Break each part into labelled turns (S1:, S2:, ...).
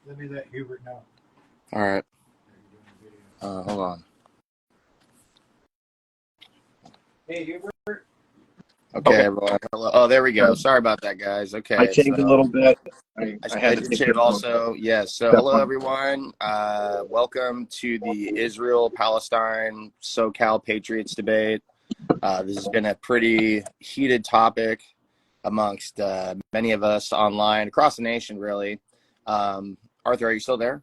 S1: Let me let Hubert know.
S2: All right. Hold on.
S1: Hey, Hubert.
S2: Okay, everyone. Hello. Oh, there we go. Sorry about that, guys. Okay.
S3: I changed a little bit. I had to
S2: did
S3: take
S2: shave
S3: care of
S2: also. Yes. So, hello, everyone. Welcome to the Israel-Palestine SoCal Patriots debate. This has been a pretty heated topic amongst many of us online, across the nation, really. Arthur, are you still there?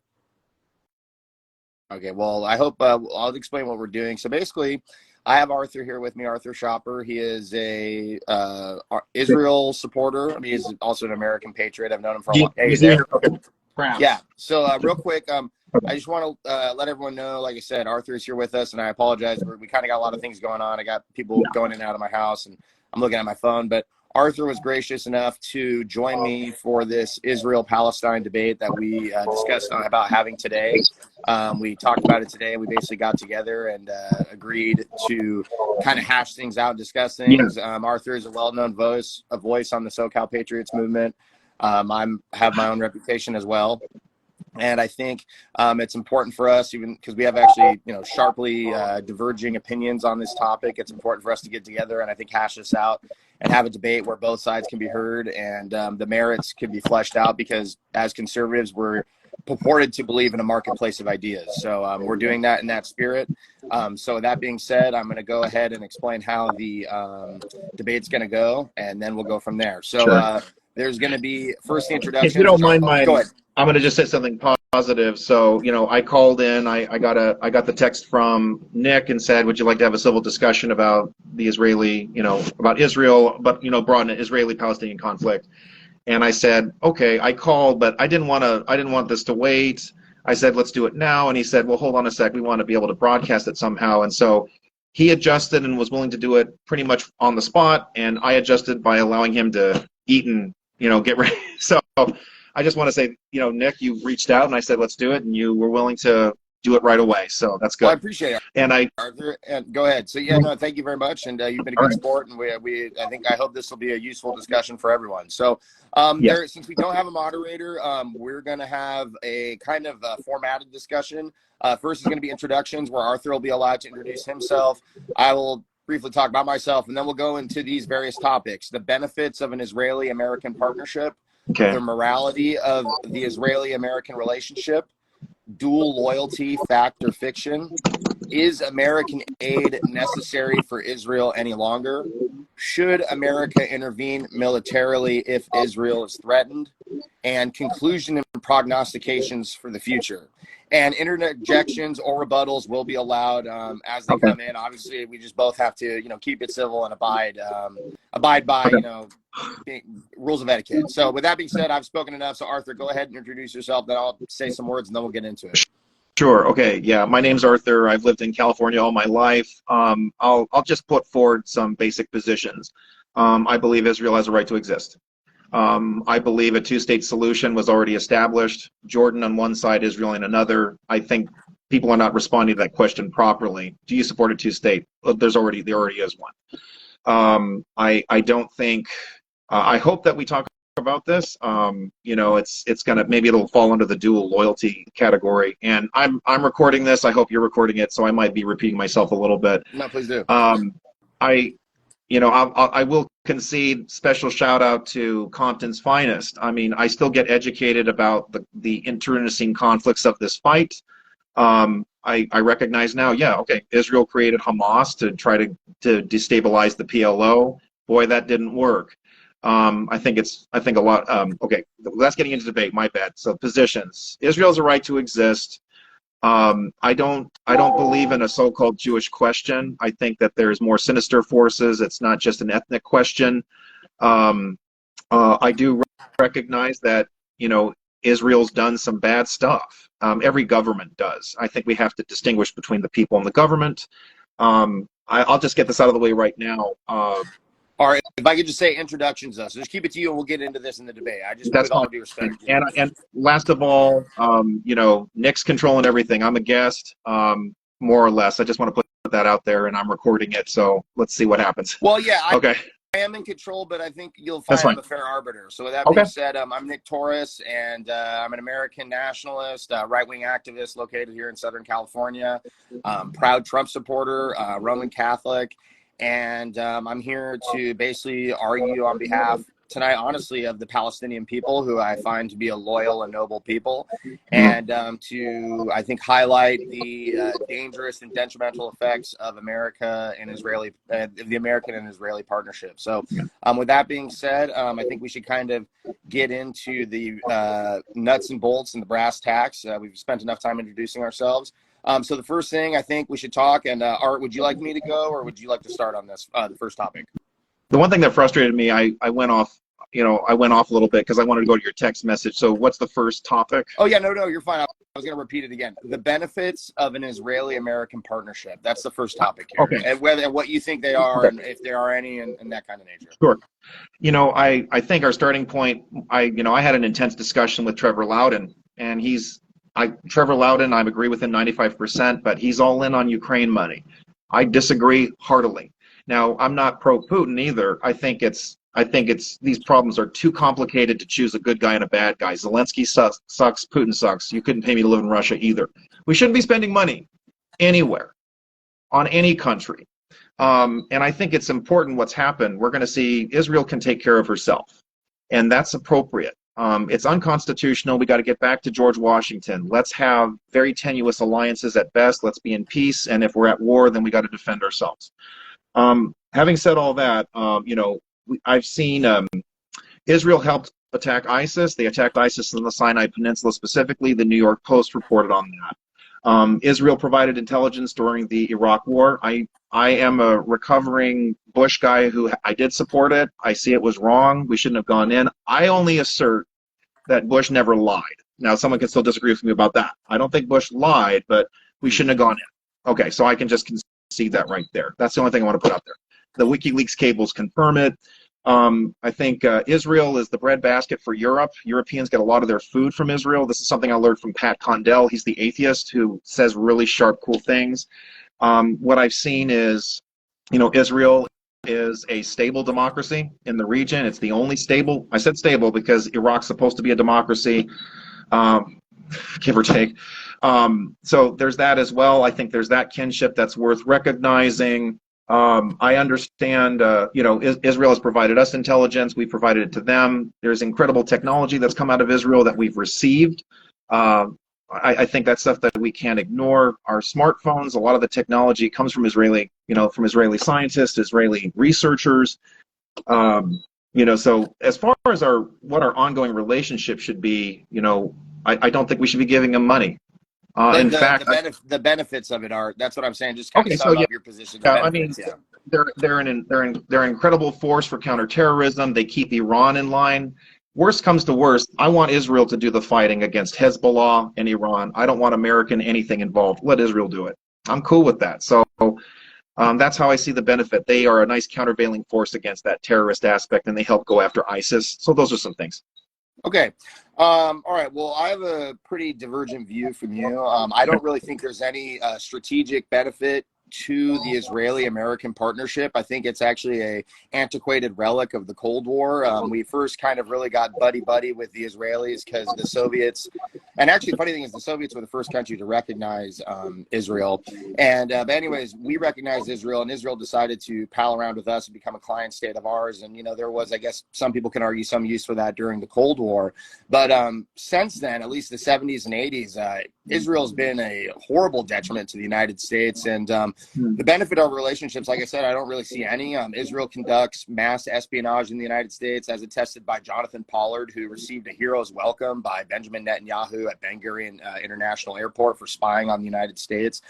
S2: Okay, well, I hope I'll explain what we're doing. So basically, I have Arthur here with me, Arthur Schaper. He is a Israel supporter. I mean, he's also an American patriot. I've known him for a while. Hey, there. Yeah. So real quick, I just want to let everyone know, like I said, Arthur is here with us, and I apologize. We kind of got a lot of things going on. I got people going in and out of my house, and I'm looking at my phone. But Arthur was gracious enough to join me for this Israel-Palestine debate that we discussed about having today. We talked about it today. We basically got together and agreed to kind of hash things out, discuss things. Arthur is a well-known voice on the SoCal Patriots movement. I have my own reputation as well. And I think it's important for us, even because we have actually, sharply diverging opinions on this topic. It's important for us to get together and I think hash this out and have a debate where both sides can be heard and the merits can be fleshed out, because as conservatives, we're purported to believe in a marketplace of ideas. So we're doing that in that spirit. So that being said, I'm going to go ahead and explain how the debate's going to go, and then we'll go from there. So there's going to be first the introduction.
S3: If you don't mind,
S2: go ahead.
S3: I'm going to just say something positive. So, I called in. I got the text from Nick and said, "Would you like to have a civil discussion about the Israeli, about Israel, but broaden an Israeli-Palestinian conflict?" And I said, "Okay." I called, but I didn't want this to wait. I said, "Let's do it now." And he said, "Well, hold on a sec. We want to be able to broadcast it somehow." And so he adjusted and was willing to do it pretty much on the spot. And I adjusted by allowing him to eat and get ready. So I just want to say, Nick, you reached out and I said, let's do it. And you were willing to do it right away. So that's good.
S2: Well, I appreciate it.
S3: And
S2: Arthur, and go ahead. So thank you very much. And you've been a good sport. And I hope this will be a useful discussion for everyone. So since we don't have a moderator, we're going to have a kind of formatted discussion. First is going to be introductions, where Arthur will be allowed to introduce himself. I will briefly talk about myself, and then we'll go into these various topics: the benefits of an Israeli-American partnership, the morality of the Israeli-American relationship, dual loyalty, fact or fiction, is American aid necessary for Israel any longer, should America intervene militarily if Israel is threatened, and conclusion and prognostications for the future. And interjections or rebuttals will be allowed as they come in. Obviously, we just both have to, keep it civil and abide by, rules of etiquette. So with that being said, I've spoken enough. So Arthur, go ahead and introduce yourself. Then I'll say some words and then we'll get into it.
S3: Sure. Okay. Yeah. My name's Arthur. I've lived in California all my life. I'll just put forward some basic positions. I believe Israel has a right to exist. I believe a two-state solution was already established. Jordan on one side, Israel on another. I think people are not responding to that question properly. Do you support a two-state? Well, there already is one. I don't think. I hope that we talk about this. It's gonna, maybe it'll fall under the dual loyalty category. And I'm recording this. I hope you're recording it, so I might be repeating myself a little bit.
S2: No, please do.
S3: I will concede special shout out to Compton's finest. I mean, I still get educated about the internecine conflicts of this fight. I recognize now, Israel created Hamas to try to destabilize the PLO. Boy, that didn't work. I think a lot. That's getting into debate. My bad. So positions. Israel has a right to exist. I don't believe in a so-called Jewish question. I think that there's more sinister forces. It's not just an ethnic question. I do recognize that, Israel's done some bad stuff. Every government does. I think we have to distinguish between the people and the government. I'll just get this out of the way right now.
S2: All right, if I could just say introductions, so just keep it to you, and we'll get into this in the debate. I just with all due respect.
S3: And last of all, Nick's controlling everything. I'm a guest, more or less. I just want to put that out there, and I'm recording it, so let's see what happens.
S2: Well, yeah.
S3: Okay.
S2: am in control, but I think you'll
S3: That's
S2: find
S3: fine.
S2: I'm a fair arbiter. So with that
S3: Okay.
S2: being said, I'm Nick Torres, and I'm an American nationalist, right-wing activist located here in Southern California, proud Trump supporter, Roman Catholic, and I'm here to basically argue on behalf tonight, honestly, of the Palestinian people, who I find to be a loyal and noble people, and to, I think, highlight the dangerous and detrimental effects of America and Israeli, the American and Israeli partnership. So with that being said, I think we should kind of get into the nuts and bolts and the brass tacks. We've spent enough time introducing ourselves. So the first thing I think we should talk, and Art, would you like me to go, or would you like to start on this, the first topic?
S3: The one thing that frustrated me, I went off, I went off a little bit because I wanted to go to your text message. So what's the first topic?
S2: Oh, yeah, no, you're fine. I was going to repeat it again. The benefits of an Israeli-American partnership. That's the first topic here.
S3: Okay.
S2: And what you think they are, and if there are any, and that kind of nature.
S3: Sure. I think our starting point, I had an intense discussion with Trevor Loudon, and Trevor Loudon, I agree with him 95%, but he's all in on Ukraine money. I disagree heartily. Now, I'm not pro-Putin either. I think it's these problems are too complicated to choose a good guy and a bad guy. Zelensky sucks, Putin sucks. You couldn't pay me to live in Russia either. We shouldn't be spending money anywhere on any country. And I think it's important what's happened. We're going to see Israel can take care of herself, and that's appropriate. It's unconstitutional. We got to get back to George Washington. Let's have very tenuous alliances at best. Let's be in peace. And if we're at war, then we got to defend ourselves. Having said all that, I've seen Israel helped attack ISIS. They attacked ISIS in the Sinai Peninsula specifically. The New York Post reported on that. Israel provided intelligence during the Iraq War. I am a recovering Bush guy who I did support it. I see it was wrong. We shouldn't have gone in. I only assert that Bush never lied. Now, someone can still disagree with me about that. I don't think Bush lied, but we shouldn't have gone in. Okay, so I can just concede that right there. That's the only thing I want to put out there. The WikiLeaks cables confirm it. I think Israel is the breadbasket for Europe. Europeans get a lot of their food from Israel. This is something I learned from Pat Condell. He's the atheist who says really sharp, cool things. What I've seen is, Israel is a stable democracy in the region. It's the only stable. I said stable because Iraq's supposed to be a democracy, give or take. So there's that as well. I think there's that kinship that's worth recognizing. I understand, Israel has provided us intelligence. We provided it to them. There's incredible technology that's come out of Israel that we've received. I think that's stuff that we can't ignore. Our smartphones, a lot of the technology comes from Israeli scientists, Israeli researchers. So as far as what our ongoing relationship should be, I don't think we should be giving them money. In fact,
S2: the benefits of it are, that's what I'm saying. Just kind of sum up your position.
S3: They're an incredible force for counterterrorism. They keep Iran in line. Worst comes to worst, I want Israel to do the fighting against Hezbollah and Iran. I don't want American anything involved. Let Israel do it. I'm cool with that. So that's how I see the benefit. They are a nice countervailing force against that terrorist aspect, and they help go after ISIS. So those are some things.
S2: Okay. All right. Well, I have a pretty divergent view from you. I don't really think there's any strategic benefit to the Israeli-American partnership. I think it's actually a antiquated relic of the Cold War. We first kind of really got buddy-buddy with the Israelis because the Soviets, and actually the funny thing is the Soviets were the first country to recognize Israel. And but anyways, we recognized Israel, and Israel decided to pal around with us and become a client state of ours. And, there was, I guess, some people can argue some use for that during the Cold War. But since then, at least the 70s and 80s, Israel's been a horrible detriment to the United States. And the benefit of relationships, like I said, I don't really see any. Israel conducts mass espionage in the United States, as attested by Jonathan Pollard, who received a hero's welcome by Benjamin Netanyahu at Ben Gurion International Airport for spying on the United States.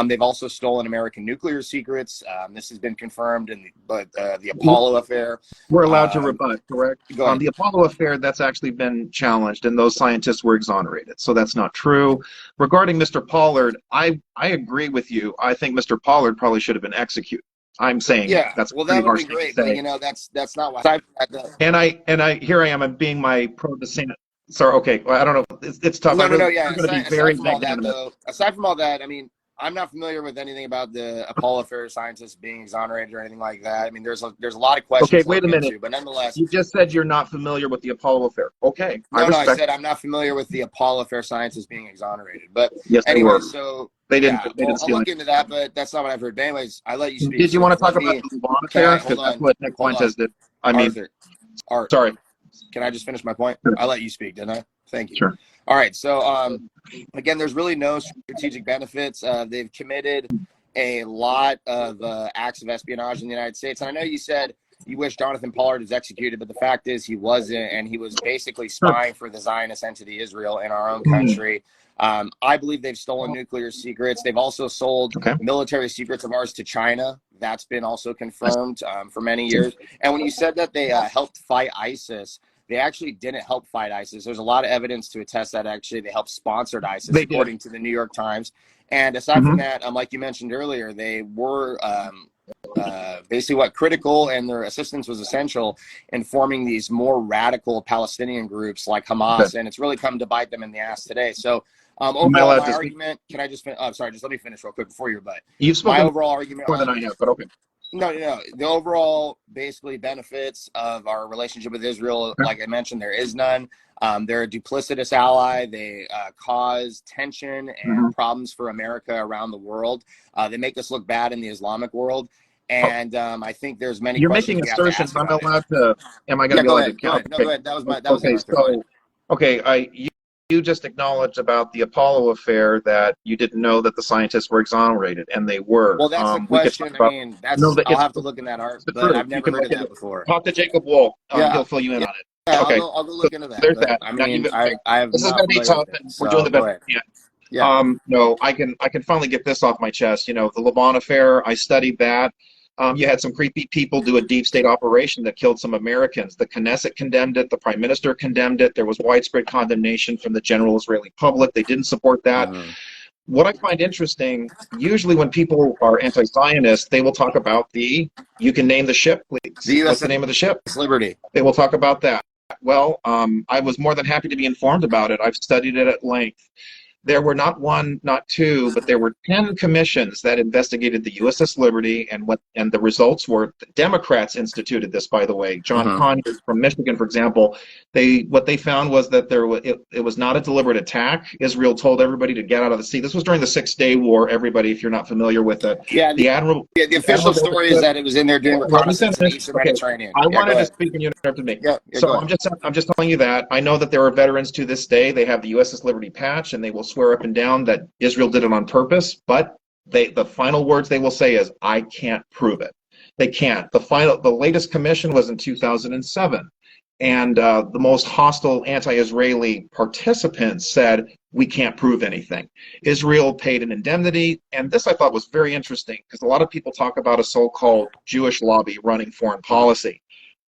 S2: They've also stolen American nuclear secrets. This has been confirmed in the Apollo affair.
S3: We're allowed to rebut, correct?
S2: Go ahead.
S3: The Apollo affair, that's actually been challenged, and those scientists were exonerated. So that's not true. Regarding Mr. Pollard, I agree with you. I think Mr. Pollard probably should have been executed. I'm saying that's
S2: well,
S3: pretty
S2: that would be
S3: harsh
S2: great,
S3: to say.
S2: but that's not what.
S3: And I here I am. I'm being my pro-dissent. Sorry. Okay. Well, I don't know. It's tough.
S2: No. Yeah.
S3: I'm going to be very magnanimous.
S2: Aside from all that, I mean, I'm not familiar with anything about the Apollo affair scientists being exonerated or anything like that. I mean, there's a lot of questions.
S3: Okay,
S2: to
S3: wait a
S2: look
S3: minute.
S2: into, but nonetheless,
S3: You just said you're not familiar with the Apollo affair. Okay,
S2: no,
S3: I respect.
S2: I said I'm not familiar with the Apollo affair scientists being exonerated. But
S3: yes,
S2: anyway,
S3: they were.
S2: so
S3: They didn't.
S2: yeah,
S3: They didn't
S2: I'll
S3: steal
S2: look
S3: it.
S2: into that, but that's not what I've heard. But anyways, I let you speak.
S3: Did you
S2: So
S3: want to talk
S2: let
S3: about
S2: me,
S3: the Lubon
S2: can I,
S3: affair?
S2: hold
S3: Because that's
S2: on,
S3: what Nick
S2: hold
S3: Fuentes
S2: on.
S3: did. I mean,
S2: Art,
S3: sorry.
S2: can I just finish my point?
S3: Sure.
S2: I let you speak, didn't I? Thank you.
S3: Sure.
S2: All right. So, again, there's really no strategic benefits. They've committed a lot of acts of espionage in the United States. And I know you said you wish Jonathan Pollard was executed, but the fact is he wasn't, and he was basically spying for the Zionist entity Israel in our own country. I believe they've stolen nuclear secrets. They've also sold military secrets of ours to China. That's been also confirmed for many years. And when you said that they helped fight ISIS, they actually didn't help fight ISIS. There's a lot of evidence to attest that actually they helped sponsor ISIS, according to the New York Times. And aside from that, like you mentioned earlier, they were basically critical, and their assistance was essential in forming these more radical Palestinian groups like Hamas. And it's really come to bite them in the ass today. So overall, my argument, can I just sorry, just let me finish real quick before your butt.
S3: You've spoken
S2: my overall argument
S3: more than I have, but okay.
S2: No. The overall basically benefits of our relationship with Israel, like I mentioned, there is none. They're a duplicitous ally. They cause tension and problems for America around the world. They make us look bad in the Islamic world. And I think there's many questions.
S3: You're making assertions. I'm allowed to. Am I going to be
S2: go
S3: allowed
S2: ahead,
S3: to?
S2: go ahead. No, go ahead. That was my. That was
S3: okay.
S2: Arthur.
S3: So, okay. You just acknowledged about the Apollo affair that you didn't know that the scientists were exonerated, and they were.
S2: Well, that's the question. I mean, that's. I'll have to look in that, Art, but I've never heard of that before.
S3: Talk to Jacob Wolf. He'll fill you in on it.
S2: Yeah,
S3: okay.
S2: I'll go look into that.
S3: There's that.
S2: I mean, I have.
S3: This is going to be tough. We're doing the best we can.
S2: Yeah.
S3: No, I can finally get this off my chest. You know, the Lubon affair, I studied that. You had some creepy people do a deep state operation that killed some Americans. The Knesset condemned it. The Prime Minister condemned it. There was widespread condemnation from the general Israeli public. They didn't support that. What I find interesting, usually when people are anti-Zionist, they will talk about you can name the ship, please. What's the name of the ship?
S2: Liberty.
S3: They will talk about that. Well, I was more than happy to be informed about it. I've studied it at length. There were not one, not two, but there were 10 commissions that investigated the USS Liberty, and the results were the Democrats instituted this, by the way. John Conyers from Michigan, for example, what they found was that it was not a deliberate attack. Israel told everybody to get out of the sea. This was during the 6-Day War. Everybody, if you're not familiar with it, the
S2: official story is that it was in there doing reconnaissance in the Eastern Mediterranean.
S3: I wanted to speak when you interrupted me. So I'm just telling you that I know that there are veterans to this day. They have the USS Liberty patch, and they will swear up and down that Israel did it on purpose, but the final words they will say is, I can't prove it. They can't. The latest commission was in 2007, and the most hostile anti-Israeli participants said, we can't prove anything. Israel paid an indemnity, and this I thought was very interesting, because a lot of people talk about a so-called Jewish lobby running foreign policy.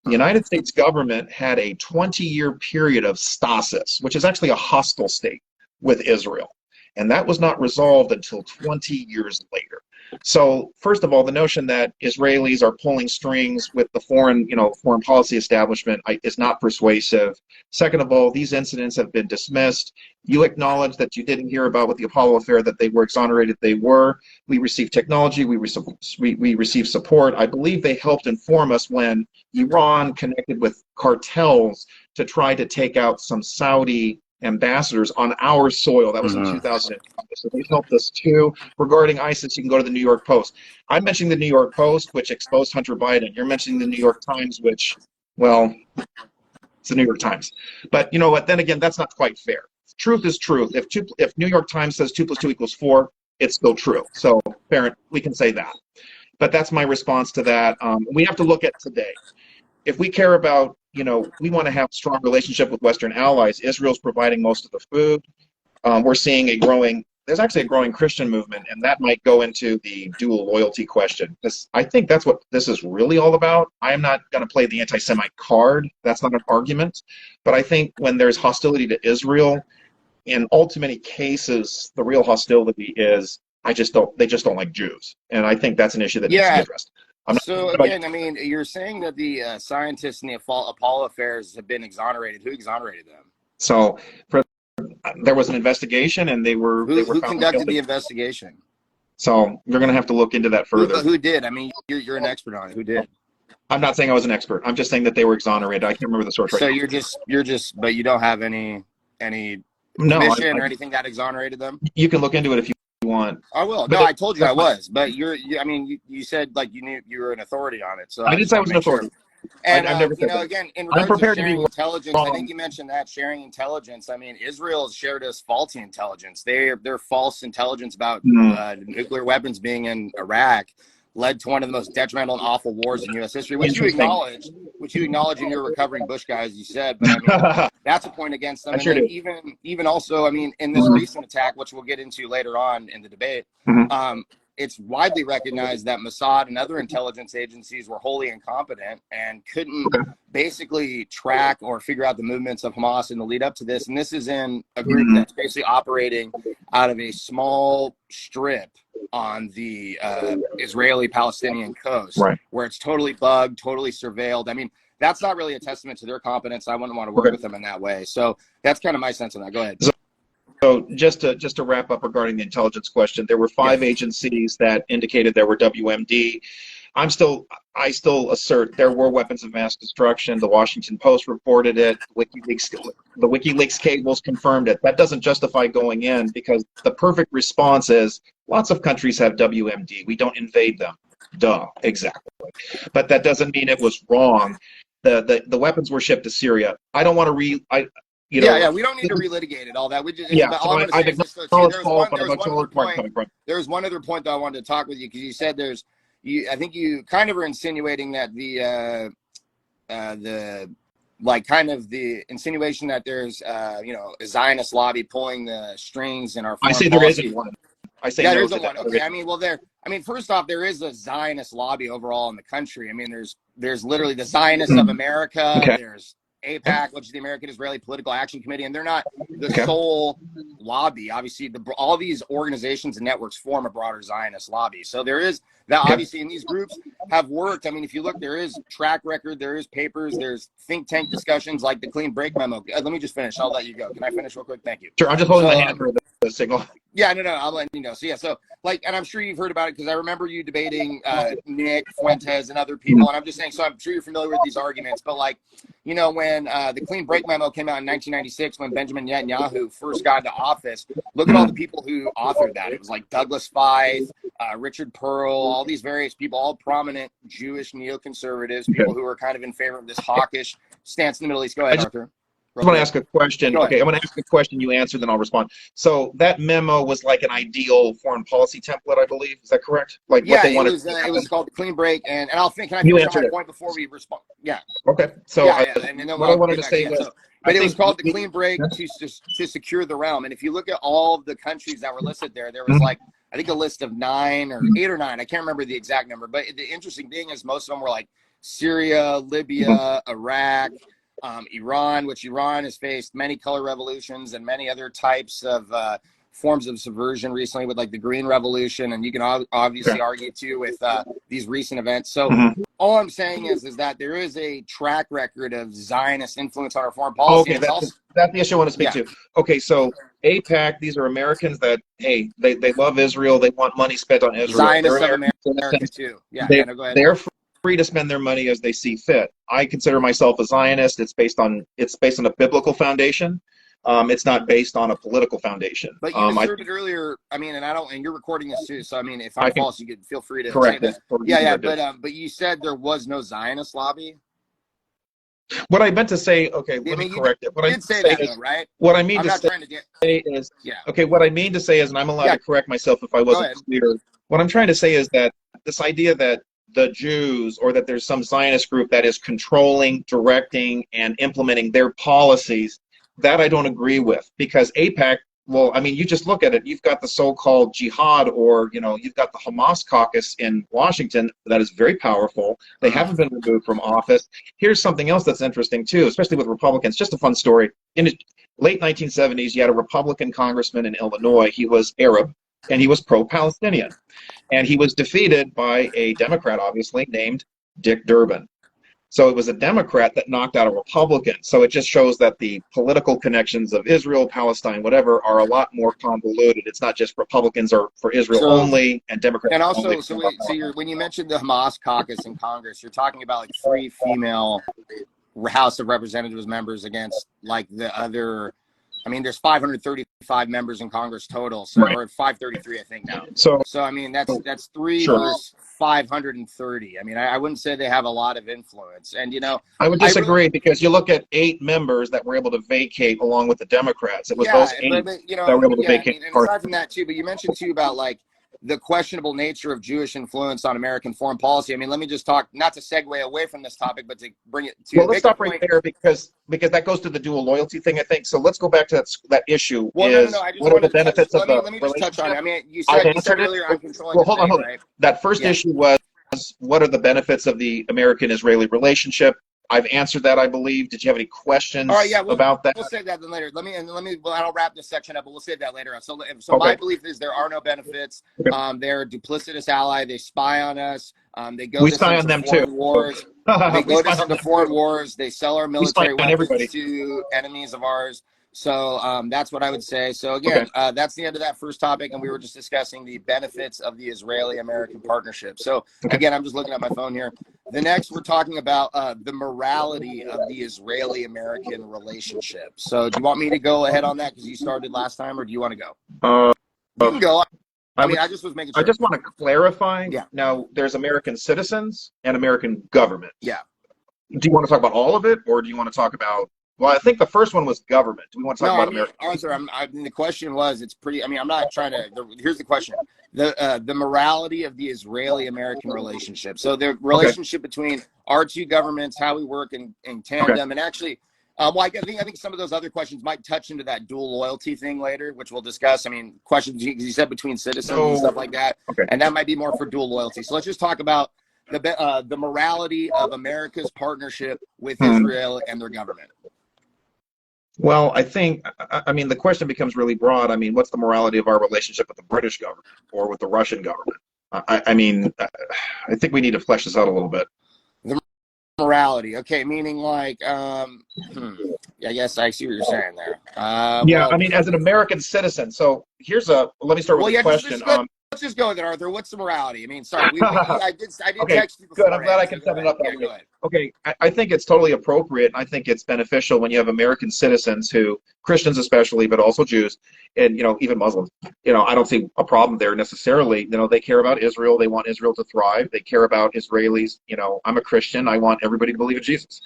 S3: The United States government had a 20-year period of stasis, which is actually a hostile state with Israel. And that was not resolved until 20 years later. So first of all, the notion that Israelis are pulling strings with the foreign policy establishment is not persuasive. Second of all, these incidents have been dismissed. You acknowledge that you didn't hear about with the Apollo affair that they were exonerated. They were. We received technology. We received support. I believe they helped inform us when Iran connected with cartels to try to take out some Saudi ambassadors on our soil. That was in 2005. So they helped us too. Regarding ISIS, you can go to the New York Post. I'm mentioning the New York Post, which exposed Hunter Biden. You're mentioning the New York Times, which, well, it's the New York Times. But you know what? Then again, that's not quite fair. Truth is truth. If New York Times says 2 + 2 = 4, it's still true. So, parent, we can say that. But that's my response to that. We have to look at today. If we care about, we want to have a strong relationship with Western allies. Israel's providing most of the food. We're seeing there's actually a growing Christian movement, and that might go into the dual loyalty question. I think that's what this is really all about. I am not going to play the anti-Semite card. That's not an argument. But I think when there's hostility to Israel, in ultimate cases, the real hostility is they just don't like Jews. And I think that's an issue that needs to be addressed.
S2: So again, I mean, you're saying that the scientists in the Apollo affairs have been exonerated. Who exonerated them?
S3: So there was an investigation, and they were
S2: Who
S3: found
S2: conducted
S3: guilty.
S2: the investigation?
S3: So you're going to have to look into that further.
S2: Who did? I mean, you're an expert on it. Who did?
S3: I'm not saying I was an expert. I'm just saying that they were exonerated. I can't remember the source right
S2: So
S3: now.
S2: you're just, but you don't have any
S3: No,
S2: commission or anything that exonerated them?
S3: you can look into it if you want.
S2: I will.
S3: But
S2: No, I told you I
S3: that's fine.
S2: was, but I mean, you said like you knew you were an authority on it. So
S3: I didn't say I was an authority.
S2: And
S3: I've never
S2: you
S3: said
S2: know,
S3: that.
S2: again, in
S3: I'm
S2: regards to
S3: prepared to be
S2: sharing intelligence, I
S3: wrong.
S2: think you mentioned that sharing intelligence. I mean, Israel has shared us faulty intelligence. Their false intelligence about nuclear weapons being in Iraq led to one of the most detrimental and awful wars in U.S. history, which you acknowledge in your recovering Bush guy, as you said. But I mean, that's a point against them.
S3: I sure
S2: and
S3: do.
S2: even also, I mean, in this recent attack, which we'll get into later on in the debate, it's widely recognized that Mossad and other intelligence agencies were wholly incompetent and couldn't basically track or figure out the movements of Hamas in the lead up to this. And this is in a group that's basically operating out of a small strip on the Israeli-Palestinian coast, where it's totally bugged, totally surveilled. I mean, that's not really a testament to their competence. I wouldn't want to work with them in that way. So that's kind of my sense on that. Go ahead.
S3: So just to wrap up regarding the intelligence question, there were 5 agencies that indicated there were WMD. I still assert there were weapons of mass destruction. The Washington Post reported it. The WikiLeaks cables confirmed it. That doesn't justify going in, because the perfect response is lots of countries have WMD. We don't invade them. Duh, exactly. But that doesn't mean it was wrong. The weapons were shipped to Syria. I don't want to we don't need
S2: to relitigate it all that. We just there's one other point that I wanted to talk with you, because you said I think you kind of were insinuating that the insinuation that there's a Zionist lobby pulling the strings in our foreign policy.
S3: There isn't one. I say
S2: there's one. Okay, first off, there is a Zionist lobby overall in the country. I mean, there's literally the Zionists of America. Okay. There's APAC, which is the American Israeli Political Action Committee, and they're not the sole lobby. Obviously, all these organizations and networks form a broader Zionist lobby. So there is that, obviously, and these groups have worked. I mean, if you look, there is track record, there is papers, there's think tank discussions like the Clean Break Memo. Let me just finish. I'll let you go. Can I finish real quick? Thank you.
S3: Sure, I'm just holding my hand for the signal.
S2: Yeah, no, I'll let you know. So and I'm sure you've heard about it, because I remember you debating Nick Fuentes and other people, and I'm just saying, so I'm sure you're familiar with these arguments, but when the Clean Break Memo came out in 1996, when Benjamin Netanyahu first got into office, look at all the people who authored that. It was like Douglas Feith, Richard Pearl, all these various people, all prominent Jewish neoconservatives, people who are kind of in favor of this hawkish stance in the Middle East. Go ahead, Arthur.
S3: I want to ask a question. Okay, I'm going to ask a question. You answer, then I'll respond. So that memo was like an ideal foreign policy template, I believe. Is that correct? Like what they wanted.
S2: It was called the Clean Break, and I'll think. Can I finish on my point before we respond? Yeah.
S3: Okay. So what I wanted to say was,
S2: but it was called the Clean Break to secure the realm. And if you look at all of the countries that were listed there was I think a list of 9 or 8 or 9. I can't remember the exact number. But the interesting thing is most of them were like Syria, Libya, Iraq. Iran, which Iran has faced many color revolutions and many other types of forms of subversion recently, with like the Green Revolution, and you can obviously argue too with these recent events. So all I'm saying is that there is a track record of Zionist influence on our foreign policy.
S3: Okay, that's the issue I want to speak to. Okay, so APAC, these are Americans that, hey, they love Israel. They want money spent on Israel.
S2: Zionists of America too. Yeah, go ahead.
S3: They're free to spend their money as they see fit. I consider myself a Zionist. It's based on a biblical foundation. It's not based on a political foundation.
S2: But you asserted earlier, I mean, and you're recording this too, so I mean, if I'm false, you could feel free to correct it. But you said there was no Zionist lobby.
S3: What I meant to say, okay, let me correct it. What I did say that, though, right? What I mean to say is, okay, what I mean to say is, and I'm allowed to correct myself if I wasn't clear. What I'm trying to say is that this idea that the Jews, or that there's some Zionist group that is controlling, directing, and implementing their policies, that I don't agree with. Because AIPAC, well, I mean, you just look at it. You've got the so-called jihad, or, you've got the Hamas caucus in Washington that is very powerful. They haven't been removed from office. Here's something else that's interesting, too, especially with Republicans. Just a fun story. In the late 1970s, you had a Republican congressman in Illinois. He was Arab, and he was pro-Palestinian. And he was defeated by a Democrat, obviously, named Dick Durbin. So it was a Democrat that knocked out a Republican. So it just shows that the political connections of Israel, Palestine, whatever, are a lot more convoluted. It's not just Republicans are for Israel only and Democrats
S2: and also,
S3: only.
S2: when you mentioned the Hamas caucus in Congress, you're talking about like 3 female House of Representatives members against like the other. I mean, there's 535 members in Congress total, so
S3: Right.
S2: or 533, I think now.
S3: So
S2: I mean, that's 3
S3: Sure.
S2: versus 530. I mean, I wouldn't say they have a lot of influence, and
S3: I would disagree because you look at 8 members that were able to vacate along with the Democrats. It was those 8
S2: but,
S3: that were able to vacate.
S2: And aside from that too, but you mentioned too about like the questionable nature of Jewish influence on American foreign policy. I mean, let me just talk, not to segue away from this topic, but to bring it to.
S3: Well, let's stop right there because that goes to the dual loyalty thing, I think. So let's go back to that issue.
S2: Well, no. I just
S3: what are the benefits of the
S2: let me just touch on it. I mean, you
S3: I've
S2: said
S3: answered
S2: earlier, I'm controlling.
S3: Well, hold on. Right? That first issue was, what are the benefits of the American-Israeli relationship? I've answered that, I believe. Did you have any questions about that?
S2: We'll save that then later. Well, I'll wrap this section up, but we'll save that later on. So my belief is there are no benefits.
S3: Okay.
S2: They're a duplicitous ally. They spy on us. They go
S3: we spy on them too.
S2: Wars. They go into foreign wars. They sell our military weapons to enemies of ours. So that's what I would say. So again, that's the end of that first topic, and we were just discussing the benefits of the Israeli-American partnership. So again, I'm just looking at my phone here. The next, we're talking about the morality of the Israeli-American relationship. So do you want me to go ahead on that because you started last time, or do you want to go? You can go. I just was making sure.
S3: I just want to clarify.
S2: Yeah.
S3: Now, there's American citizens and American government.
S2: Yeah.
S3: Do you want to talk about all of it, or do you want to talk about? Well, I think the first one was government. Do we want to talk about American?
S2: Arthur, the question was, it's pretty. I mean, I'm not trying to. Here's the question: the morality of the Israeli-American relationship. So the relationship between our 2 governments, how we work in tandem, and actually, I think some of those other questions might touch into that dual loyalty thing later, which we'll discuss. I mean, questions you said between citizens and stuff like that, and that might be more for dual loyalty. So let's just talk about the morality of America's partnership with Israel and their government.
S3: Well, I think, the question becomes really broad. I mean, what's the morality of our relationship with the British government or with the Russian government? I think we need to flesh this out a little bit.
S2: The morality, okay, meaning like, I guess I see what you're saying there.
S3: As an American citizen. So let me start with a question.
S2: Let's just go with it, Arthur. What's the morality? I mean, sorry, I did text you before.
S3: Good. I'm glad I can set it up that way. Okay, I think it's totally appropriate. I think it's beneficial when you have American citizens who, Christians especially, but also Jews, and even Muslims. I don't see a problem there necessarily. They care about Israel. They want Israel to thrive. They care about Israelis. I'm a Christian. I want everybody to believe in Jesus.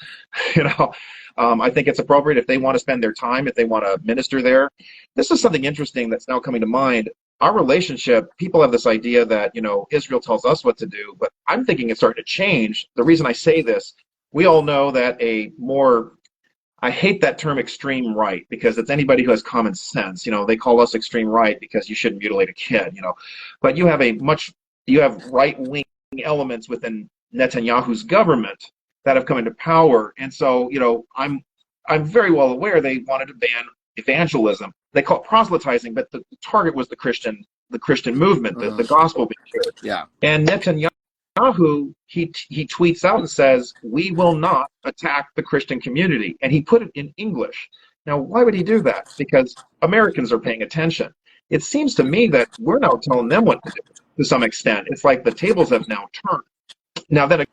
S3: I think it's appropriate if they want to spend their time, if they want to minister there. This is something interesting that's now coming to mind. Our relationship, people have this idea that, Israel tells us what to do, but I'm thinking it's starting to change. The reason I say this, we all know that I hate that term extreme right because it's anybody who has common sense. They call us extreme right because you shouldn't mutilate a kid, But you have right-wing elements within Netanyahu's government that have come into power. And so, I'm very well aware they wanted to ban evangelism. They call it proselytizing, but the target was the Christian movement, the gospel being shared.
S2: Yeah.
S3: And Netanyahu, he tweets out and says, "We will not attack the Christian community," and he put it in English. Now, why would he do that? Because Americans are paying attention. It seems to me that we're now telling them what to do to some extent. It's like the tables have now turned. Now, then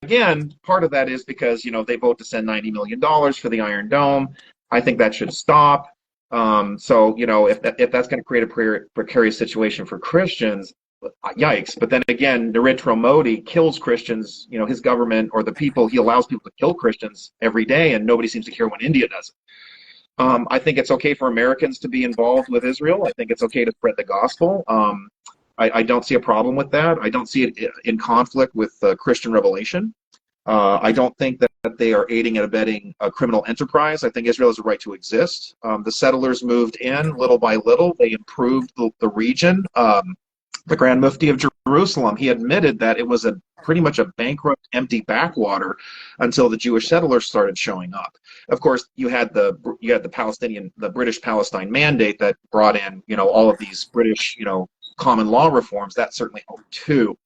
S3: again, part of that is because they vote to send $90 million for the Iron Dome. I think that should stop. So if that's going to create a precarious situation for Christians, yikes. But then again, Narendra Modi kills Christians, his government or the people, he allows people to kill Christians every day, and nobody seems to care when India does it. I think it's okay for Americans to be involved with Israel. I think it's okay to spread the gospel. I don't see a problem with that. I don't see it in conflict with Christian revelation. I don't think that they are aiding and abetting a criminal enterprise. I think Israel has a right to exist. The settlers moved in little by little. They improved the region. The Grand Mufti of Jerusalem, he admitted that it was pretty much a bankrupt, empty backwater until the Jewish settlers started showing up. Of course, you had the British Palestine Mandate that brought in, all of these British, common law reforms. That certainly helped too.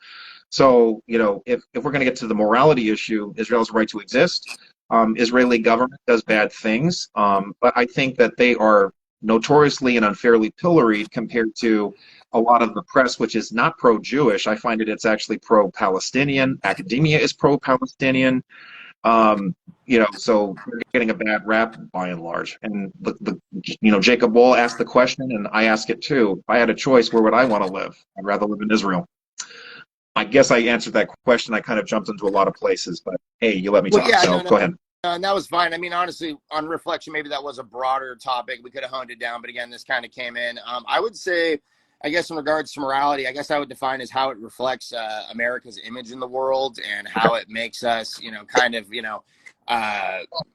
S3: So, you know, if we're going to get to the morality issue, Israel's right to exist. Israeli government does bad things, but I think that they are notoriously and unfairly pilloried compared to a lot of the press, which is not pro-Jewish. I find it's actually pro-Palestinian. Academia is pro-Palestinian. You know, so we're getting a bad rap by and large. And you know, Jacob Wall asked the question, and I ask it too. If I had a choice, where would I want to live? I'd rather live in Israel. I guess I answered that question. I kind of jumped into a lot of places, but hey, you let me talk, so go ahead.
S2: And that was fine. I mean, honestly, on reflection, maybe that was a broader topic. We could have honed it down, but again, this kind of came in. I would say, I guess in regards to morality, I guess I would define as how it reflects America's image in the world and how it makes us, you know, kind of, you know,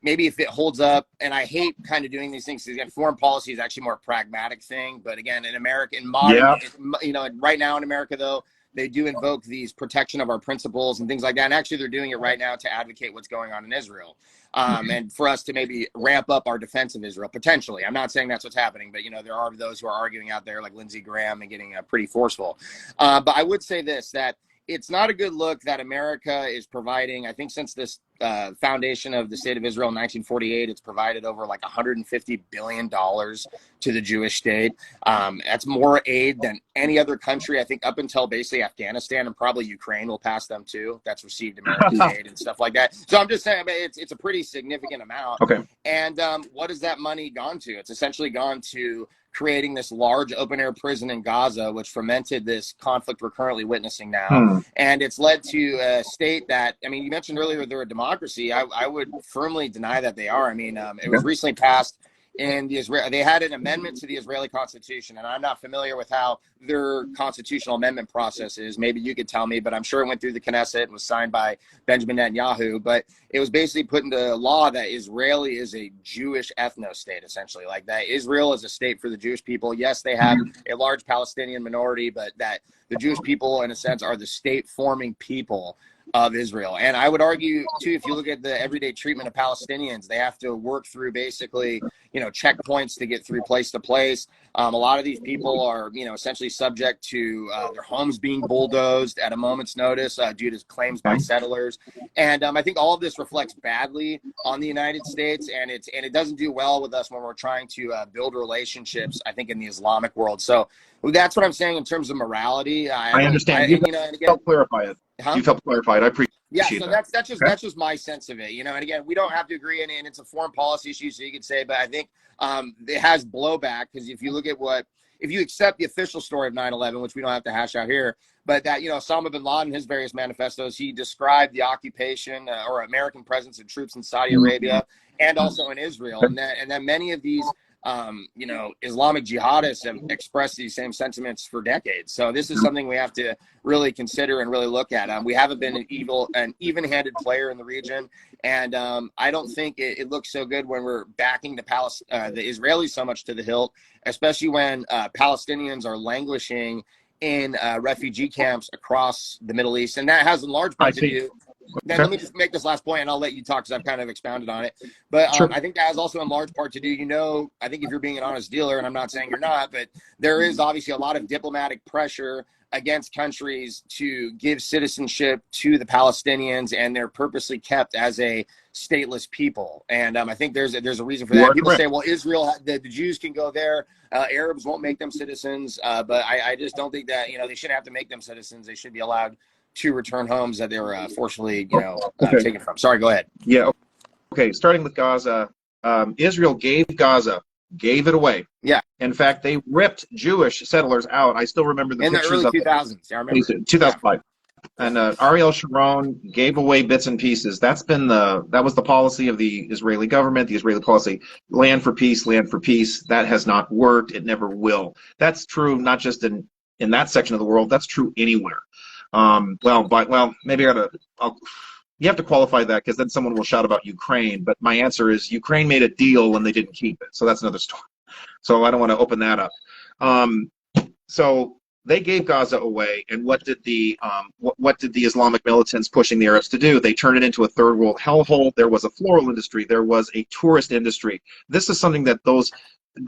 S2: maybe if it holds up. And I hate kind of doing these things because again, foreign policy is actually more a pragmatic thing. But again, in America, in modern, you know, right now in America, though, they do invoke these protection of our principles and things like that. And actually, they're doing it right now to advocate what's going on in Israel. And for us to maybe ramp up our defense of Israel, potentially. I'm not saying that's what's happening, but, you know, there are those who are arguing out there like Lindsey Graham and getting pretty forceful. But I would say this, that it's not a good look that America is providing, I think since this foundation of the state of Israel in 1948, it's provided over like $150 billion to the Jewish state. That's more aid than any other country, I think, up until basically Afghanistan, and probably Ukraine will pass them too. That's received American aid and stuff like that. So I'm just saying, I mean, it's a pretty significant amount.
S3: Okay.
S2: And what has that money gone to? It's essentially gone to creating this large open-air prison in Gaza, which fomented this conflict we're currently witnessing now. And it's led to a state that, I mean, you mentioned earlier they're a democracy. I would firmly deny that they are. I mean, it was recently passed in the Israel. They had an amendment to the Israeli Constitution, and I'm not familiar with how their constitutional amendment process is. Maybe you could tell me, but I'm sure it went through the Knesset and was signed by Benjamin Netanyahu. But it was basically put into law that Israeli is a Jewish ethno-state, essentially, like that Israel is a state for the Jewish people. Yes, they have a large Palestinian minority, but that the Jewish people, in a sense, are the state-forming people of Israel. And I would argue too, if you look at the everyday treatment of Palestinians, they have to work through basically, you know, checkpoints to get through place to place. A lot of these people are, you know, essentially subject to their homes being bulldozed at a moment's notice due to claims by settlers. And I think all of this reflects badly on the United States, and it doesn't do well with us when we're trying to build relationships, I think, in the Islamic world. So that's what I'm saying in terms of morality. I
S3: understand. You help clarify it.
S2: Huh?
S3: You've helped clarify it. I appreciate
S2: so
S3: that.
S2: that's just my sense of it, you know. And again, we don't have to agree, and it's a foreign policy issue, so you could say, but I think it has blowback because if you look at if you accept the official story of 9/11, which we don't have to hash out here, but that, you know, Osama bin Laden, his various manifestos, he described the occupation or American presence of troops in Saudi Arabia and also in Israel, and that many of these you know, Islamic jihadists have expressed these same sentiments for decades. So this is something we have to really consider and really look at. We haven't been an even-handed player in the region, and I don't think it looks so good when we're backing the Israelis so much to the hilt, especially when Palestinians are languishing in refugee camps across the Middle East, and that has in large part to do. Then let me just make this last point, and I'll let you talk because I've kind of expounded on it. But I think that has also in large part to do, you know, I think if you're being an honest dealer, and I'm not saying you're not, but there is obviously a lot of diplomatic pressure against countries to give citizenship to the Palestinians, and they're purposely kept as a stateless people. And I think there's a reason for that. People say, well, Israel, the Jews can go there. Arabs won't make them citizens. But I just don't think that, you know, they shouldn't have to make them citizens. They should be allowed to return homes that they were forcibly, you know, taken from. Sorry, go ahead.
S3: Yeah. Okay. Starting with Gaza, Israel gave it away.
S2: Yeah.
S3: In fact, they ripped Jewish settlers out. I still remember the pictures
S2: in the early 2000s. I remember.
S3: 2005. And Ariel Sharon gave away bits and pieces. That was the policy of the Israeli government, the Israeli policy, land for peace, land for peace. That has not worked. It never will. That's true not just in that section of the world. That's true anywhere. Maybe you have to qualify that because then someone will shout about Ukraine. But my answer is Ukraine made a deal and they didn't keep it. So that's another story. So I don't want to open that up. So they gave Gaza away, and what did the Islamic militants pushing the Arabs to do? They turned it into a third world hellhole. There was a floral industry. There was a tourist industry. This is something that those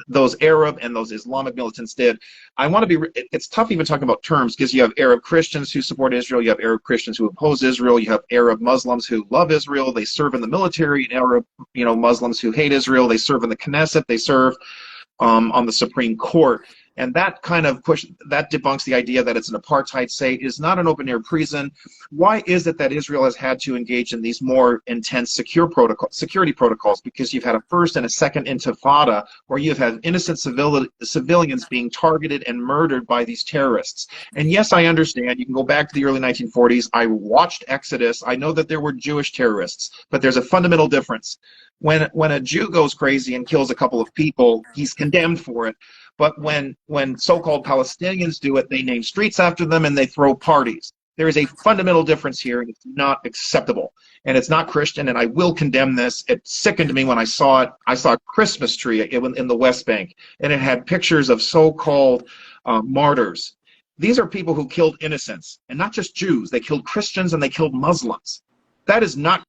S3: those Arab and those Islamic militants did. I want to be, it's tough even talking about terms, because you have Arab Christians who support Israel, you have Arab Christians who oppose Israel, you have Arab Muslims who love Israel, they serve in the military, and Arab, Muslims who hate Israel, they serve in the Knesset, they serve on the Supreme Court. And that kind of that debunks the idea that it's an apartheid state. It's not an open-air prison. Why is it that Israel has had to engage in these more intense security protocols? Because you've had a first and a second intifada where you've had innocent civilians being targeted and murdered by these terrorists. And yes, I understand. You can go back to the early 1940s. I watched Exodus. I know that there were Jewish terrorists, but there's a fundamental difference. When a Jew goes crazy and kills a couple of people, he's condemned for it. But when so-called Palestinians do it, they name streets after them and they throw parties. There is a fundamental difference here, and it's not acceptable. And it's not Christian, and I will condemn this. It sickened me when I saw it. I saw a Christmas tree in the West Bank, and it had pictures of so-called martyrs. These are people who killed innocents, and not just Jews. They killed Christians and they killed Muslims. That is not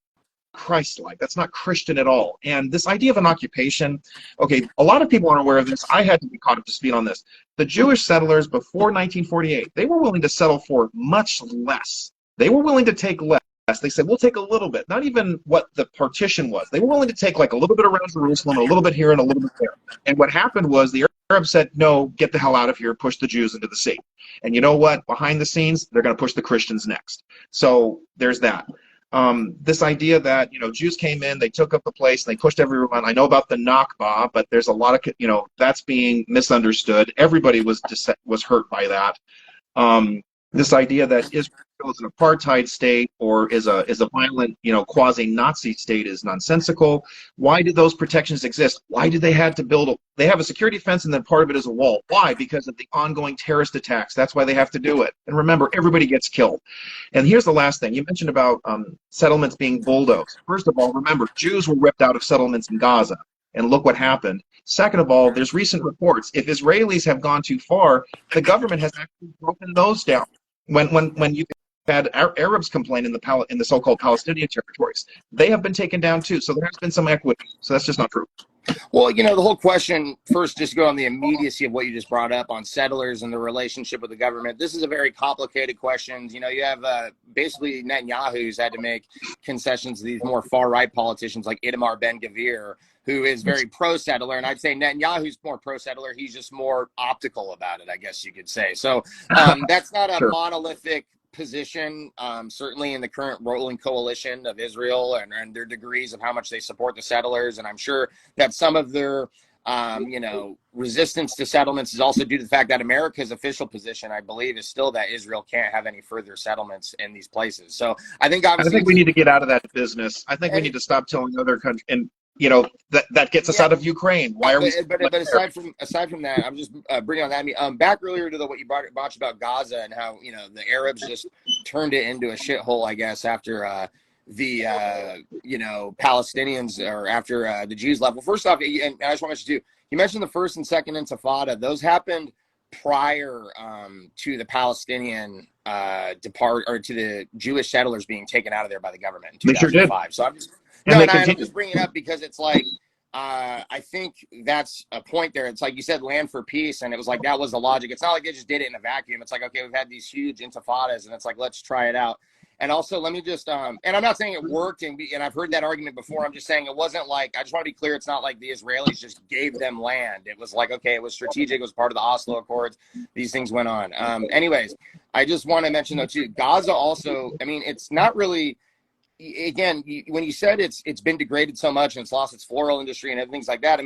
S3: Christ-like. That's not Christian at all. And this idea of an occupation, okay, a lot of people aren't aware of this. I had to be caught up to speed on this. The Jewish settlers before 1948, they were willing to settle for much less. They were willing to take less. They said, we'll take a little bit, not even what the partition was. They were willing to take like a little bit around Jerusalem, a little bit here and a little bit there. And what happened was the Arabs said, no, get the hell out of here, push the Jews into the sea. And you know what? Behind the scenes, they're going to push the Christians next. So there's that. This idea that, Jews came in, they took up the place, and they pushed everyone. I know about the Nakba, but there's a lot of, that's being misunderstood. Everybody was hurt by that. This idea that Israel is an apartheid state or is a violent, quasi-Nazi state is nonsensical. Why did those protections exist? Why did they have to build they have a security fence and then part of it is a wall? Why? Because of the ongoing terrorist attacks. That's why they have to do it. And remember, everybody gets killed. And here's the last thing. You mentioned about settlements being bulldozed. First of all, remember, Jews were ripped out of settlements in Gaza. And look what happened. Second of all, there's recent reports. If Israelis have gone too far, the government has actually broken those down. When you had Arabs complain in the so-called Palestinian territories, they have been taken down too. So there has been some equity. So that's just not true.
S2: Well, the whole question, first, just go on the immediacy of what you just brought up on settlers and the relationship with the government. This is a very complicated question. You have basically Netanyahu who's had to make concessions to these more far-right politicians like Itamar Ben-Gvir, who is very pro-settler. And I'd say Netanyahu's more pro-settler. He's just more optical about it, I guess you could say. So that's not a
S3: Sure.
S2: monolithic position, certainly in the current ruling coalition of Israel and their degrees of how much they support the settlers. And I'm sure that some of their, resistance to settlements is also due to the fact that America's official position, I believe, is still that Israel can't have any further settlements in these places. So I think
S3: we need to get out of that business. I think we need to stop telling other countries, and that gets us out of Ukraine. Why are we?
S2: But aside from that, I'm just bringing on that. Back earlier to what you brought about Gaza and how the Arabs just turned it into a shithole, I guess, after the Palestinians or after the Jews left. Well, first off, and I just want to mention too, you mentioned the first and second Intifada. Those happened prior to the Palestinian to the Jewish settlers being taken out of there by the government in 2005. So I'm just I'm just bringing it up because it's like I think that's a point there. It's like you said, land for peace, and it was like that was the logic. It's not like they just did it in a vacuum. It's like, okay, we've had these huge intifadas, and it's like, let's try it out. And also, let me just, and I'm not saying it worked, and I've heard that argument before. I'm just saying it wasn't like, I just want to be clear, it's not like the Israelis just gave them land. It was like, okay, it was strategic. It was part of the Oslo Accords. These things went on. Anyways, I just want to mention, though, too, Gaza also, it's not really, again, when you said it's been degraded so much and it's lost its floral industry and things like that,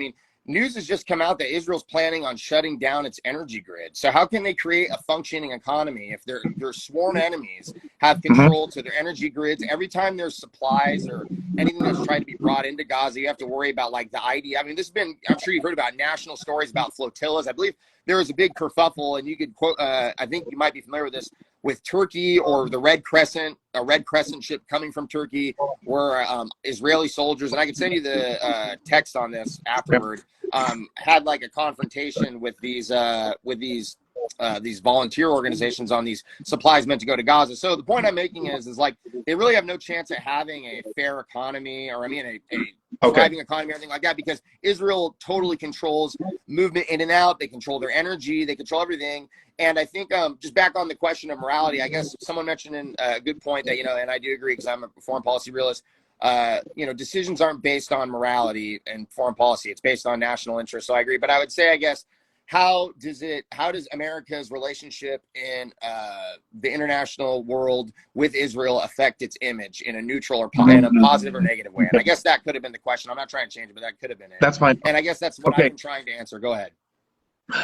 S2: news has just come out that Israel's planning on shutting down its energy grid. So how can they create a functioning economy if their sworn enemies have control to their energy grids? Every time there's supplies or anything that's tried to be brought into Gaza, you have to worry about like the idea. This has been, I'm sure you've heard about national stories about flotillas. I believe there was a big kerfuffle, and you could quote, I think you might be familiar with this, with Turkey or the Red Crescent, a Red Crescent ship coming from Turkey, where Israeli soldiers, and I can send you the text on this afterward, had like a confrontation with these these volunteer organizations on these supplies meant to go to Gaza. So the point I'm making is like they really have no chance at having a fair economy, or I mean a thriving economy, or anything like that, because Israel totally controls movement in and out. They control their energy, they control everything. And I think just back on the question of morality, I guess someone mentioned in a good point that, and I do agree because I'm a foreign policy realist, decisions aren't based on morality and foreign policy. It's based on national interest. So I agree. But I would say, I guess, how does America's relationship in the international world with Israel affect its image in a neutral or in a positive or negative way? And I guess that could have been the question. I'm not trying to change it, but that could have been it.
S3: That's fine.
S2: And I guess that's what I've been trying to answer. Go ahead.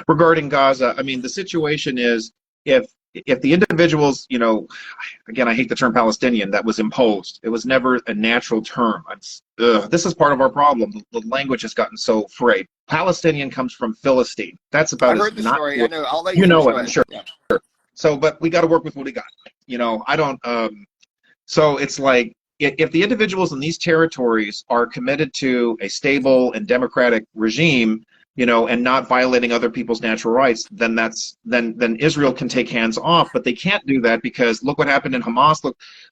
S3: Regarding Gaza, I mean, the situation is if the individuals, again, I hate the term Palestinian, that was imposed. It was never a natural term. This is part of our problem. The language has gotten so frayed. Palestinian comes from Philistine. That's about
S2: I heard the story. I know. I'll let you
S3: know it.
S2: I'm
S3: sure.
S2: Yeah.
S3: So, but we got to work with what we got. I don't. So it's like if the individuals in these territories are committed to a stable and democratic regime, and not violating other people's natural rights, then then Israel can take hands off. But they can't do that because look what happened in Hamas.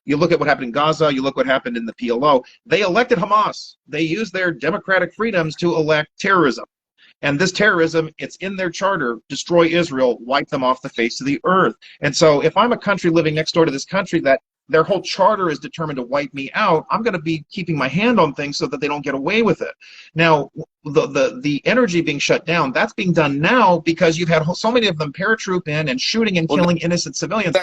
S3: You look at what happened in Gaza. You look what happened in the PLO. They elected Hamas. They used their democratic freedoms to elect terrorism. And this terrorism, it's in their charter: destroy Israel, wipe them off the face of the earth. And so if I'm a country living next door to this country that their whole charter is determined to wipe me out, I'm going to be keeping my hand on things so that they don't get away with it. Now, the energy being shut down, that's being done now because you've had so many of them paratroop in and shooting and killing innocent civilians.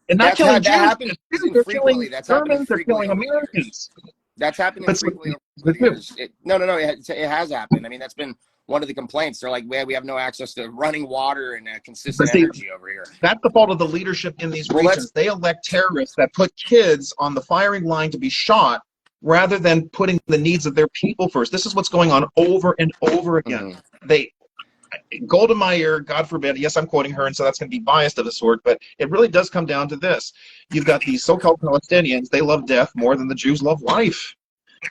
S3: And not killing Jews.
S2: That happens
S3: they're killing
S2: That's
S3: Germans, they're killing Americans.
S2: That's happening frequently over the years. No, it has happened. I mean, that's been one of the complaints. They're like, we have no access to running water and consistent energy over here.
S3: That's the fault of the leadership in these regions. They elect terrorists that put kids on the firing line to be shot rather than putting the needs of their people first. This is what's going on over and over again. Golda Meir, God forbid, yes, I'm quoting her, and so that's going to be biased of a sort, but it really does come down to this. You've got these so-called Palestinians, they love death more than the Jews love life.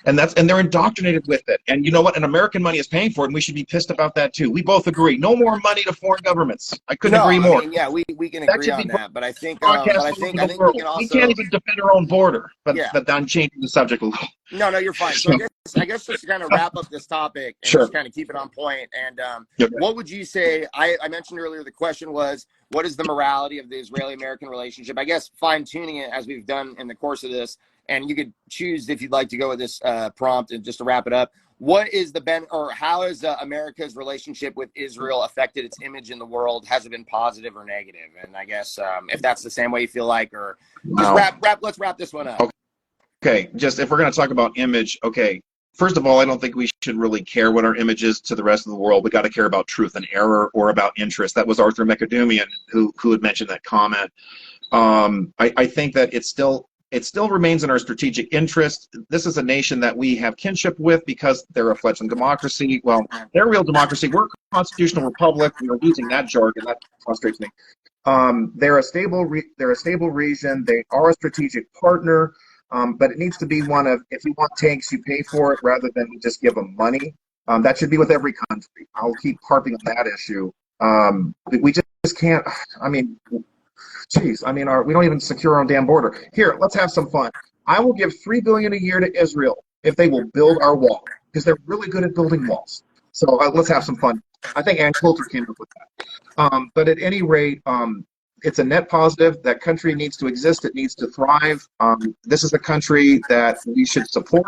S3: And they're indoctrinated with it. And you know what? And American money is paying for it, and we should be pissed about that too. We both agree. No more money to foreign governments. I couldn't agree more.
S2: I mean, we can agree on that. But I think we can also.
S3: We can't even defend our own border. But I'm changing the subject a little.
S2: No, you're fine. So I guess just to kind of wrap up this topic and just kind of keep it on point. And what would you say? I mentioned earlier the question was, what is the morality of the Israeli-American relationship? I guess fine-tuning it as we've done in the course of this. And you could choose if you'd like to go with this prompt. And just to wrap it up, what is how has America's relationship with Israel affected its image in the world? Has it been positive or negative? And I guess if that's the same way you feel like, or just let's wrap this one up.
S3: Okay, just if we're going to talk about image, okay. First of all, I don't think we should really care what our image is to the rest of the world. We got to care about truth and error, or about interest. That was Arthur Macadamian who had mentioned that comment. I think that it still remains in our strategic interest. This is a nation that we have kinship with because they're a fledgling democracy. Well, they're a real democracy. We're a constitutional republic. We are using that jargon. That frustrates me. They're a stable region. They are a strategic partner. But it needs to be one of, if you want tanks, you pay for it rather than just give them money. That should be with every country. I'll keep harping on that issue. We just can't, we don't even secure our own damn border. Here, let's have some fun. I will give $3 billion a year to Israel if they will build our wall, because they're really good at building walls. So let's have some fun. I think Ann Coulter came up with that. But at any rate, it's a net positive. That country needs to exist. It needs to thrive. This is a country that we should support.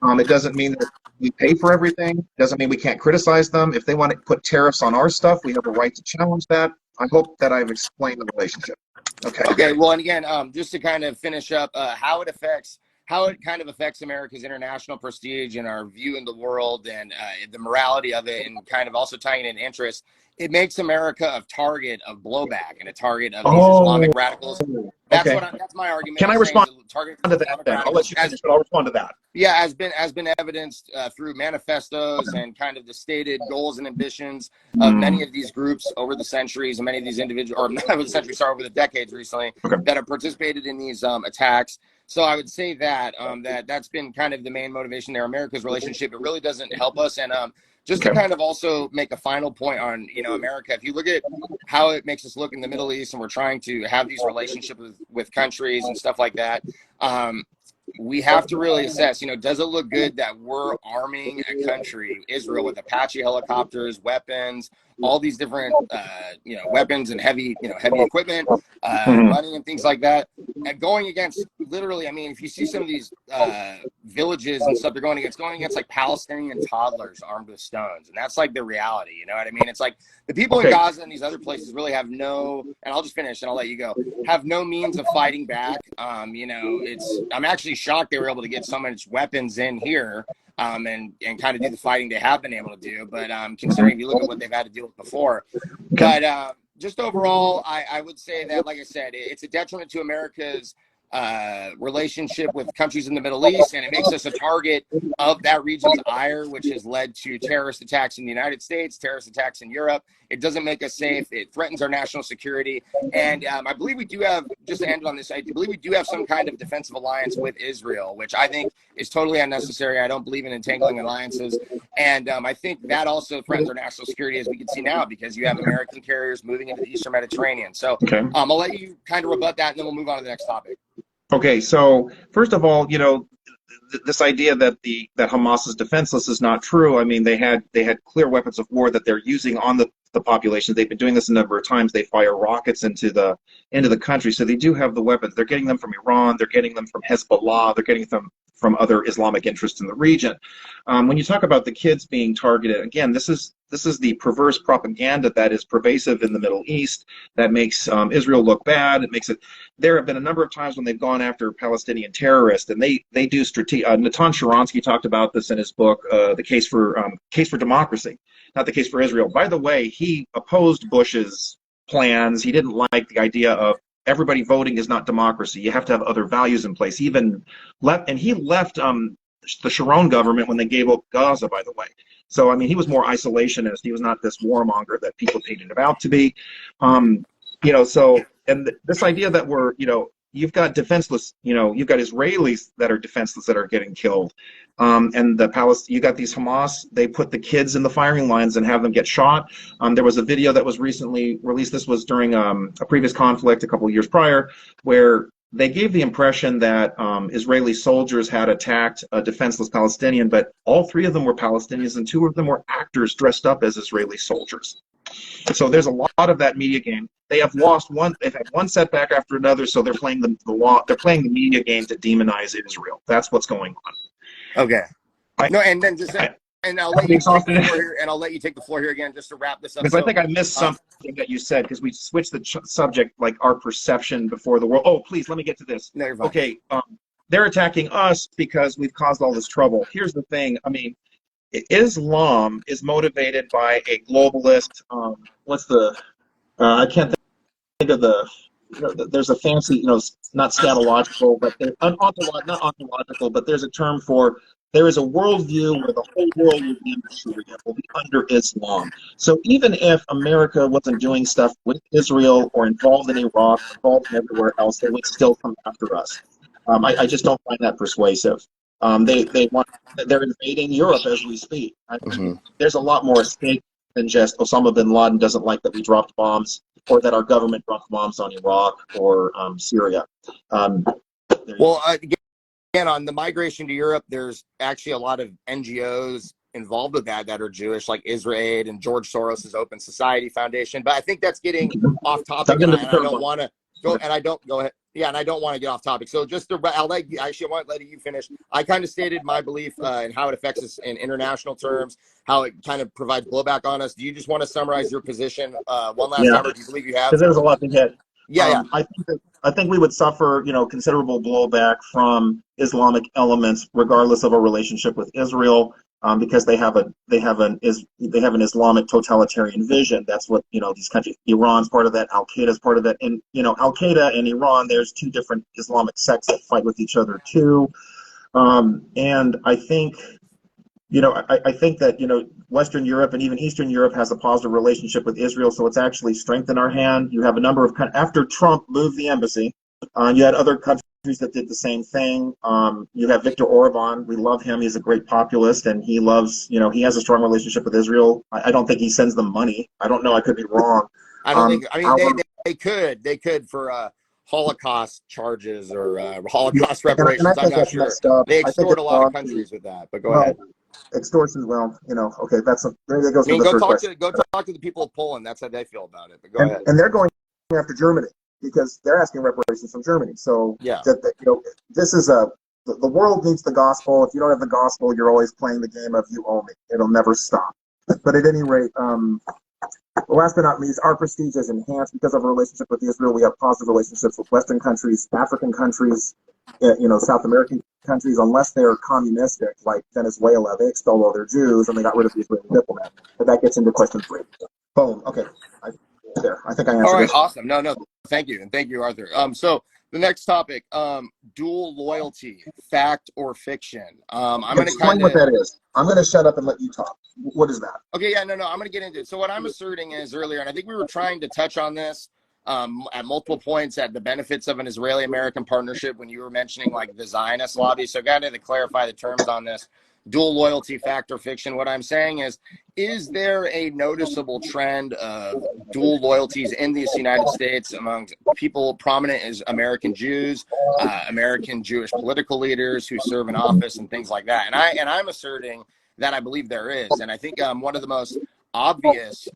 S3: It doesn't mean that we pay for everything. It doesn't mean we can't criticize them. If they want to put tariffs on our stuff, we have a right to challenge that. I hope that I've explained the relationship.
S2: Okay. Well, and again, just to kind of finish up, how it kind of affects America's international prestige and our view in the world, and the morality of it, and kind of also tying it in interest. It makes America a target of blowback and a target of these Islamic radicals. That's that's my argument.
S3: Can I respond to that? Then I'll let you finish, but I'll respond to that.
S2: Yeah, has been evidenced through manifestos and kind of the stated goals and ambitions of many of these groups over the centuries, and many of these individuals, or not over the centuries, sorry, over the decades recently, that have participated in these attacks. So I would say that that's been kind of the main motivation there. America's relationship, it really doesn't help us. And just to kind of also make a final point on, America, if you look at how it makes us look in the Middle East, and we're trying to have these relationships with countries and stuff like that, we have to really assess, does it look good that we're arming a country, Israel, with Apache helicopters, weapons, all these different, weapons and heavy equipment, money and things like that, and going against literally, if you see some of these villages and stuff they're going against like Palestinian toddlers armed with stones, and that's like the reality, you know what I mean? It's like the people in Gaza and these other places really have no, and I'll just finish and I'll let you go, have no means of fighting back. I'm actually shocked they were able to get so much weapons in here, and kind of do the fighting they have been able to do. But considering if you look at what they've had to deal with before, but just overall, I would say that, like I said, it's a detriment to America's relationship with countries in the Middle East, and it makes us a target of that region's ire, which has led to terrorist attacks in the United States, terrorist attacks in Europe. It doesn't make us safe. It threatens our national security. And I believe we do have, just to end on this, I believe we do have some kind of defensive alliance with Israel, which I think is totally unnecessary. I don't believe in entangling alliances. And I think that also threatens our national security, as we can see now, because you have American carriers moving into the Eastern Mediterranean. So I'll let you kind of rebut that, and then we'll move on to the next topic.
S3: Okay, so first of all, this idea that Hamas is defenseless is not true. I mean, they had clear weapons of war that they're using on the population. They've been doing this a number of times. They fire rockets into the country, so they do have the weapons. They're getting them from Iran. They're getting them from Hezbollah. They're getting them from other Islamic interests in the region. When you talk about the kids being targeted, again, this is the perverse propaganda that is pervasive in the Middle East that makes Israel look bad. It makes it. There have been a number of times when they've gone after Palestinian terrorists, and they do strategic. Natan Sharansky talked about this in his book, The Case for Democracy, not the case for Israel. By the way, he opposed Bush's plans. He didn't like the idea of everybody voting is not democracy. You have to have other values in place. He even left the Sharon government when they gave up Gaza, by the way. So, he was more isolationist. He was not this warmonger that people painted him out to be. This idea that you've got defenseless, you've got Israelis that are defenseless that are getting killed. And you got these Hamas, they put the kids in the firing lines and have them get shot. There was a video that was recently released. This was during a previous conflict a couple of years prior, where they gave the impression that Israeli soldiers had attacked a defenseless Palestinian, but all three of them were Palestinians and two of them were actors dressed up as Israeli soldiers. So there's a lot of that media game. They have lost one. They've had one setback after another. So they're playing they're playing the media game to demonize Israel. That's what's going on.
S2: Okay. And I'll let you take the floor here, and I'll let you take the floor here again just to wrap this up.
S3: Because I think I missed something that you said, because we switched the subject, like our perception before the world. Oh, please, let me get to this.
S2: No, you're fine.
S3: Okay, they're attacking us because we've caused all this trouble. Here's the thing. Islam is motivated by a globalist. I can't think of there's a fancy, not scatological, but not ontological, but there's a term for. There is a worldview where the whole world will be under Sharia, will be under Islam. So even if America wasn't doing stuff with Israel or involved in Iraq, involved in everywhere else, they would still come after us. I just don't find that persuasive. They're invading Europe as we speak. There's a lot more at stake than just Osama bin Laden doesn't like that we dropped bombs, or that our government dropped bombs on Iraq or Syria.
S2: Again, on the migration to Europe, there's actually a lot of NGOs involved with that are Jewish, like Israel and George Soros' Open Society Foundation. But I think that's getting off topic, and I don't want to go. And I don't go ahead. Yeah, and I don't want to get off topic. So I want to let you finish. I kind of stated my belief in how it affects us in international terms, how it kind of provides blowback on us. Do you just want to summarize your position one last time, or do you believe you have?
S3: Because there's a lot to hit.
S2: Yeah.
S3: I think we would suffer, considerable blowback from Islamic elements, regardless of a relationship with Israel, because they have an Islamic totalitarian vision. That's what these countries. Iran's part of that. Al Qaeda's part of that. And Al Qaeda and Iran, there's two different Islamic sects that fight with each other too. And I think. I think that, Western Europe and even Eastern Europe has a positive relationship with Israel, so it's actually strengthened our hand. You have a number of, after Trump moved the embassy, you had other countries countries that did the same thing. You have Viktor Orban. We love him. He's a great populist, and he loves, he has a strong relationship with Israel. I don't think he sends them money. I don't know. I could be wrong.
S2: I don't think. I mean, they could for Holocaust charges or Holocaust reparations.
S3: And I think
S2: I'm not
S3: that's
S2: sure.
S3: messed up.
S2: They extort a lot of
S3: wrong.
S2: countries with that. But go ahead.
S3: Extortion. Well, okay. There goes to the
S2: go
S3: first
S2: talk
S3: question.
S2: to the people of Poland. That's how they feel about it. But go ahead.
S3: And they're going after Germany because they're asking reparations from Germany. So
S2: yeah,
S3: this is the world needs the gospel. If you don't have the gospel, you're always playing the game of you owe me. It'll never stop. But at any rate, last but not least, our prestige is enhanced because of our relationship with Israel. We have positive relationships with Western countries, African countries, South American countries, unless they're communistic, like Venezuela. They expelled all their Jews and they got rid of the Israeli diplomat. But that gets into question 3. Boom. Okay. I think I answered.
S2: All right.
S3: This.
S2: Awesome. No. Thank you, and thank you, Arthur. So the next topic, dual loyalty, fact or fiction. I'm going to
S3: explain what that is. I'm going to shut up and let you talk. What is that?
S2: Okay. Yeah. No. I'm going to get into it. So what I'm asserting is earlier, and I think we were trying to touch on this at multiple points at the benefits of an Israeli-American partnership when you were mentioning like the Zionist lobby. So got to clarify the terms on this. Dual loyalty, fact or fiction. What I'm saying is there a noticeable trend of dual loyalties in the United States among people prominent as American Jews, American Jewish political leaders who serve in office and things like that? And I'm asserting that I believe there is. And I think one of the most obvious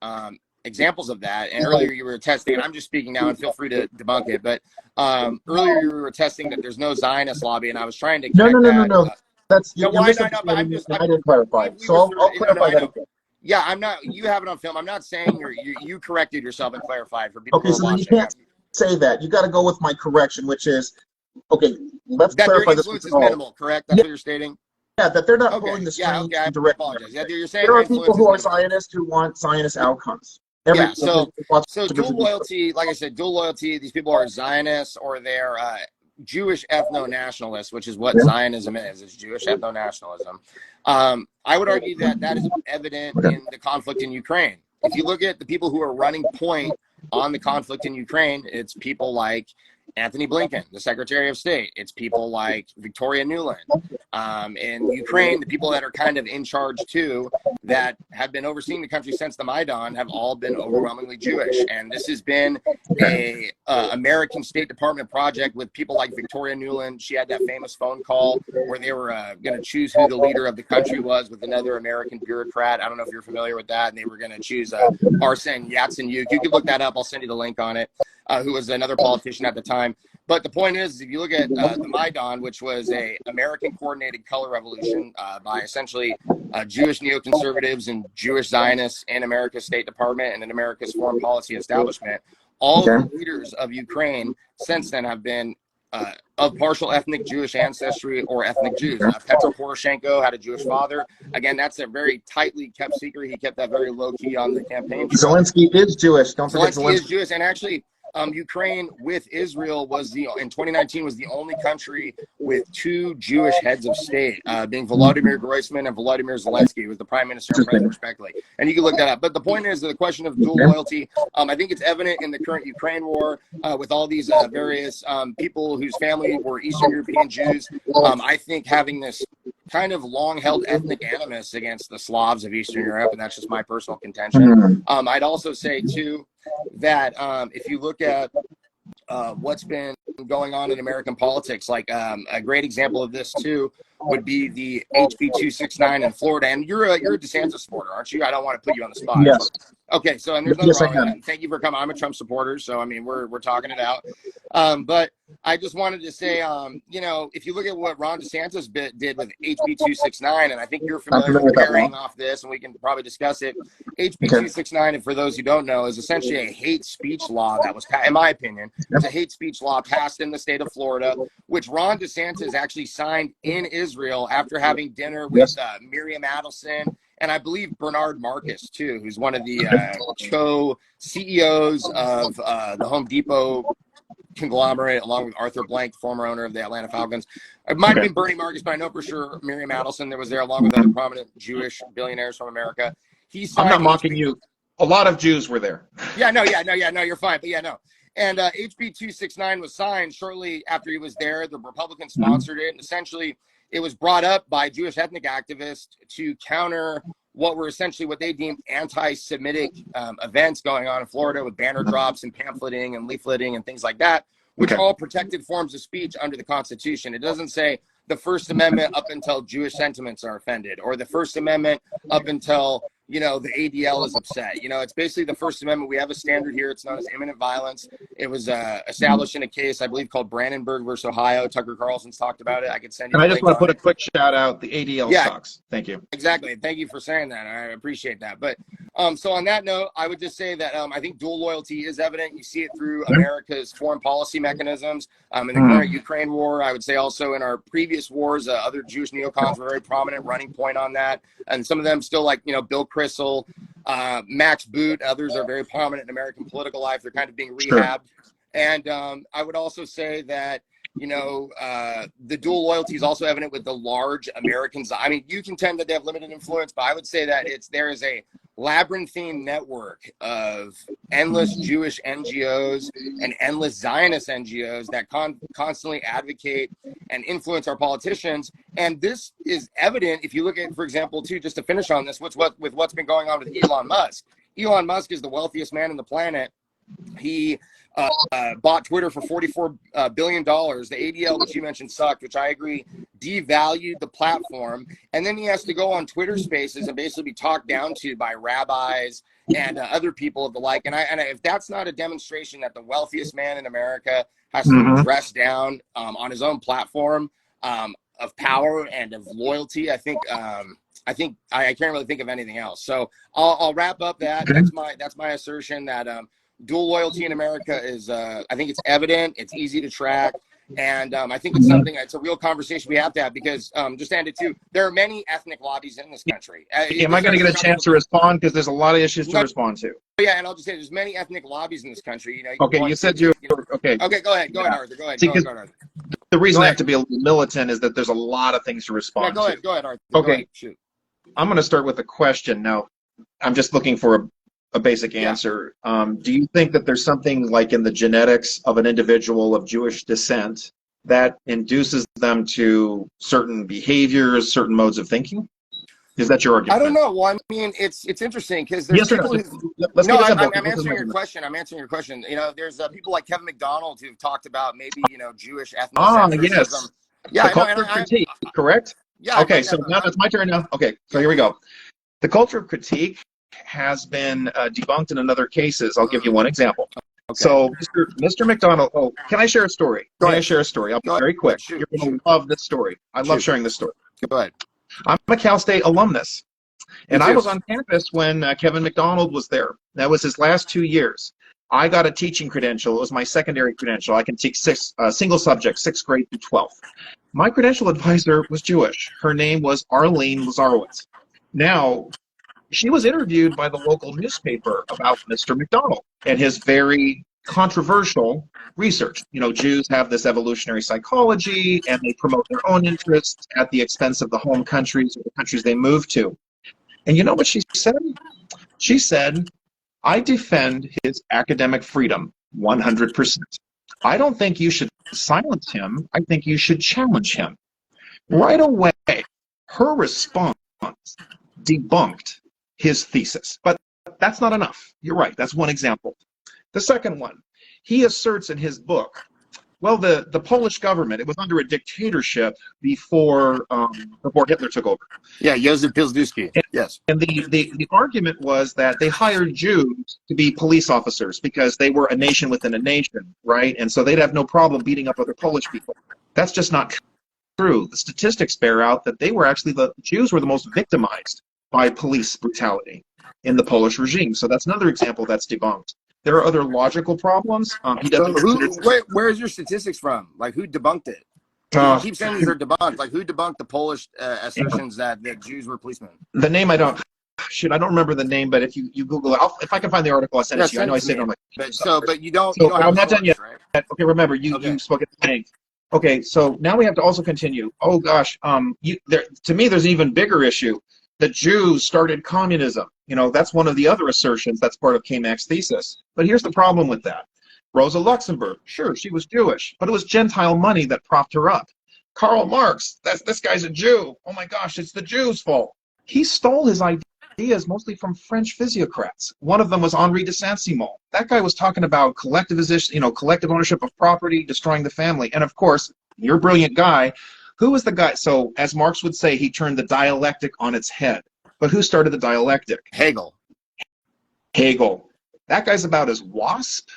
S2: examples of that, and earlier you were testing, and I'm just speaking now and feel free to debunk it, but earlier you were testing that there's no Zionist lobby, and I was trying to connect
S3: No. That's
S2: I
S3: didn't clarify. So I'll clarify that again.
S2: Yeah, I'm not. You have it on film. I'm not saying you corrected yourself and clarified for people
S3: Okay,
S2: who are
S3: so
S2: watching.
S3: you can't say that. You got to go with my correction, which is let's
S2: that
S3: clarify
S2: their
S3: this.
S2: influence is minimal, correct? That's what you're stating.
S3: Yeah, that they're not pulling the strings
S2: I
S3: direct.
S2: apologize. Yeah, you're saying
S3: there are people who are Zionists who want Zionist outcomes.
S2: So dual loyalty, like I said, dual loyalty. These people are Zionists or they're Jewish ethno-nationalists, which is what Zionism is. It's Jewish ethno-nationalism. I would argue that is evident in the conflict in Ukraine. If you look at the people who are running point on the conflict in Ukraine, it's people like Anthony Blinken, the Secretary of State. It's people like Victoria Nuland. In Ukraine, the people that are kind of in charge too, that have been overseeing the country since the Maidan, have all been overwhelmingly Jewish. And this has been a American State Department project with people like Victoria Nuland. She had that famous phone call where they were going to choose who the leader of the country was with another American bureaucrat. I don't know if you're familiar with that. And they were going to choose Arsen Yatsenyuk. You could look that up. I'll send you the link on it. Who was another politician at the time. But the point is, if you look at the Maidan, which was a American coordinated color revolution by essentially Jewish neoconservatives and Jewish Zionists in America's State Department and in America's foreign policy establishment, all of the leaders of Ukraine since then have been of partial ethnic Jewish ancestry or ethnic Jews. Petro Poroshenko had a Jewish father. Again, that's a very tightly kept secret. He kept that very low key on the campaign trail.
S3: Zelensky is Jewish. Don't forget
S2: Zelensky is Jewish, and actually, Ukraine with Israel in 2019 was the only country with 2 Jewish heads of state, being Volodymyr Groysman and Volodymyr Zelensky, who was the prime minister and president respectively. And you can look that up. But the point is, the question of dual loyalty, I think it's evident in the current Ukraine war with all these various people whose family were Eastern European Jews. I think having this kind of long-held ethnic animus against the Slavs of Eastern Europe, and that's just my personal contention. I'd also say, too, that if you look at what's been going on in American politics, like a great example of this, too, would be the HB 269 in Florida. And you're a DeSantis supporter, aren't you? I don't want to put you on the spot.
S3: Yes.
S2: Okay, so and there's nothing wrong with that. Thank you for coming. I'm a Trump supporter, so I mean we're talking it out. But I just wanted to say, if you look at what Ron DeSantis did with HB 269, and I think you're familiar with carrying off this, and we can probably discuss it. HB 269, and for those who don't know, is essentially a hate speech law that was, in my opinion, it's a hate speech law passed in the state of Florida, which Ron DeSantis actually signed in Israel after having dinner with Miriam Adelson. And I believe Bernard Marcus, too, who's one of the co-CEOs of the Home Depot conglomerate, along with Arthur Blank, former owner of the Atlanta Falcons. It might have been Bernie Marcus, but I know for sure Miriam Adelson that was there, along with other prominent Jewish billionaires from America.
S3: I'm not mocking you. A lot of Jews were there.
S2: No, you're fine. But And HB 269 was signed shortly after he was there. The Republicans sponsored it. And essentially, it was brought up by Jewish ethnic activists to counter what were essentially what they deemed anti-Semitic events going on in Florida with banner drops and pamphleting and leafleting and things like that, which are all protected forms of speech under the Constitution. It doesn't say the First Amendment up until Jewish sentiments are offended, or the First Amendment up until, you know, the ADL is upset. You know, it's basically the First Amendment. We have a standard here. It's known as imminent violence. It was established in a case, I believe, called Brandenburg versus Ohio. Tucker Carlson's talked about it. I could send you.
S3: And I just want to put a quick shout out. The ADL sucks. Thank you.
S2: Exactly. Thank you for saying that. I appreciate that. But so on that note, I would just say that I think dual loyalty is evident. You see it through America's foreign policy mechanisms. In the current Ukraine war, I would say also in our previous wars, other Jewish neocons were very prominent, running point on that. And some of them still, like, you know, Bill Kristol, Max Boot, others are very prominent in American political life. They're kind of being rehabbed. And I would also say that, you know, the dual loyalty is also evident with the large Americans. I mean, you contend that they have limited influence, but I would say that there is a labyrinthine network of endless Jewish NGOs and endless Zionist NGOs that constantly advocate and influence our politicians. And this is evident if you look at, for example, too, just to finish on this, with what's been going on with Elon Musk. Elon Musk is the wealthiest man on the planet. He bought Twitter for $44 billion. The ADL, which you mentioned, sucked, which I agree, devalued the platform. And then he has to go on Twitter Spaces and basically be talked down to by rabbis and other people of the like. And if that's not a demonstration that the wealthiest man in America has to dress down on his own platform of power and of loyalty, I think I can't really think of anything else. So I'll wrap up that. That's my assertion that dual loyalty in America is, I think it's evident, it's easy to track, and I think it's something, it's a real conversation we have to have, because just to end it too, there are many ethnic lobbies in this country.
S3: Am I going to get a chance to respond? Because there's a lot of issues to respond to.
S2: Yeah, and I'll just say there's many ethnic lobbies in this country. You know.
S3: Okay, you said you. Okay.
S2: Okay, go ahead, Arthur. Go ahead.
S3: See,
S2: go ahead, Arthur.
S3: The reason I have to be a little militant is that there's a lot of things to respond
S2: to. Go ahead, Arthur.
S3: Okay, shoot. I'm going to start with a question now. I'm just looking for a basic answer. Do you think that there's something like in the genetics of an individual of Jewish descent that induces them to certain behaviors, certain modes of thinking? Is that your argument?
S2: I don't know. Well, I mean, it's interesting because there's people I'm answering your question. I'm answering your question. You know, there's people like Kevin McDonald who've talked about maybe, you know, Jewish ethnocentrism.
S3: Yes.
S2: Yeah,
S3: the culture of critique, correct?
S2: Yeah.
S3: Okay, so now it's my turn now. Okay, so here we go. The culture of critique has been debunked in other cases. I'll give you one example. Okay. So, Mr. McDonald, can I share a story? Can I share a story? I'll be very quick. You're going to love this story. I love sharing this story.
S2: Go ahead.
S3: I'm a Cal State alumnus, and I was on campus when Kevin McDonald was there. That was his last 2 years. I got a teaching credential. It was my secondary credential. I can teach single subjects, 6th grade through 12th. My credential advisor was Jewish. Her name was Arlene Lazarowitz. Now, she was interviewed by the local newspaper about Mr. McDonald and his very controversial research. You know, Jews have this evolutionary psychology, and they promote their own interests at the expense of the home countries or the countries they move to. And you know what she said? She said, I defend his academic freedom 100%. I don't think you should silence him. I think you should challenge him. Right away, her response debunked his thesis. But that's not enough. You're right. That's one example. The second one, he asserts in his book, well, the Polish government, it was under a dictatorship before Hitler took over.
S2: Yeah, Józef Piłsudski. Yes.
S3: And the argument was that they hired Jews to be police officers because they were a nation within a nation, right? And so they'd have no problem beating up other Polish people. That's just not true. The statistics bear out that the Jews were the most victimized by police brutality in the Polish regime. So that's another example that's debunked. There are other logical problems.
S2: Where's your statistics from? Like, who debunked it? You keep saying these are debunked. Like, who debunked the Polish assertions that Jews were policemen?
S3: The name I don't remember the name, but if you Google it, if I can find the article, I'll send it to you. I know I said it on my.
S2: But you don't.
S3: So
S2: I'm
S3: not done yet. Right? Okay, remember you spoke at the beginning. Okay, so now we have to also continue. Oh gosh, to me, there's an even bigger issue. The Jews started communism. You know, that's one of the other assertions that's part of K-Mac's thesis. But here's the problem with that. Rosa Luxemburg, sure, she was Jewish, but it was Gentile money that propped her up. Karl Marx, this guy's a Jew. Oh my gosh, it's the Jews' fault. He stole his ideas mostly from French physiocrats. One of them was Henri de Saint-Simon. That guy was talking about collectivization, collective ownership of property, destroying the family. And of course, you're a brilliant guy. Who was the guy? So as Marx would say, he turned the dialectic on its head. But who started the dialectic?
S2: Hegel.
S3: Hegel. That guy's about as WASP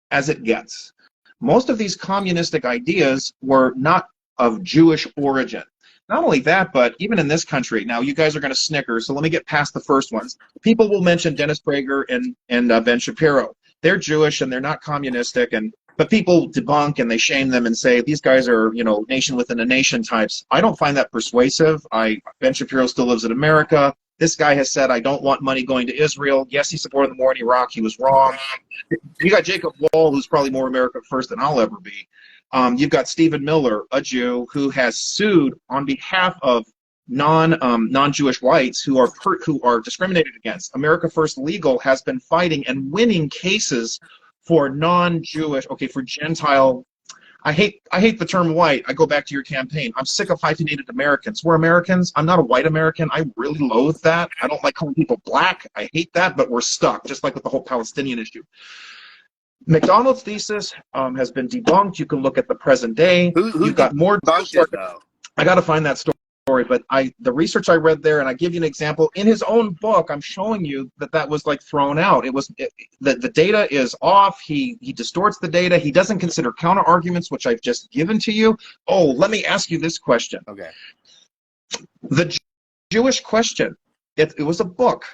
S3: as it gets. Most of these communistic ideas were not of Jewish origin. Not only that, but even in this country, now you guys are going to snicker, so let me get past the first ones. People will mention Dennis Prager and Ben Shapiro. They're Jewish and they're not communistic, but people debunk and they shame them and say these guys are, nation within a nation types. I don't find that persuasive. Ben Shapiro still lives in America. This guy has said, I don't want money going to Israel. Yes, he supported the war in Iraq. He was wrong. You got Jacob Wall, who's probably more America first than I'll ever be. You've got Stephen Miller, a Jew, who has sued on behalf of non-Jewish whites who are discriminated against. America First Legal has been fighting and winning cases for non-Jewish, for Gentile. I hate the term white. I go back to your campaign. I'm sick of hyphenated Americans. We're Americans. I'm not a white American. I really loathe that. I don't like calling people black. I hate that, but we're stuck, just like with the whole Palestinian issue. McDonald's thesis has been debunked. You can look at the present day. You've got more. I got to find that story, but the research I read there, and I give you an example in his own book. I'm showing you that was like thrown out. The data is off. He distorts the data. He doesn't consider counter arguments, which I've just given to you. Oh, let me ask you this question.
S2: Okay.
S3: The Jewish question. It was a book.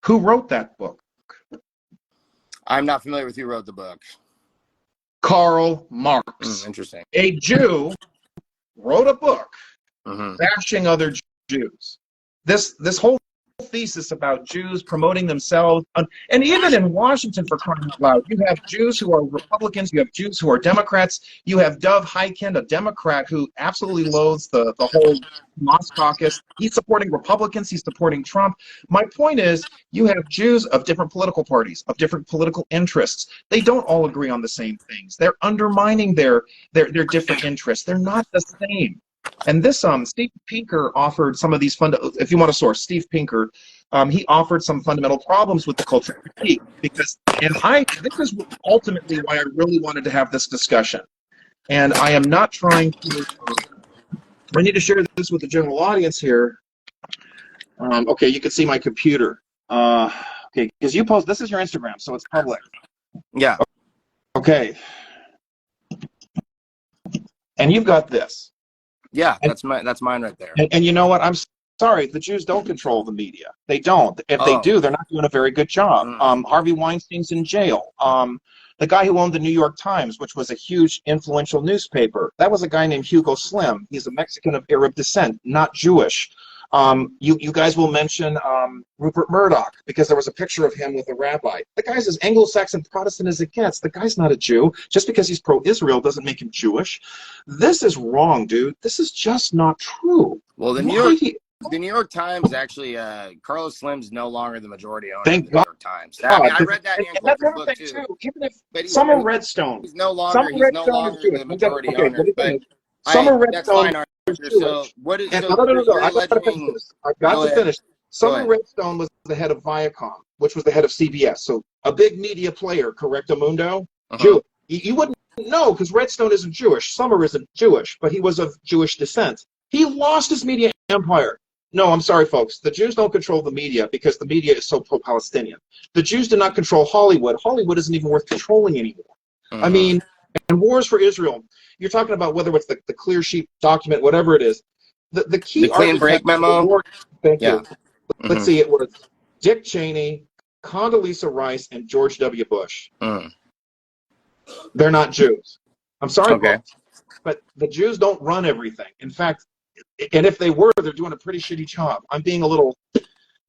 S3: Who wrote that book?
S2: I'm not familiar with who wrote the book.
S3: Karl Marx.
S2: Interesting.
S3: A Jew wrote a book bashing other Jews. This whole thesis about Jews promoting themselves, and even in Washington, for crying out loud, you have Jews who are Republicans, you have Jews who are Democrats, you have Dov Hikind, a Democrat who absolutely loathes the whole Moss caucus. He's supporting Republicans, he's supporting Trump. My point is, you have Jews of different political parties, of different political interests. They don't all agree on the same things. They're undermining their different interests. They're not the same. And this, Steve Pinker offered some of these if you want a source, Steve Pinker, he offered some fundamental problems with the cultural critique this is ultimately why I really wanted to have this discussion. And I am not trying to, I need to share this with the general audience here. Okay, you can see my computer. Okay, because you post, this is your Instagram, so it's public.
S2: Yeah.
S3: Okay. And you've got this.
S2: Yeah, that's mine right there.
S3: And you know what? I'm sorry, the Jews don't control the media. They don't. If they do, they're not doing a very good job. Harvey Weinstein's in jail. The guy who owned the New York Times, which was a huge influential newspaper, that was a guy named Hugo Slim. He's a Mexican of Arab descent, not Jewish. You guys will mention Rupert Murdoch, because there was a picture of him with a rabbi. The guy's as Anglo-Saxon Protestant as it gets. The guy's not a Jew. Just because he's pro-Israel doesn't make him Jewish. This is wrong, dude. This is just not true.
S2: Well, the New York Times actually, Carlos Slim's no longer the majority owner of the New York Times. I read that in Ian Coulter's book too.
S3: Even if Summer Redstone,
S2: he's no longer the majority owner. But
S3: Summer Redstone.
S2: That's fine, Arthur. So what is?
S3: No. I've got to finish. Summer Redstone was the head of Viacom, which was the head of CBS. So a big media player, correcto mundo. Jew. You wouldn't know because Redstone isn't Jewish. Summer isn't Jewish, but he was of Jewish descent. He lost his media empire. No, I'm sorry, folks. The Jews don't control the media because the media is so pro-Palestinian. The Jews do not control Hollywood. Hollywood isn't even worth controlling anymore. I mean, and wars for Israel. You're talking about whether it's the clear sheet document, whatever it is. The key
S2: clean break memo.
S3: Thank you. Let's see. It was Dick Cheney, Condoleezza Rice, and George W. Bush. They're not Jews. I'm sorry, folks, but the Jews don't run everything. In fact, and if they were, they're doing a pretty shitty job. I'm being a little,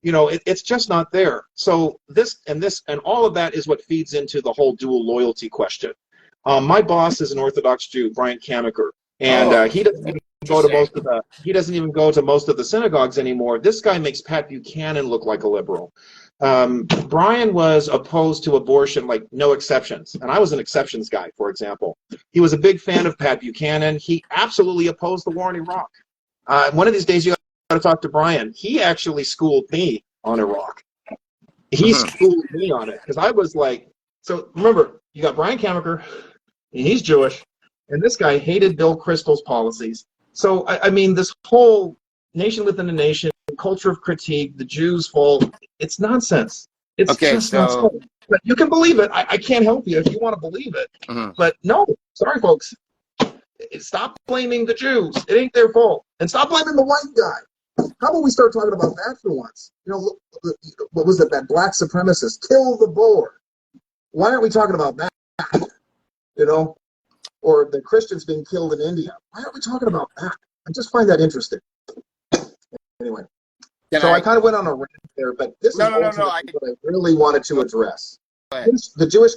S3: it's just not there. So this and all of that is what feeds into the whole dual loyalty question. My boss is an Orthodox Jew, Brian Kamaker, and he doesn't even go to most of the synagogues anymore. This guy makes Pat Buchanan look like a liberal. Brian was opposed to abortion, like no exceptions. And I was an exceptions guy, for example. He was a big fan of Pat Buchanan. He absolutely opposed the war in Iraq. One of these days, you got to talk to Brian. He actually schooled me on Iraq. He schooled me on it because I was like, so remember, you got Brian Kamaker, and he's Jewish, and this guy hated Bill Kristol's policies. So, I mean, this whole nation within a nation, culture of critique, the Jews' fault, it's nonsense. It's just nonsense. But you can believe it. I can't help you if you want to believe it. But no, sorry, folks. Stop blaming the Jews. It ain't their fault. And stop blaming the white guy. How about we start talking about that for once? You know, what was it, that black supremacist? Kill the Boer. Why aren't we talking about that? You know? Or the Christians being killed in India. Why aren't we talking about that? I just find that interesting. Anyway. I kind of went on a rant there, but this is what I really wanted to address. The Jewish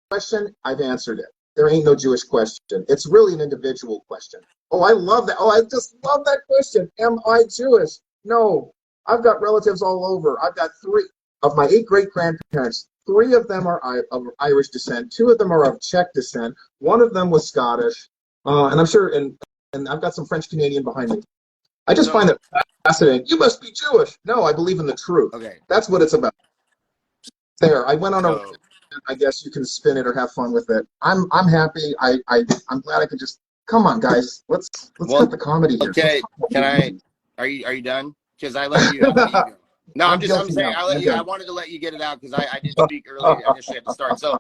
S3: question, I've answered it. There ain't no Jewish question. It's really an individual question. Oh, I love that. Oh, I just love that question. Am I Jewish? No. I've got relatives all over. I've got 3 of my 8 great-grandparents. 3 of them are of Irish descent. 2 of them are of Czech descent. 1 of them was Scottish. And I'm sure, and I've got some French-Canadian behind me. I just find that fascinating. You must be Jewish. No, I believe in the truth. Okay. That's what it's about. There. I went on a... I guess you can spin it or have fun with it. I'm happy. I'm glad I could just... Come on, guys. Let's cut the comedy here.
S2: Okay. Can I... Are you done? Because I let you... No, I'm saying I wanted to let you get it out because I did speak earlier initially at the start. So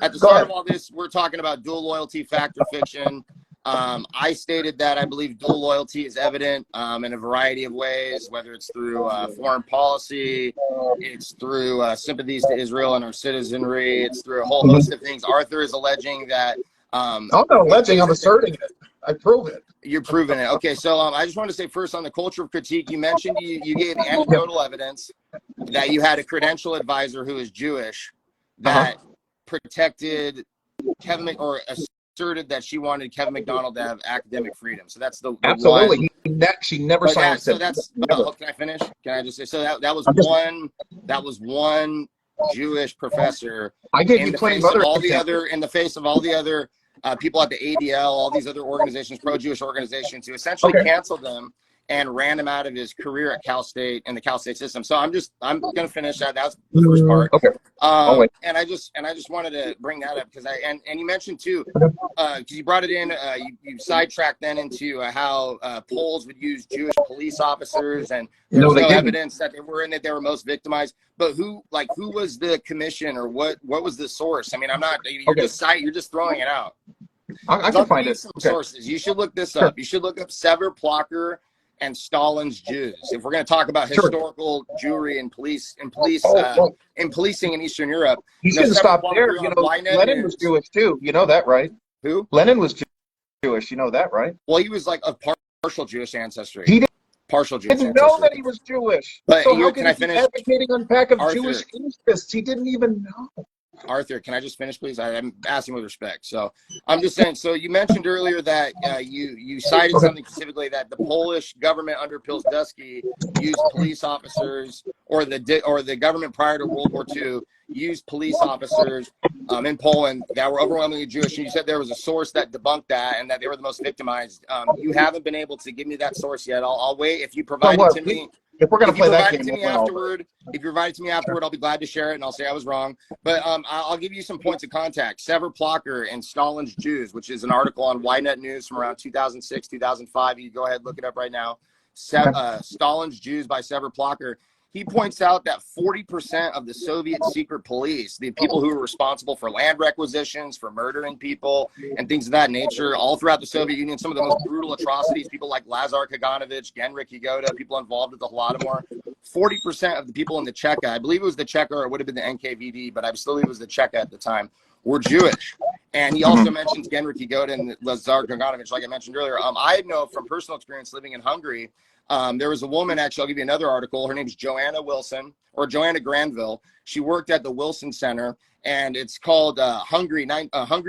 S2: at the start of all this, we're talking about dual loyalty, fact or fiction. I stated that I believe dual loyalty is evident in a variety of ways, whether it's through foreign policy, it's through sympathies to Israel and our citizenry, it's through a whole host of things. Arthur is alleging that...
S3: I'm not alleging, I'm asserting it. I prove it.
S2: You're proving it. Okay, so I just want to say first on the culture of critique, you mentioned you gave anecdotal evidence that you had a credential advisor who is Jewish that protected Kevin or asserted that she wanted Kevin McDonald to have academic freedom. So that's the
S3: absolutely one. She never silenced him.
S2: So that's can I finish? Can I just say so that was one Jewish professor.
S3: I gave you plenty of other
S2: in the face of all the other people at the ADL, all these other organizations, pro-Jewish organizations, who essentially canceled them and ran him out of his career at Cal State and the Cal State system. So I'm going to finish that. That's the first part.
S3: Okay.
S2: And I just wanted to bring that up because and you mentioned too, because you brought it in, you sidetracked then into how Poles would use Jewish police officers, and there's no evidence that they were most victimized. But who was the commission, or what was the source? I mean, you're just throwing it out.
S3: I can find it.
S2: Some sources. You should look this up. You should look up Sever Plocker and Stalin's Jews. If we're going to talk about historical Jewry and policing in Eastern Europe,
S3: you shouldn't stop there. Lenin was Jewish too. You know that, right?
S2: Who?
S3: Lenin was Jewish. You know that, right?
S2: Well, he was like of partial Jewish ancestry.
S3: He
S2: partial Jewish
S3: didn't know that he was Jewish.
S2: But
S3: so how
S2: can I finish?
S3: Advocating on behalf of Jewish interests, he didn't even know.
S2: Arthur, can I just finish, please? I'm asking with respect. So I'm just saying, so you mentioned earlier that you cited something specifically that the Polish government under Pilsudski used police officers, or the government prior to World War II used police officers in Poland that were overwhelmingly Jewish. And you said there was a source that debunked that and that they were the most victimized. You haven't been able to give me that source yet. I'll wait. If you provide it to me.
S3: If we're going to play that game,
S2: if you provide it to me afterward, I'll be glad to share it, and I'll say I was wrong. But I'll give you some points of contact. Sever Plocker and Stalin's Jews, which is an article on Ynet News from around 2006, 2005. You go ahead and look it up right now. Stalin's Jews by Sever Plocker. He points out that 40% of the Soviet secret police, the people who were responsible for land requisitions, for murdering people, and things of that nature, all throughout the Soviet Union, some of the most brutal atrocities, people like Lazar Kaganovich, Genrikh Yagoda, people involved with the Holodomor, 40% of the people in the Cheka, I believe it was the Cheka, or it would have been the NKVD, but I still believe it was the Cheka at the time, were Jewish. And he also mentions Genrikh Yagoda and Lazar Kaganovich, like I mentioned earlier. I know from personal experience living in Hungary, there was a woman, actually, I'll give you another article. Her name is Joanna Wilson, or Joanna Granville. She worked at the Wilson Center, and it's called Hungary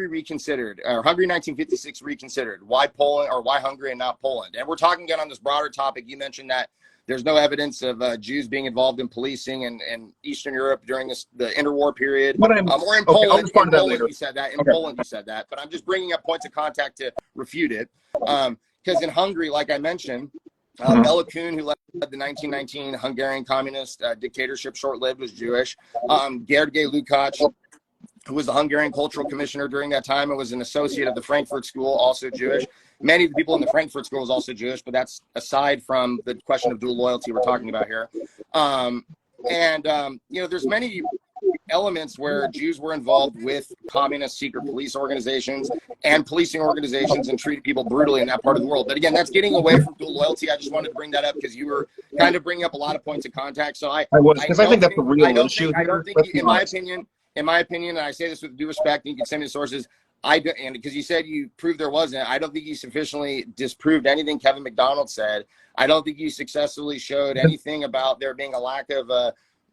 S2: Reconsidered, or Hungary 1956 Reconsidered. Why Poland, or why Hungary and not Poland? And we're talking again on this broader topic. You mentioned that There's no evidence of Jews being involved in policing in Eastern Europe during the interwar period. Or in
S3: okay,
S2: Poland.
S3: I'll respond to that later.
S2: You said that. In Poland, you said that. But I'm just bringing up points of contact to refute it. Because in Hungary, like I mentioned, Bela Kun, who led the 1919 Hungarian communist dictatorship, short-lived, was Jewish. Gergely Lukács, who was the Hungarian cultural commissioner during that time and was an associate of the Frankfurt School, also Jewish. Many of the people in the Frankfurt School was also Jewish, but that's aside from the question of dual loyalty we're talking about here. There's many elements where Jews were involved with communist secret police organizations and policing organizations and treated people brutally in that part of the world. But again, that's getting away from dual loyalty. I just wanted to bring that up because you were kind of bringing up a lot of points of contact. So I think that's a real issue. I don't think, in my opinion, and I say this with due respect, and you can send me the sources, and because you said you proved there wasn't, I don't think you sufficiently disproved anything Kevin McDonald said. I don't think you successfully showed anything about there being a lack of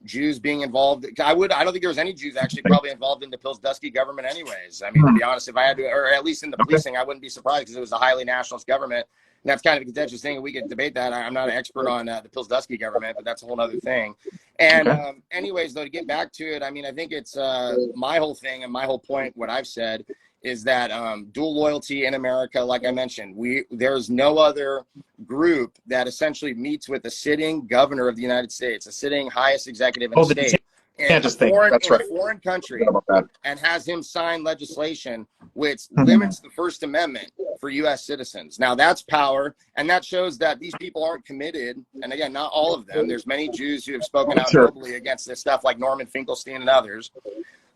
S2: Jews being involved. I don't think there was any Jews actually probably involved in the Pilsudski government anyways. I mean, to be honest, if I had to, or at least in the policing, I wouldn't be surprised because it was a highly nationalist government. And that's kind of a contentious thing, and we could debate that. I'm not an expert on the Pilsudski government, but that's a whole other thing. And anyways, though, to get back to it, I mean, I think it's my whole thing and my whole point, what I've said, is that dual loyalty in America, like I mentioned, there's no other group that essentially meets with a sitting governor of the United States, a sitting highest executive in the state, in a foreign country, and has him sign legislation which limits the First Amendment for U.S. citizens. Now, that's power, and that shows that these people aren't committed. And again, not all of them. There's many Jews who have spoken out nobly against this stuff, like Norman Finkelstein and others.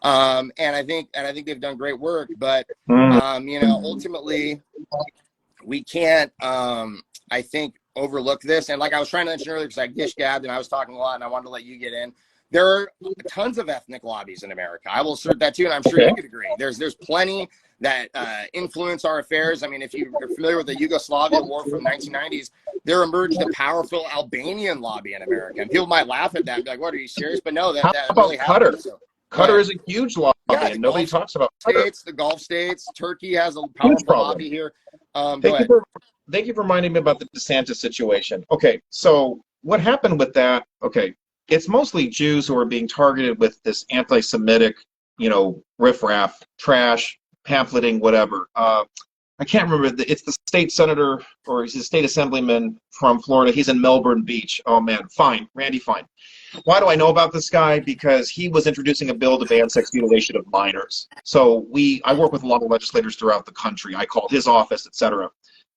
S2: And I think they've done great work, but ultimately we can't I think overlook this. And like I was trying to mention earlier, because I gish-gabbed and I was talking a lot and I wanted to let you get in, there are tons of ethnic lobbies in America. I will assert that too, and I'm sure you could agree. There's plenty that influence our affairs. I mean, if you're familiar with the Yugoslavia war from the 1990s, there emerged a powerful Albanian lobby in America. And people might laugh at that and be like, what, are you serious? But no, that really happened. So, Qatar
S3: is a huge lobby, and nobody talks about
S2: Qatar. The Gulf states. Turkey has a powerful lobby here.
S3: Thank you for reminding me about the DeSantis situation. Okay, so what happened with that? Okay, it's mostly Jews who are being targeted with this anti-Semitic, riffraff, trash, pamphleting, whatever. I can't remember. It's the state senator, or he's a state assemblyman from Florida. He's in Melbourne Beach. Oh, man. Fine. Randy Fine. Why do I know about this guy? Because he was introducing a bill to ban sex mutilation of minors. So I work with a lot of legislators throughout the country. I called his office, etc.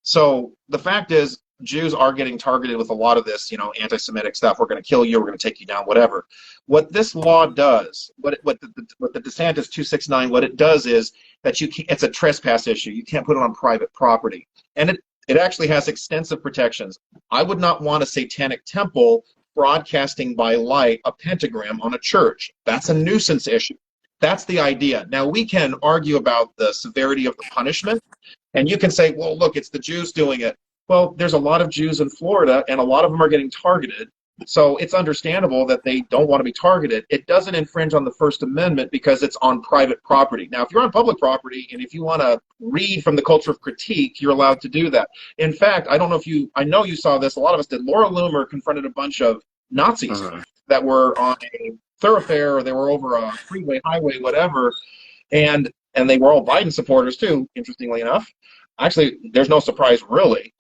S3: So the fact is, Jews are getting targeted with a lot of this, anti-Semitic stuff. We're going to kill you. We're going to take you down, whatever. What this law does, what the DeSantis 269, what it does is that it's a trespass issue. You can't put it on private property. And it actually has extensive protections. I would not want a satanic temple broadcasting by light a pentagram on a church. That's a nuisance issue. That's the idea. Now, we can argue about the severity of the punishment, and you can say, well, look, it's the Jews doing it. Well, there's a lot of Jews in Florida, and a lot of them are getting targeted. So it's understandable that they don't want to be targeted. It doesn't infringe on the First Amendment because it's on private property. Now, if you're on public property, and if you want to read from the culture of critique, you're allowed to do that. In fact, I know you saw this. A lot of us did. Laura Loomer confronted a bunch of Nazis that were on a thoroughfare, or they were over a freeway, highway, whatever, and they were all Biden supporters too, interestingly enough. Actually, there's no surprise, really.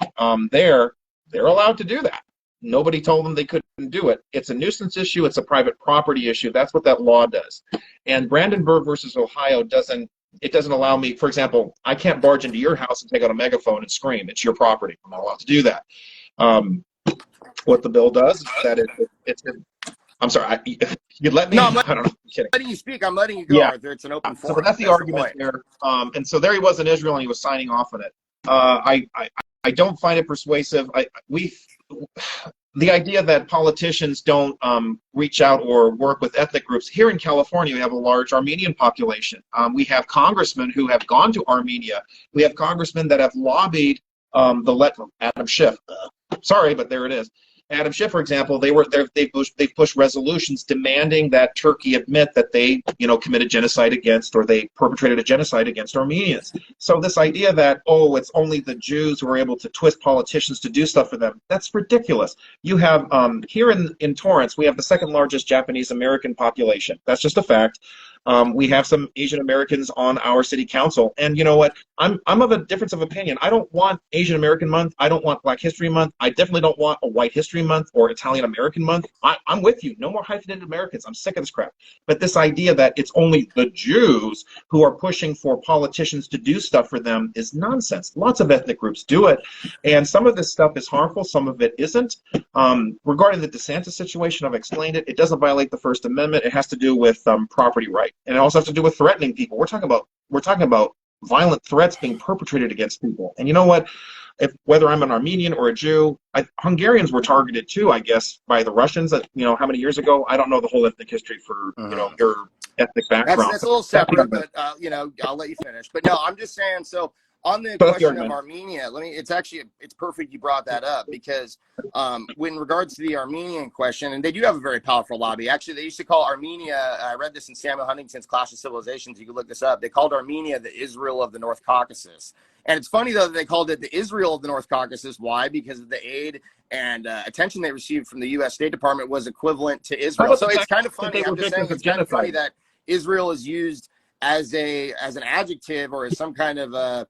S3: They're allowed to do that. Nobody told them they couldn't do it. It's a nuisance issue. It's a private property issue. That's what that law does. And Brandenburg versus Ohio doesn't allow me, for example, I can't barge into your house and take out a megaphone and scream. It's your property. I'm not allowed to do that. What the bill does is that I'm sorry. You let me. No, I don't know. I'm kidding.
S2: Letting you speak. I'm letting you go, Arthur. It's an open forum.
S3: So that's the argument there. And so there he was in Israel, and he was signing off on it. I don't find it persuasive. The idea that politicians don't reach out or work with ethnic groups. Here in California, we have a large Armenian population. We have congressmen who have gone to Armenia. We have congressmen that have lobbied Adam Schiff. Sorry, but there it is. Adam Schiff, for example, they pushed resolutions demanding that Turkey admit that they, committed genocide against, or they perpetrated a genocide against Armenians. So this idea that, oh, it's only the Jews who are able to twist politicians to do stuff for them, that's ridiculous. You have, here in Torrance, we have the second largest Japanese American population. That's just a fact. We have some Asian Americans on our city council, and you know what? I'm of a difference of opinion. I don't want Asian American Month. I don't want Black History Month. I definitely don't want a White History Month or Italian American Month. I'm with you. No more hyphenated Americans. I'm sick of this crap. But this idea that it's only the Jews who are pushing for politicians to do stuff for them is nonsense. Lots of ethnic groups do it, and some of this stuff is harmful. Some of it isn't. Regarding the DeSantis situation, I've explained it. It doesn't violate the First Amendment. It has to do with property right. And it also has to do with threatening people. We're talking about violent threats being perpetrated against people. And you know what? Whether I'm an Armenian or a Jew, Hungarians were targeted too, I guess, by the Russians. How many years ago? I don't know the whole ethnic history for your ethnic background.
S2: That's a little separate, but I'll let you finish. But no, I'm just saying. So on the question of Armenia, it's perfect you brought that up, because in regards to the Armenian question, and they do have a very powerful lobby. Actually, they used to call Armenia, I read this in Samuel Huntington's Clash of Civilizations, you can look this up, they called Armenia the Israel of the North Caucasus. And it's funny, though, that they called it the Israel of the North Caucasus. Why? Because of the aid and attention they received from the U.S. State Department was equivalent to Israel. So it's kind of funny. I'm just saying it's kind of funny that Israel is used as an adjective or as some kind of a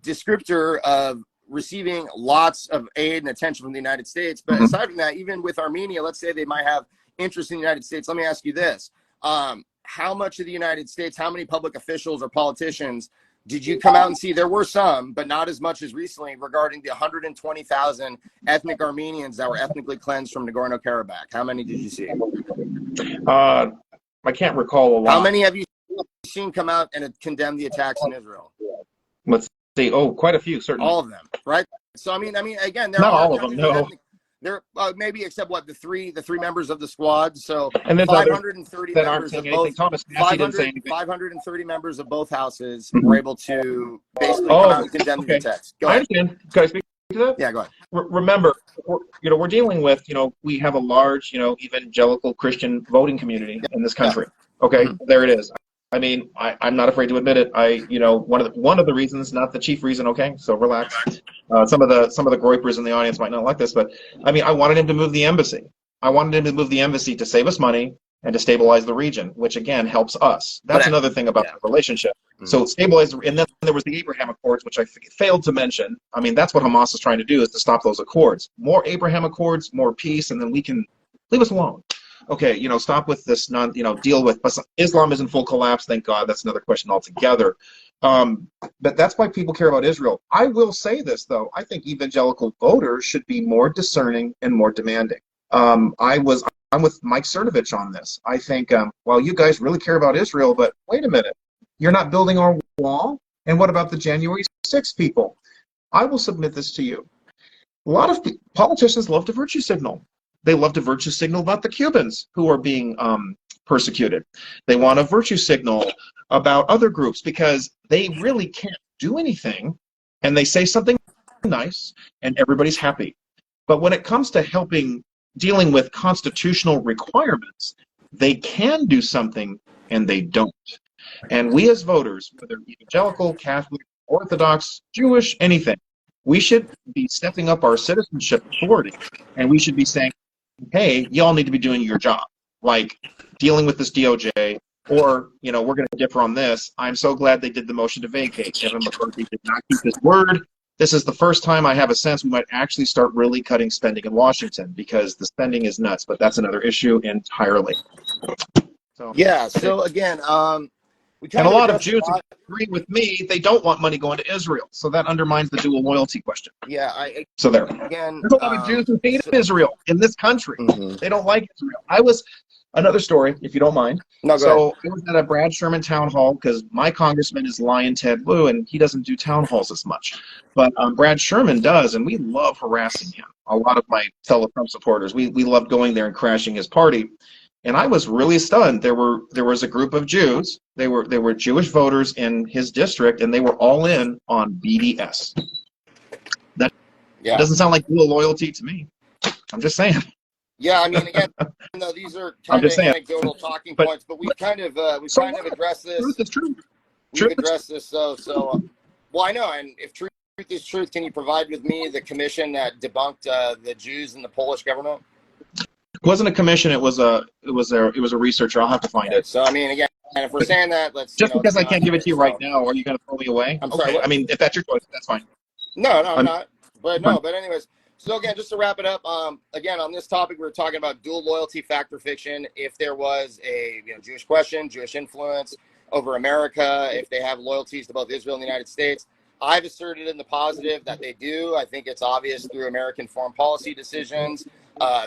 S2: descriptor of receiving lots of aid and attention from the United States. But aside from that, even with Armenia, let's say they might have interest in the United States. Let me ask you this. How much of the United States, how many public officials or politicians did you come out and see? There were some, but not as much as recently, regarding the 120,000 ethnic Armenians that were ethnically cleansed from Nagorno-Karabakh. How many did you see?
S3: I can't recall a lot.
S2: How many have you seen come out and condemn the attacks in Israel?
S3: Let's see. Oh, quite a few, certainly.
S2: All of them, right? So I mean, again, there
S3: not
S2: are
S3: all of them. No.
S2: There, maybe except the three members of the squad. So
S3: and
S2: 530
S3: that
S2: members of
S3: both.
S2: Thomas 530 members of both houses were able to basically come out and condemn the text. Go ahead.
S3: I understand. Can I speak to that?
S2: Yeah, go ahead.
S3: Remember, we're dealing with, we have a large, evangelical Christian voting community in this country. Yeah. Okay, there it is. I mean, I'm not afraid to admit it. One of the reasons, not the chief reason. Okay, so relax. Some of the Groypers in the audience might not like this, but I mean, I wanted him to move the embassy. I wanted him to move the embassy to save us money and to stabilize the region, which again helps us. That's another thing about the relationship. So stabilize, and then there was the Abraham Accords, which I failed to mention. I mean, that's what Hamas is trying to do, is to stop those accords. More Abraham Accords, more peace, and then we can leave us alone. Okay, stop with this deal with Islam is in full collapse, thank God. That's another question altogether. But that's why people care about Israel. I will say this, though. I think evangelical voters should be more discerning and more demanding. I'm with Mike Cernovich on this. I think, well, you guys really care about Israel, but wait a minute. You're not building our wall? And what about the January 6th people? I will submit this to you. A lot of politicians love to virtue signal. They love to virtue signal about the Cubans who are being persecuted. They want to virtue signal about other groups because they really can't do anything, and they say something nice, and everybody's happy. But when it comes to dealing with constitutional requirements, they can do something, and they don't. And we as voters, whether evangelical, Catholic, Orthodox, Jewish, anything, we should be stepping up our citizenship authority, and we should be saying, hey, y'all need to be doing your job, like dealing with this DOJ, or, we're going to differ on this. I'm so glad they did the motion to vacate. Kevin McCarthy did not keep his word. This is the first time I have a sense we might actually start really cutting spending in Washington, because the spending is nuts, but that's another issue entirely. So,
S2: yeah, so again,
S3: and a lot of Jews agree with me. They don't want money going to Israel, so that undermines the dual loyalty question.
S2: Yeah,
S3: so there.
S2: Again,
S3: there's a lot of Jews who hate Israel in this country. They don't like Israel. Another story, if you don't mind.
S2: No, go ahead.
S3: I was at a Brad Sherman town hall because my congressman is Lion Ted Lieu, and he doesn't do town halls as much. But Brad Sherman does, and we love harassing him. A lot of my fellow Trump supporters, we love going there and crashing his party. And I was really stunned. There was a group of Jews. They were Jewish voters in his district, and they were all in on BDS. That doesn't sound like dual loyalty to me. I'm just saying.
S2: Yeah, I mean, again, no, these are
S3: I'm
S2: kind of
S3: just saying.
S2: anecdotal talking
S3: But
S2: points, but we've kind of
S3: so
S2: addressed this.
S3: truth is true.
S2: We've
S3: Truth is
S2: addressed this. Well, I know, and if truth is truth, can you provide with me the commission that debunked the Jews and the Polish government?
S3: It wasn't a commission. It was a researcher. I'll have to find
S2: Okay,
S3: it.
S2: so I mean, again, if we're saying that, let's
S3: Just because I can't give it to you
S2: so,
S3: right now, are you going to throw me away?
S2: I'm sorry,
S3: Okay.
S2: what?
S3: I mean, if that's your choice, that's fine.
S2: No, I'm
S3: I'm-
S2: not. But no, but anyways, so again, just to wrap it up, again, on this topic, we're talking about dual loyalty, fact or fiction. If there was a Jewish question, Jewish influence over America, if they have loyalties to both Israel and the United States, I've asserted in the positive that they do. I think it's obvious through American foreign policy decisions,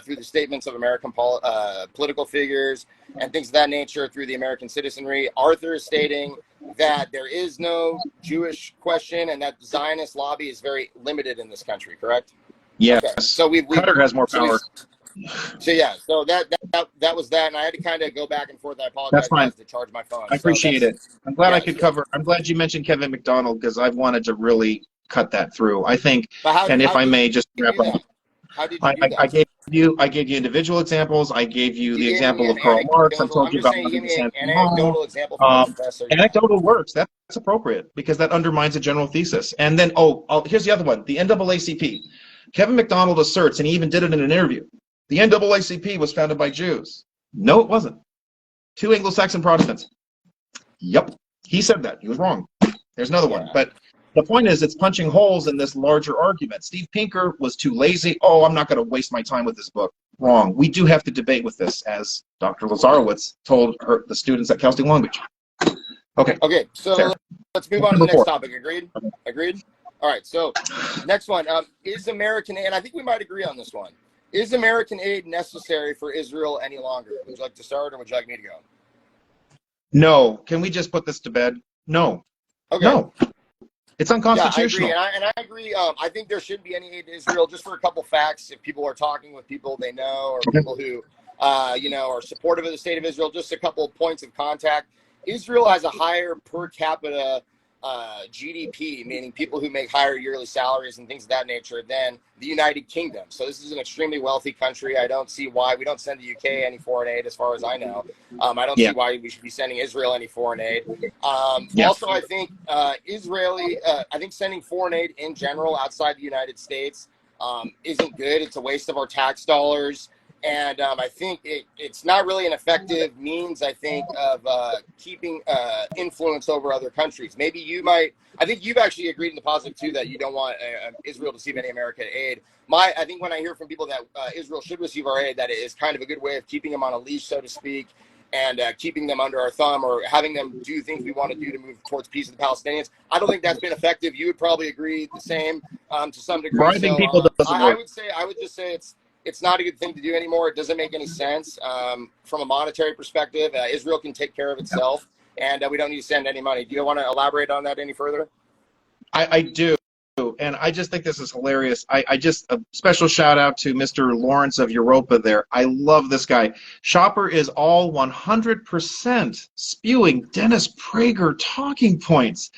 S2: through the statements of American political figures, and things of that nature, through the American citizenry. Arthur is stating that there is no Jewish question and that the Zionist lobby is very limited in this country, correct?
S3: Yes.
S2: Okay. So
S3: Qatar has more power.
S2: So yeah, so that was that, and I had to kind of go back and forth. I apologize,
S3: That's fine.
S2: guys, to charge my phone.
S3: I appreciate it. I'm glad
S2: yeah,
S3: I could cover. I'm glad you mentioned Kevin McDonald because I've wanted to really cut that through. I think, and if I may just wrap up.
S2: How did you do that?
S3: I gave you individual examples. I gave you the example of Karl Marx. I told you about
S2: an anecdotal example from professor.
S3: Anecdotal works. That's appropriate because that undermines a general thesis. And then, here's the other one. The NAACP. Kevin McDonald asserts, and he even did it in an interview, the NAACP was founded by Jews. No, it wasn't. 2 Anglo-Saxon Protestants. Yep. He said that. He was wrong. There's another one. But the point is, it's punching holes in this larger argument. Steve Pinker was too lazy. Oh, I'm not going to waste my time with this book. Wrong. We do have to debate with this, as Dr. Lazarowitz told the students at Cal State Long Beach. Okay.
S2: Okay, so
S3: Fair.
S2: let's move on to the next topic. Agreed? Agreed? All right, so next one. Is American aid, and I think we might agree on this one, is American aid necessary for Israel any longer? Would you like to start, or would you like me to go?
S3: No. Can we just put this to bed? No.
S2: Okay.
S3: No. It's unconstitutional.
S2: Yeah, I agree, and I agree. I think there shouldn't be any aid to Israel, just for a couple facts. If people are talking with people they know, or people who, are supportive of the state of Israel, just a couple of points of contact. Israel has a higher per capita GDP, meaning people who make higher yearly salaries and things of that nature, than the United Kingdom. So this is an extremely wealthy country. I don't see why we don't send the UK any foreign aid, as far as I know. I don't see why we should be sending Israel any foreign aid. Also, I think I think sending foreign aid in general outside the United States isn't good. It's a waste of our tax dollars. And I think it's not really an effective means, I think, of keeping influence over other countries. Maybe you might, I think you've actually agreed in the positive, too, that you don't want Israel to receive any American aid. I think when I hear from people that Israel should receive our aid, that it is kind of a good way of keeping them on a leash, so to speak, and keeping them under our thumb, or having them do things we want to do to move towards peace with the Palestinians. I don't think that's been effective. You would probably agree the same to some degree.
S3: Bribing people doesn't work.
S2: I would just say it's not a good thing to do anymore. It doesn't make any sense from a monetary perspective. Israel can take care of itself, and we don't need to send any money. Do you want to elaborate on that any further?
S3: I do, and I just think this is hilarious. I just, a special shout out to Mr. Lawrence of Europa there. I love this guy. Schaper is all 100% spewing Dennis Prager talking points.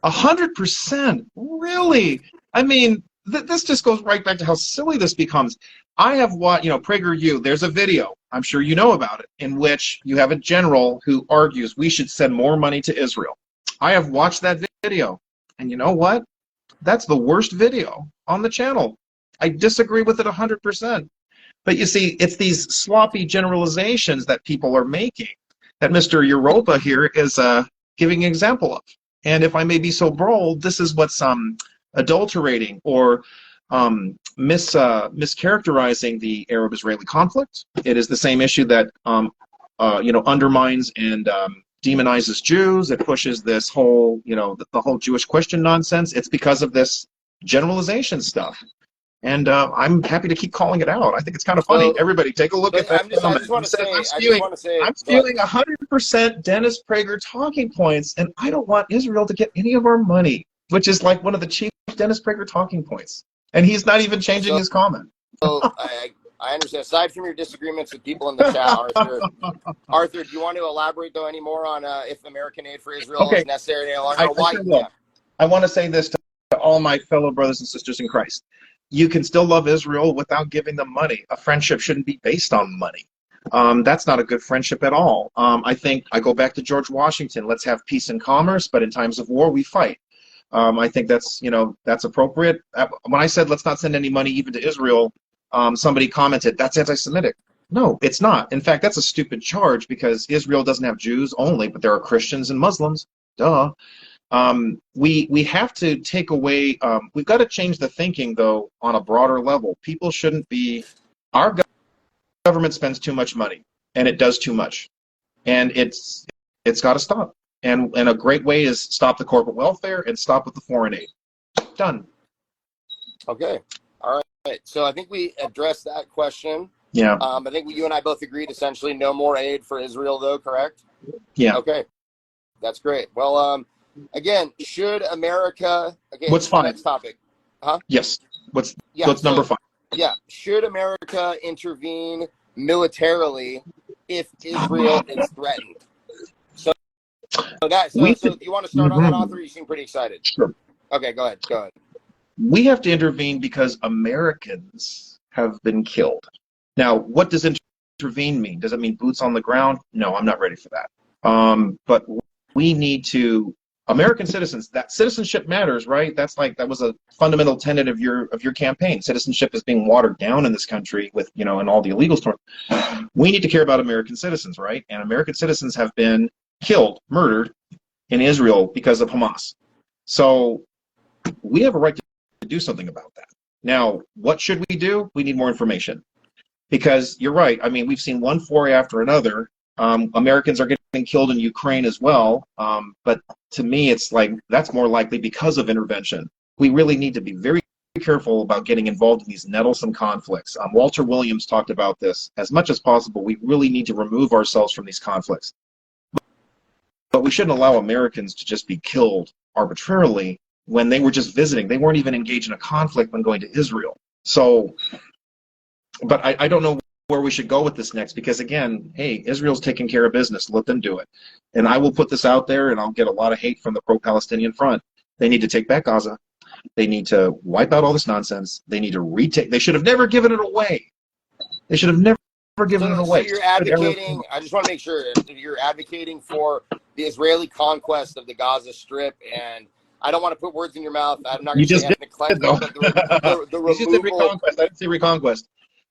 S3: 100%. Really? I mean, this just goes right back to how silly this becomes. I have watched, PragerU, there's a video, I'm sure you know about it, in which you have a general who argues we should send more money to Israel. I have watched that video, and you know what? That's the worst video on the channel. I disagree with it 100%. But you see, it's these sloppy generalizations that people are making that Mr. Europa here is giving an example of. And if I may be so bold, this is what's adulterating or mischaracterizing the Arab-Israeli conflict. It is the same issue that undermines and demonizes Jews. It pushes this whole, the whole Jewish question nonsense. It's because of this generalization stuff. And I'm happy to keep calling it out. I think it's kind of funny. Everybody, take a look at that comment. I'm spewing 100% Dennis Prager talking points, and I don't want Israel to get any of our money, which is like one of the chief Dennis Prager talking points. And he's not even changing his comment.
S2: So I understand. Aside from your disagreements with people in the chat, Arthur, do you want to elaborate, though, any more on if American aid for Israel is necessary any longer?
S3: I want to say this to all my fellow brothers and sisters in Christ. you can still love Israel without giving them money. A friendship shouldn't be based on money. That's not a good friendship at all. I think I go back to George Washington. Let's have peace and commerce, but in times of war, we fight. I think that's, that's appropriate. When I said let's not send any money even to Israel, somebody commented, that's anti-Semitic. No, it's not. In fact, that's a stupid charge because Israel doesn't have Jews only, but there are Christians and Muslims. Duh. We have to take away, we've got to change the thinking, though, on a broader level. People shouldn't be, our government spends too much money, and it does too much. And it's got to stop. And a great way is stop the corporate welfare and stop with the foreign aid. Done.
S2: Okay. All right. So I think we addressed that question.
S3: Yeah.
S2: I think you and I both agreed essentially no more aid for Israel, though, correct?
S3: Yeah.
S2: Okay. That's great. Well, again, should America... Okay,
S3: what's 5?
S2: Next topic. Huh?
S3: Yes. What's number 5?
S2: Yeah. Should America intervene militarily if Israel is threatened? So you want to start on that, author? You seem pretty excited.
S3: Sure.
S2: Okay, go ahead.
S3: We have to intervene because Americans have been killed. Now, what does intervene mean? Does it mean boots on the ground? No, I'm not ready for that. But we need to, American citizens, that citizenship matters, right? That was a fundamental tenet of your campaign. Citizenship is being watered down in this country with, and all the illegal stuff. We need to care about American citizens, right? And American citizens have been killed, murdered in Israel because of Hamas. So we have a right to do something about that. Now, what should we do? We need more information. Because you're right. I mean, we've seen one foray after another. Americans are getting killed in Ukraine as well. But to me, it's like that's more likely because of intervention. We really need to be very careful about getting involved in these nettlesome conflicts. Walter Williams talked about this. As much as possible, we really need to remove ourselves from these conflicts. But we shouldn't allow Americans to just be killed arbitrarily when they were just visiting. They weren't even engaged in a conflict when going to Israel. So... But I don't know where we should go with this next because, again, hey, Israel's taking care of business. Let them do it. And I will put this out there, and I'll get a lot of hate from the pro-Palestinian front. They need to take back Gaza. They need to wipe out all this nonsense. They need to retake. They should have never given it away. They should have never given it away.
S2: So you're advocating, I just want to make sure, you're advocating for the Israeli conquest of the Gaza Strip, and I don't want to put words in your mouth. I'm not going to say ethnic cleansing, but the removal.
S3: You said reconquest. I didn't say reconquest.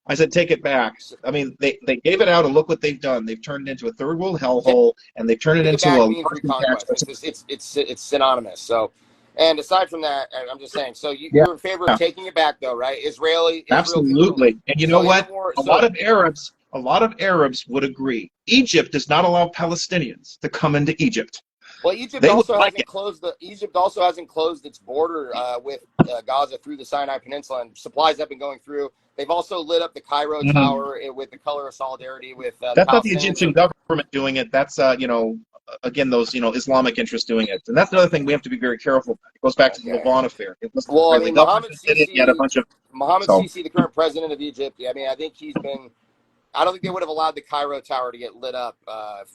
S3: I said take it back. I mean, they gave it out, and look what they've done. They've turned it into a third world hellhole, and they've turned it into a
S2: it's synonymous. So, and aside from that, I'm just saying. So you're in favor of taking it back, though, right? Israel
S3: Absolutely. And you know what? A lot of Arabs would agree. Egypt does not allow Palestinians to come into Egypt.
S2: Well, Egypt also hasn't closed its border with Gaza through the Sinai Peninsula, and supplies have been going through. They've also lit up the Cairo Tower with the color of solidarity with
S3: that's not the Egyptian government doing it. That's again those Islamic interests doing it, and that's another thing we have to be very careful about. It goes back to the Levant affair. It was
S2: Mohammed Sisi, the current president of Egypt. I mean, I think he's been. I don't think they would have allowed the Cairo Tower to get lit up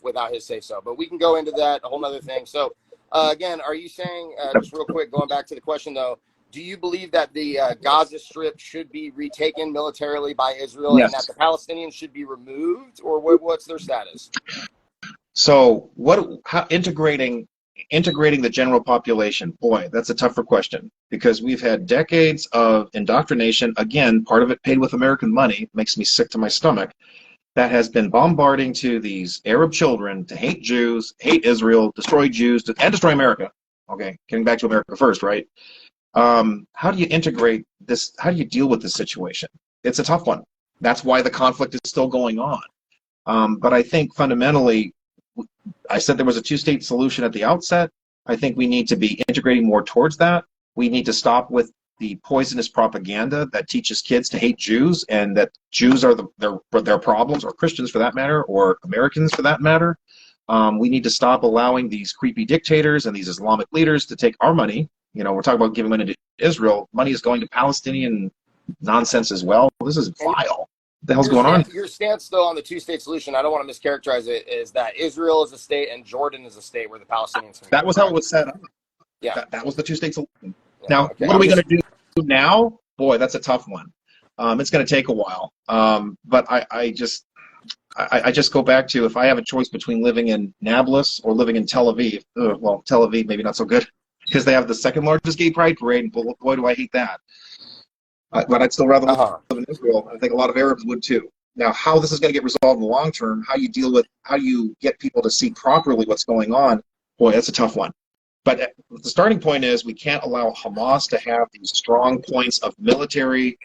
S2: without his say-so. But we can go into that, a whole other thing. So, again, are you saying, just real quick, going back to the question, though, do you believe that the Gaza Strip should be retaken militarily by Israel and that the Palestinians should be removed? Or what's their status?
S3: So integrating the general population, boy, that's a tougher question because we've had decades of indoctrination, again, part of it paid with American money, makes me sick to my stomach, that has been bombarding to these Arab children to hate Jews, hate Israel, destroy Jews, and destroy America. Okay, getting back to America first, right? How do you integrate this? How do you deal with this situation? It's a tough one. That's why the conflict is still going on. But I think fundamentally, I said there was a two-state solution at the outset. I think we need to be integrating more towards that. We need to stop with the poisonous propaganda that teaches kids to hate Jews and that Jews are their problems, or Christians for that matter, or Americans for that matter. We need to stop allowing these creepy dictators and these Islamic leaders to take our money. You know, we're talking about giving money to Israel. Money is going to Palestinian nonsense as well. This is vile. What the hell's going on?
S2: Your stance, though, on the two-state solution, I don't want to mischaracterize it, is that Israel is a state and Jordan is a state where the Palestinians...
S3: That was how it was set up.
S2: Yeah.
S3: That was the two-state solution. Now, what are we going to do now? boy, that's a tough one. It's going to take a while. But I just go back to, if I have a choice between living in Nablus or living in Tel Aviv, well, Tel Aviv maybe not so good because they have the second largest gay pride parade, and boy, do I hate that. But I'd still rather live in Israel. I think a lot of Arabs would too. Now, how this is going to get resolved in the long term, how you get people to see properly what's going on, boy, that's a tough one. But the starting point is we can't allow Hamas to have these strong points of military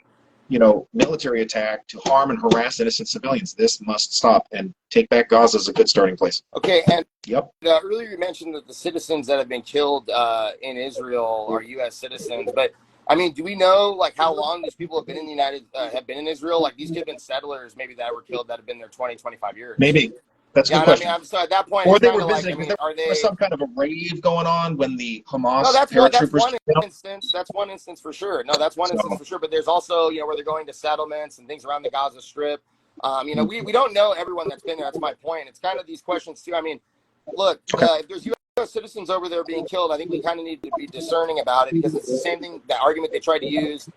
S3: attack to harm and harass innocent civilians. This must stop, and take back Gaza is a good starting place.
S2: Okay, and
S3: yep.
S2: Earlier you mentioned that the citizens that have been killed in Israel are U.S. citizens, but I mean, do we know like how long these people have been in in Israel? Like these could have been settlers, maybe that were killed that have been there 20, 25 years.
S3: Maybe. That's a good question.
S2: I mean, so at that point,
S3: or
S2: it's
S3: they were
S2: like,
S3: visiting. There was some kind of a rave going on when the Hamas paratroopers.
S2: That's one instance. That's one instance for sure. No, that's one instance for sure. But there's also, where they're going to settlements and things around the Gaza Strip. We don't know everyone that's been there. That's my point. It's kind of these questions too. I mean, look, if there's U.S. citizens over there being killed, I think we kind of need to be discerning about it, because it's the same thing, the argument they tried to use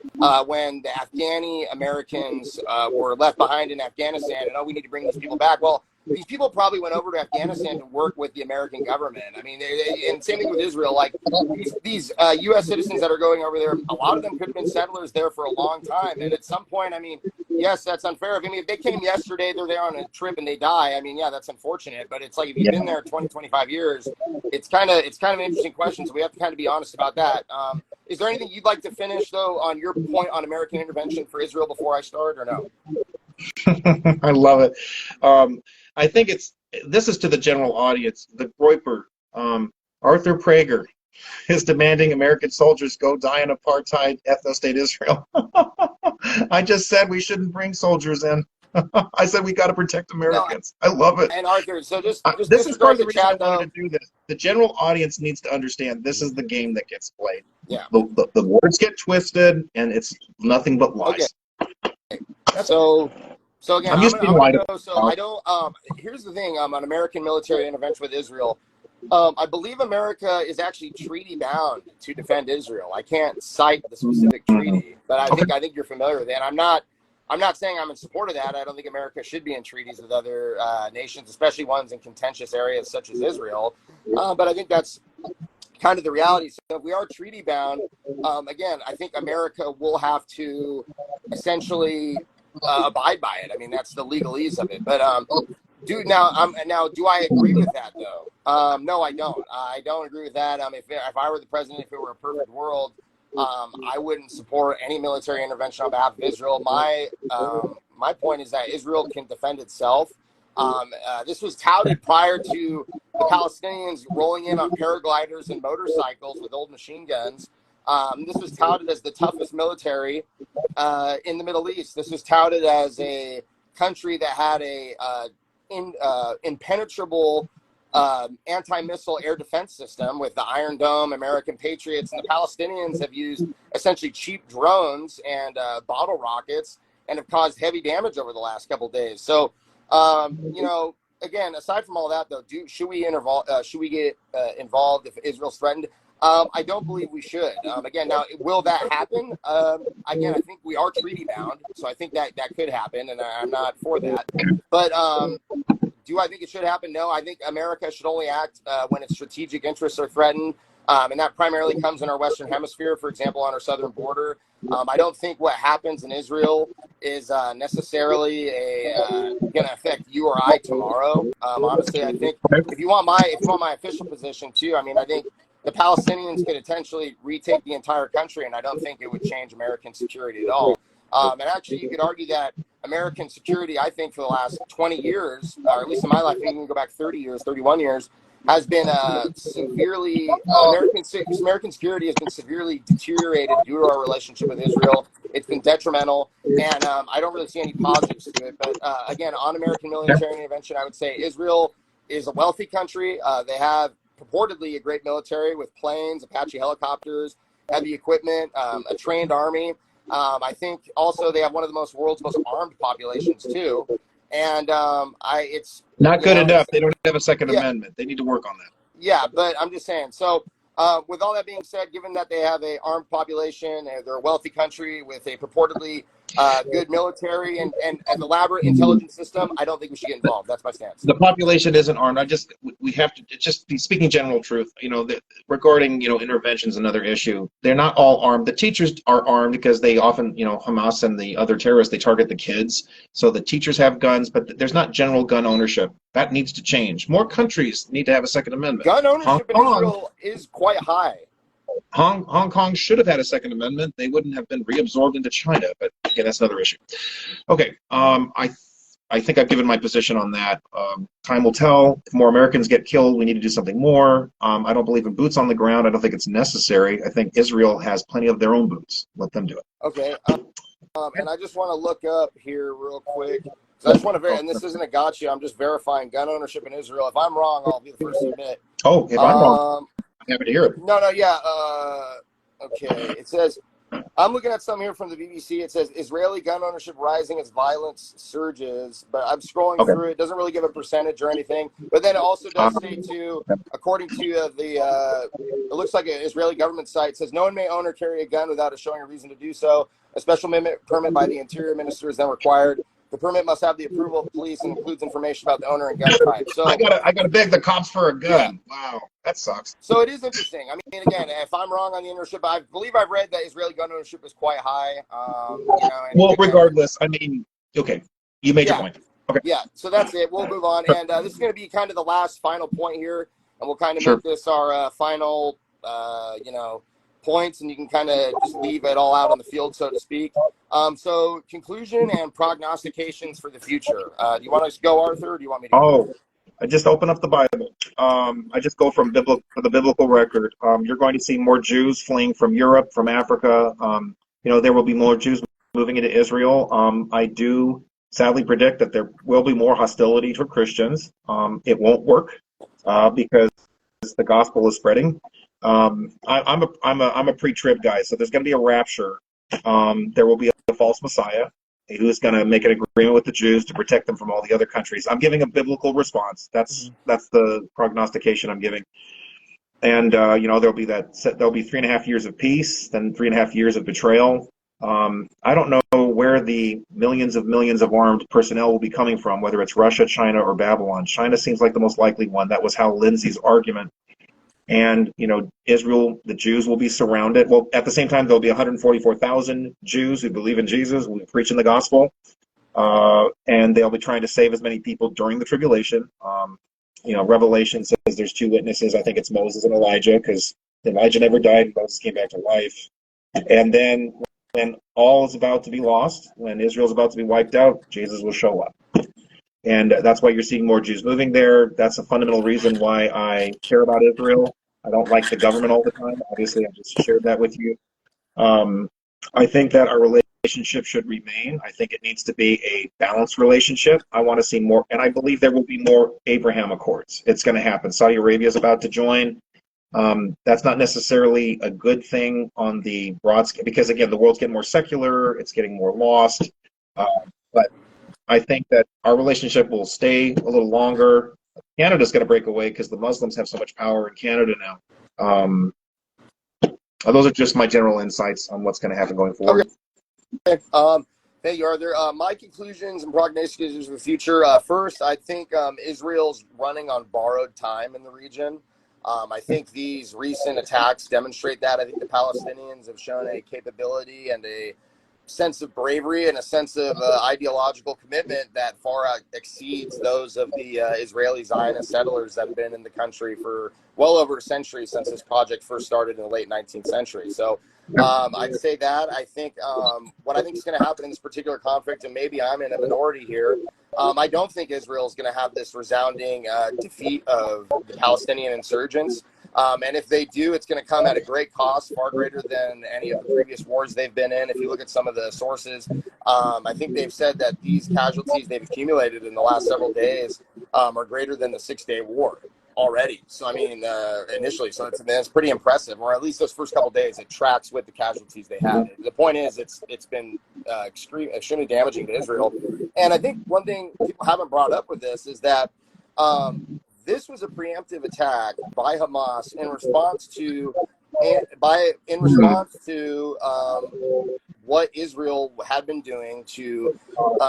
S2: when the Afghani Americans were left behind in Afghanistan, and we need to bring these people back. Well, these people probably went over to Afghanistan to work with the American government. I mean, and same thing with Israel. Like these U.S. citizens that are going over there, a lot of them could have been settlers there for a long time. And at some point, I mean, yes, that's unfair. I mean, if they came yesterday, they're there on a trip and they die. I mean, yeah, that's unfortunate. But it's like if you've been there 20, 25 years, it's kind of an interesting question. So we have to kind of be honest about that. Is there anything you'd like to finish though on your point on American intervention for Israel before I start, or no?
S3: I love it. I think this is to the general audience. The Groyper, Arthur Prager, is demanding American soldiers go die in apartheid ethno-state Israel. I just said we shouldn't bring soldiers in. I said we got to protect Americans. No, I love it.
S2: And Arthur, so just
S3: this is part of the reason I wanted to do this. The general audience needs to understand this is the game that gets played.
S2: Yeah.
S3: The words get twisted, and it's nothing but lies.
S2: Okay. So again,
S3: I'm used to being lied
S2: about. So I don't. Here's the thing. On American military intervention with Israel, I believe America is actually treaty bound to defend Israel. I can't cite the specific treaty, but I think you're familiar with it. And I'm not saying I'm in support of that. I don't think America should be in treaties with other nations, especially ones in contentious areas such as Israel. But I think that's kind of the reality. So if we are treaty bound, again, I think America will have to essentially abide by it. I mean, that's the legalese of it. But do I agree with that though? No, I don't. I don't agree with that. If I were the president, if it were a perfect world, I wouldn't support any military intervention on behalf of Israel. My point is that Israel can defend itself. This was touted prior to the Palestinians rolling in on paragliders and motorcycles with old machine guns. This was touted as the toughest military in the Middle East. This was touted as a country that had a impenetrable anti-missile air defense system with the Iron Dome, American Patriots, and the Palestinians have used essentially cheap drones and bottle rockets and have caused heavy damage over the last couple of days. So, again, aside from all that, though, should we get involved if Israel's threatened? I don't believe we should. Again, now, will that happen? Again, I think we are treaty bound, so I think that could happen, and I'm not for that. But do I think it should happen? No, I think America should only act when its strategic interests are threatened, and that primarily comes in our Western Hemisphere, for example, on our southern border. I don't think what happens in Israel is necessarily going to affect you or I tomorrow. Honestly, I think if you want my official position too, I mean, I think the Palestinians could potentially retake the entire country, and I don't think it would change American security at all. And actually, you could argue that American security, I think, for the last 20 years, or at least in my life, maybe we can go back 30 years, 31 years, has been severely, American security has been severely deteriorated due to our relationship with Israel. It's been detrimental, and I don't really see any positives to it. But again, on American military intervention, I would say Israel is a wealthy country. They have purportedly a great military with planes, Apache helicopters, heavy equipment, a trained army. I think also they have one of the world's most armed populations too. And it's
S3: not good enough. They don't have a Second Amendment. They need to work on that.
S2: Yeah, but I'm just saying. So With all that being said, given that they have a armed population and they're a wealthy country with a purportedly good military and an elaborate intelligence system, I don't think we should get involved. That's my stance.
S3: The population isn't armed. We have to just be speaking general truth. Regarding interventions, another issue. They're not all armed. The teachers are armed because they often, Hamas and the other terrorists, they target the kids. So the teachers have guns, but there's not general gun ownership. That needs to change. More countries need to have a Second Amendment.
S2: Gun ownership in Israel is quite high.
S3: Hong Kong should have had a Second Amendment. They wouldn't have been reabsorbed into China, but again, that's another issue. Okay, I think I've given my position on that. Time will tell. If more Americans get killed, we need to do something more. I don't believe in boots on the ground. I don't think it's necessary. I think Israel has plenty of their own boots. Let them do it.
S2: Okay, and I just want to look up here real quick. So I just want to and this isn't a gotcha. I'm just verifying gun ownership in Israel. If I'm wrong, I'll be the first to admit.
S3: Oh, if I'm wrong, I'm happy to hear it.
S2: No, yeah. Okay, it says, I'm looking at some here from the BBC. It says Israeli gun ownership rising as violence surges, but I'm scrolling through it. It doesn't really give a percentage or anything. But then it also does say too, according to it looks like an Israeli government site, says no one may own or carry a gun without showing a reason to do so. A special permit by the interior minister is then required. The permit must have the approval of the police and includes information about the owner and gun type. So
S3: I gotta beg the cops for a gun. Yeah. Wow, that sucks.
S2: So it is interesting. I mean, again, if I'm wrong on the ownership, I believe I've read that Israeli gun ownership is quite high.
S3: Well, regardless, I mean, okay, you made your point. Okay.
S2: Yeah, so that's it. We'll move on, and this is going to be kind of the last final point here, and we'll kind of make this our final, points, and you can kind of just leave it all out on the field, so to speak. So conclusion and prognostications for the future. Do you want to go, Arthur, or do you want me to?
S3: I just open up the Bible. I just go from the biblical record. You're going to see more Jews fleeing from Europe, from Africa. There will be more Jews moving into Israel. I do sadly predict that there will be more hostility toward Christians. It won't work because the gospel is spreading. I'm a pre-trib guy, so there's going to be a rapture. There will be a false Messiah who's going to make an agreement with the Jews to protect them from all the other countries. I'm giving a biblical response. That's the prognostication I'm giving. And there'll be 3.5 years of peace, then 3.5 years of betrayal. I don't know where the millions of armed personnel will be coming from, whether it's Russia, China, or Babylon. China seems like the most likely one. That was Hal Lindsey's argument. And, Israel, the Jews will be surrounded. Well, at the same time, there'll be 144,000 Jews who believe in Jesus, who will be preaching the gospel. And they'll be trying to save as many people during the tribulation. Revelation says there's 2 witnesses. I think it's Moses and Elijah, because Elijah never died and Moses came back to life. And then when all is about to be lost, when Israel's about to be wiped out, Jesus will show up. And that's why you're seeing more Jews moving there. That's a fundamental reason why I care about Israel. I don't like the government all the time. Obviously, I just shared that with you. I think that our relationship should remain. I think it needs to be a balanced relationship. I want to see more, and I believe there will be more Abraham Accords. It's going to happen. Saudi Arabia is about to join. That's not necessarily a good thing on the broad scale, because, again, the world's getting more secular. It's getting more lost. But I think that our relationship will stay a little longer. Canada's going to break away because the Muslims have so much power in Canada now. Those are just my general insights on what's going to happen going forward.
S2: Okay. Thank you, Arthur. My conclusions and prognostications for the future. First, I think Israel's running on borrowed time in the region. I think these recent attacks demonstrate that. I think the Palestinians have shown a capability and a sense of bravery and a sense of ideological commitment that far exceeds those of the Israeli Zionist settlers that have been in the country for well over a century since this project first started in the late 19th century. So I'd say that. I think what I think is going to happen in this particular conflict, and maybe I'm in a minority here, I don't think Israel is going to have this resounding defeat of the Palestinian insurgents. And if they do, it's going to come at a great cost, far greater than any of the previous wars they've been in. If you look at some of the sources, I think they've said that these casualties they've accumulated in the last several days are greater than the 6-day war already. So, I mean, initially, so it's pretty impressive, or at least those first couple of days, it tracks with the casualties they had. The point is, it's been extremely damaging to Israel. And I think one thing people haven't brought up with this is that this was a preemptive attack by Hamas in response to what Israel had been doing to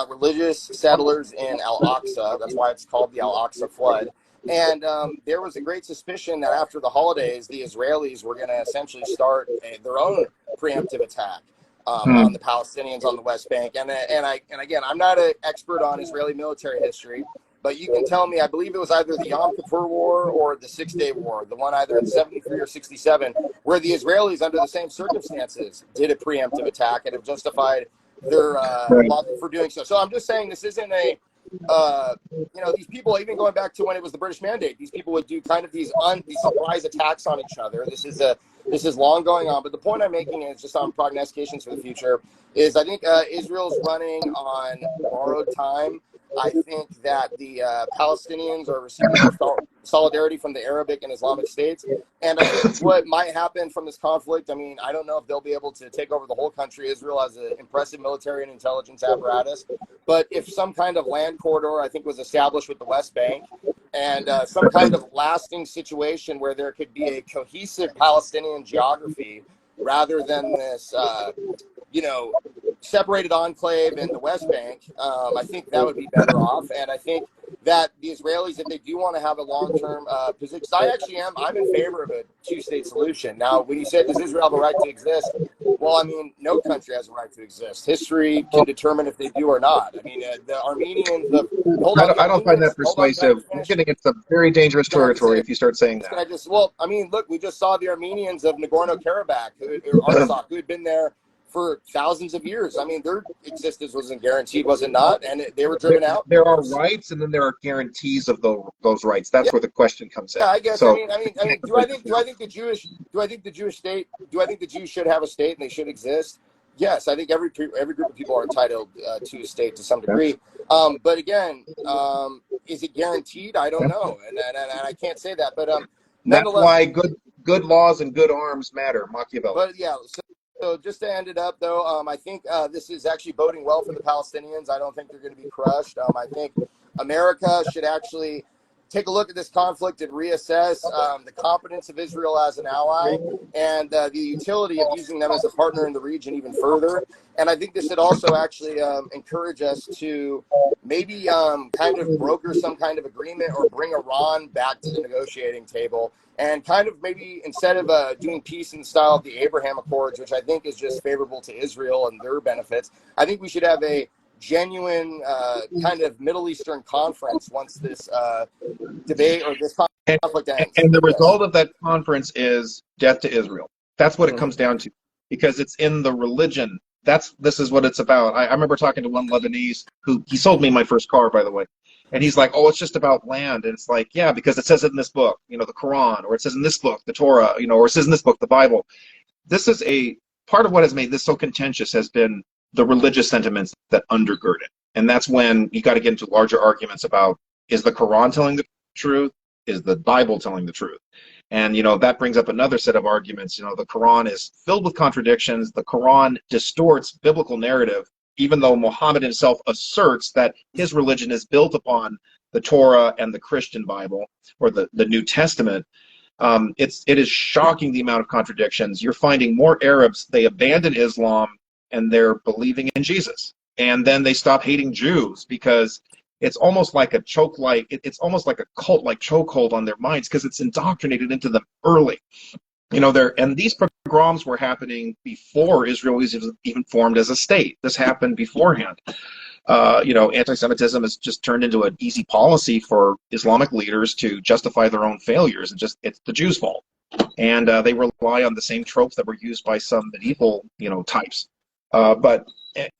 S2: religious settlers in Al-Aqsa. That's why it's called the Al-Aqsa flood. And there was a great suspicion that after the holidays, the Israelis were going to essentially start their own preemptive attack on the Palestinians on the West Bank. And again, I'm not an expert on Israeli military history, but you can tell me, I believe it was either the Yom Kippur War or the Six-Day War, the one either in 73 or 67, where the Israelis, under the same circumstances, did a preemptive attack and have justified their logic for doing so. So I'm just saying this isn't a, these people, even going back to when it was the British Mandate, these people would do kind of these surprise attacks on each other. This is long going on. But the point I'm making is just on prognostications for the future is I think Israel's running on borrowed time. I think that the Palestinians are receiving solidarity from the Arabic and Islamic states. And I think what might happen from this conflict, I mean, I don't know if they'll be able to take over the whole country. Israel has an impressive military and intelligence apparatus. But if some kind of land corridor, I think, was established with the West Bank and some kind of lasting situation where there could be a cohesive Palestinian geography rather than this, separated enclave in the West Bank, I think that would be better off. And I think that the Israelis, if they do want to have a long-term position, I'm in favor of a two-state solution. Now, when you say, does Israel have a right to exist? Well, I mean, no country has a right to exist. History can determine if they do or not. I mean, the Armenians...
S3: I don't find that persuasive. You're getting into some very dangerous territory if you start saying that.
S2: Look, we just saw the Armenians of Nagorno-Karabakh, who had been there for thousands of years. I mean, their existence wasn't guaranteed, was it not? And they were driven out.
S3: There are rights, and then there are guarantees of those rights. That's where the question comes in.
S2: Yeah, I guess.
S3: So,
S2: do I think the Jews should have a state and they should exist? Yes, I think every group of people are entitled to a state to some degree. But again, is it guaranteed? I don't know, and I can't say that. But
S3: that's why good laws and good arms matter, Machiavelli.
S2: But yeah. So just to end it up, though, I think this is actually boding well for the Palestinians. I don't think they're going to be crushed. I think America should actually take a look at this conflict and reassess the competence of Israel as an ally and the utility of using them as a partner in the region even further. And I think this should also actually encourage us to maybe kind of broker some kind of agreement or bring Iran back to the negotiating table. And kind of maybe instead of doing peace in the style of the Abraham Accords, which I think is just favorable to Israel and their benefits, I think we should have a genuine kind of Middle Eastern conference once this debate or this conflict ends.
S3: And the result of that conference is death to Israel. That's what it comes down to, because it's in the religion. This is what it's about. I remember talking to one Lebanese he sold me my first car, by the way. And he's like, oh, it's just about land. And it's like, yeah, because it says it in this book, the Quran, or it says in this book, the Torah, or it says in this book, the Bible. This is a part of what has made this so contentious has been the religious sentiments that undergird it. And that's when you got to get into larger arguments about, is the Quran telling the truth? Is the Bible telling the truth? And, that brings up another set of arguments. The Quran is filled with contradictions. The Quran distorts biblical narrative, even though Muhammad himself asserts that his religion is built upon the Torah and the Christian Bible, or the New Testament. It is shocking the amount of contradictions. You're finding more Arabs, they abandon Islam and they're believing in Jesus. And then they stop hating Jews because it's almost like a it's almost like a cult-like chokehold on their minds because it's indoctrinated into them early. And these pogroms were happening before Israel was even formed as a state. This happened beforehand. Anti-Semitism has just turned into an easy policy for Islamic leaders to justify their own failures, and it's the Jews' fault. And they rely on the same tropes that were used by some medieval, types.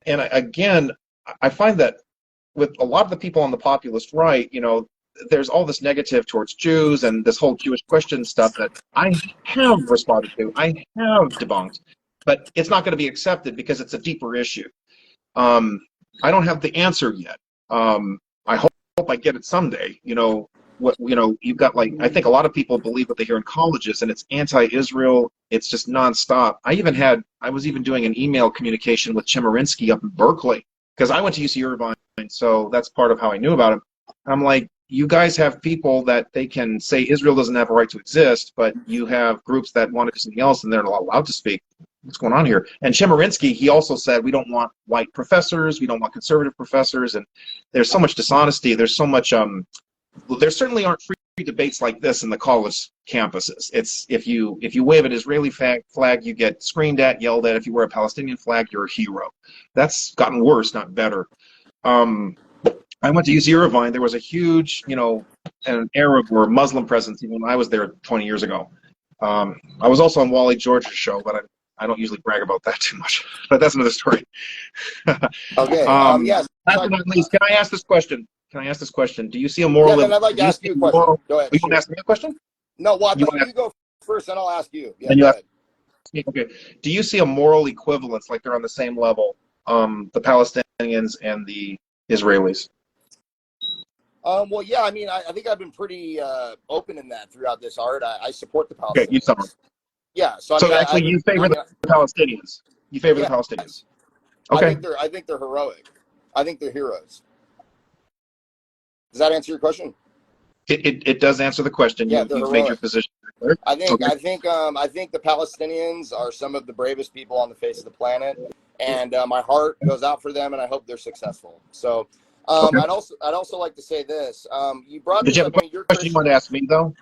S3: Again, I find that with a lot of the people on the populist right, there's all this negative towards Jews and this whole Jewish question stuff that I have responded to, I have debunked, but it's not going to be accepted because it's a deeper issue. I don't have the answer yet. I hope I get it someday. You've got I think a lot of people believe what they hear in colleges, and it's anti-Israel. It's just nonstop. I was even doing an email communication with Chemerinsky up in Berkeley because I went to UC Irvine, so that's part of how I knew about him. I'm like, you guys have people that they can say Israel doesn't have a right to exist, but you have groups that want to do something else and they're not allowed to speak. What's going on here? And Chemerinsky, he also said we don't want white professors, we don't want conservative professors, and there's so much dishonesty. There's so much. There certainly aren't free debates like this in the college campuses. It's if you wave an Israeli flag, you get screamed at, yelled at. If you wear a Palestinian flag, you're a hero. That's gotten worse, not better. I went to UC Irvine. There was a huge, an Arab or Muslim presence even when I was there 20 years ago. I was also on Wally George's show, but I don't usually brag about that too much. But that's another story.
S2: Okay. Yes.
S3: Last but not least, can I ask this question? Do you see a moral?
S2: Yeah, then I'd like to ask you a question. Go ahead.
S3: You want to ask me a question?
S2: No, well, you go first, then I'll ask you. Yeah,
S3: then you
S2: go ahead.
S3: Okay. Do you see a moral equivalence, like they're on the same level, the Palestinians and the Israelis?
S2: Well, yeah, I mean, I think I've been pretty open in that throughout this art. I support the Palestinians.
S3: Okay, you suffer.
S2: Yeah, so
S3: actually, you favor the Palestinians. You favor the Palestinians. Okay.
S2: I think they're heroic. I think they're heroes. Does that answer your question?
S3: It does answer the question.
S2: Yeah,
S3: You've made your position clear.
S2: I think the Palestinians are some of the bravest people on the face of the planet, and my heart goes out for them, and I hope they're successful. So. I'd also like to say this. You brought this up.
S3: Did you have a question you wanted to ask me though?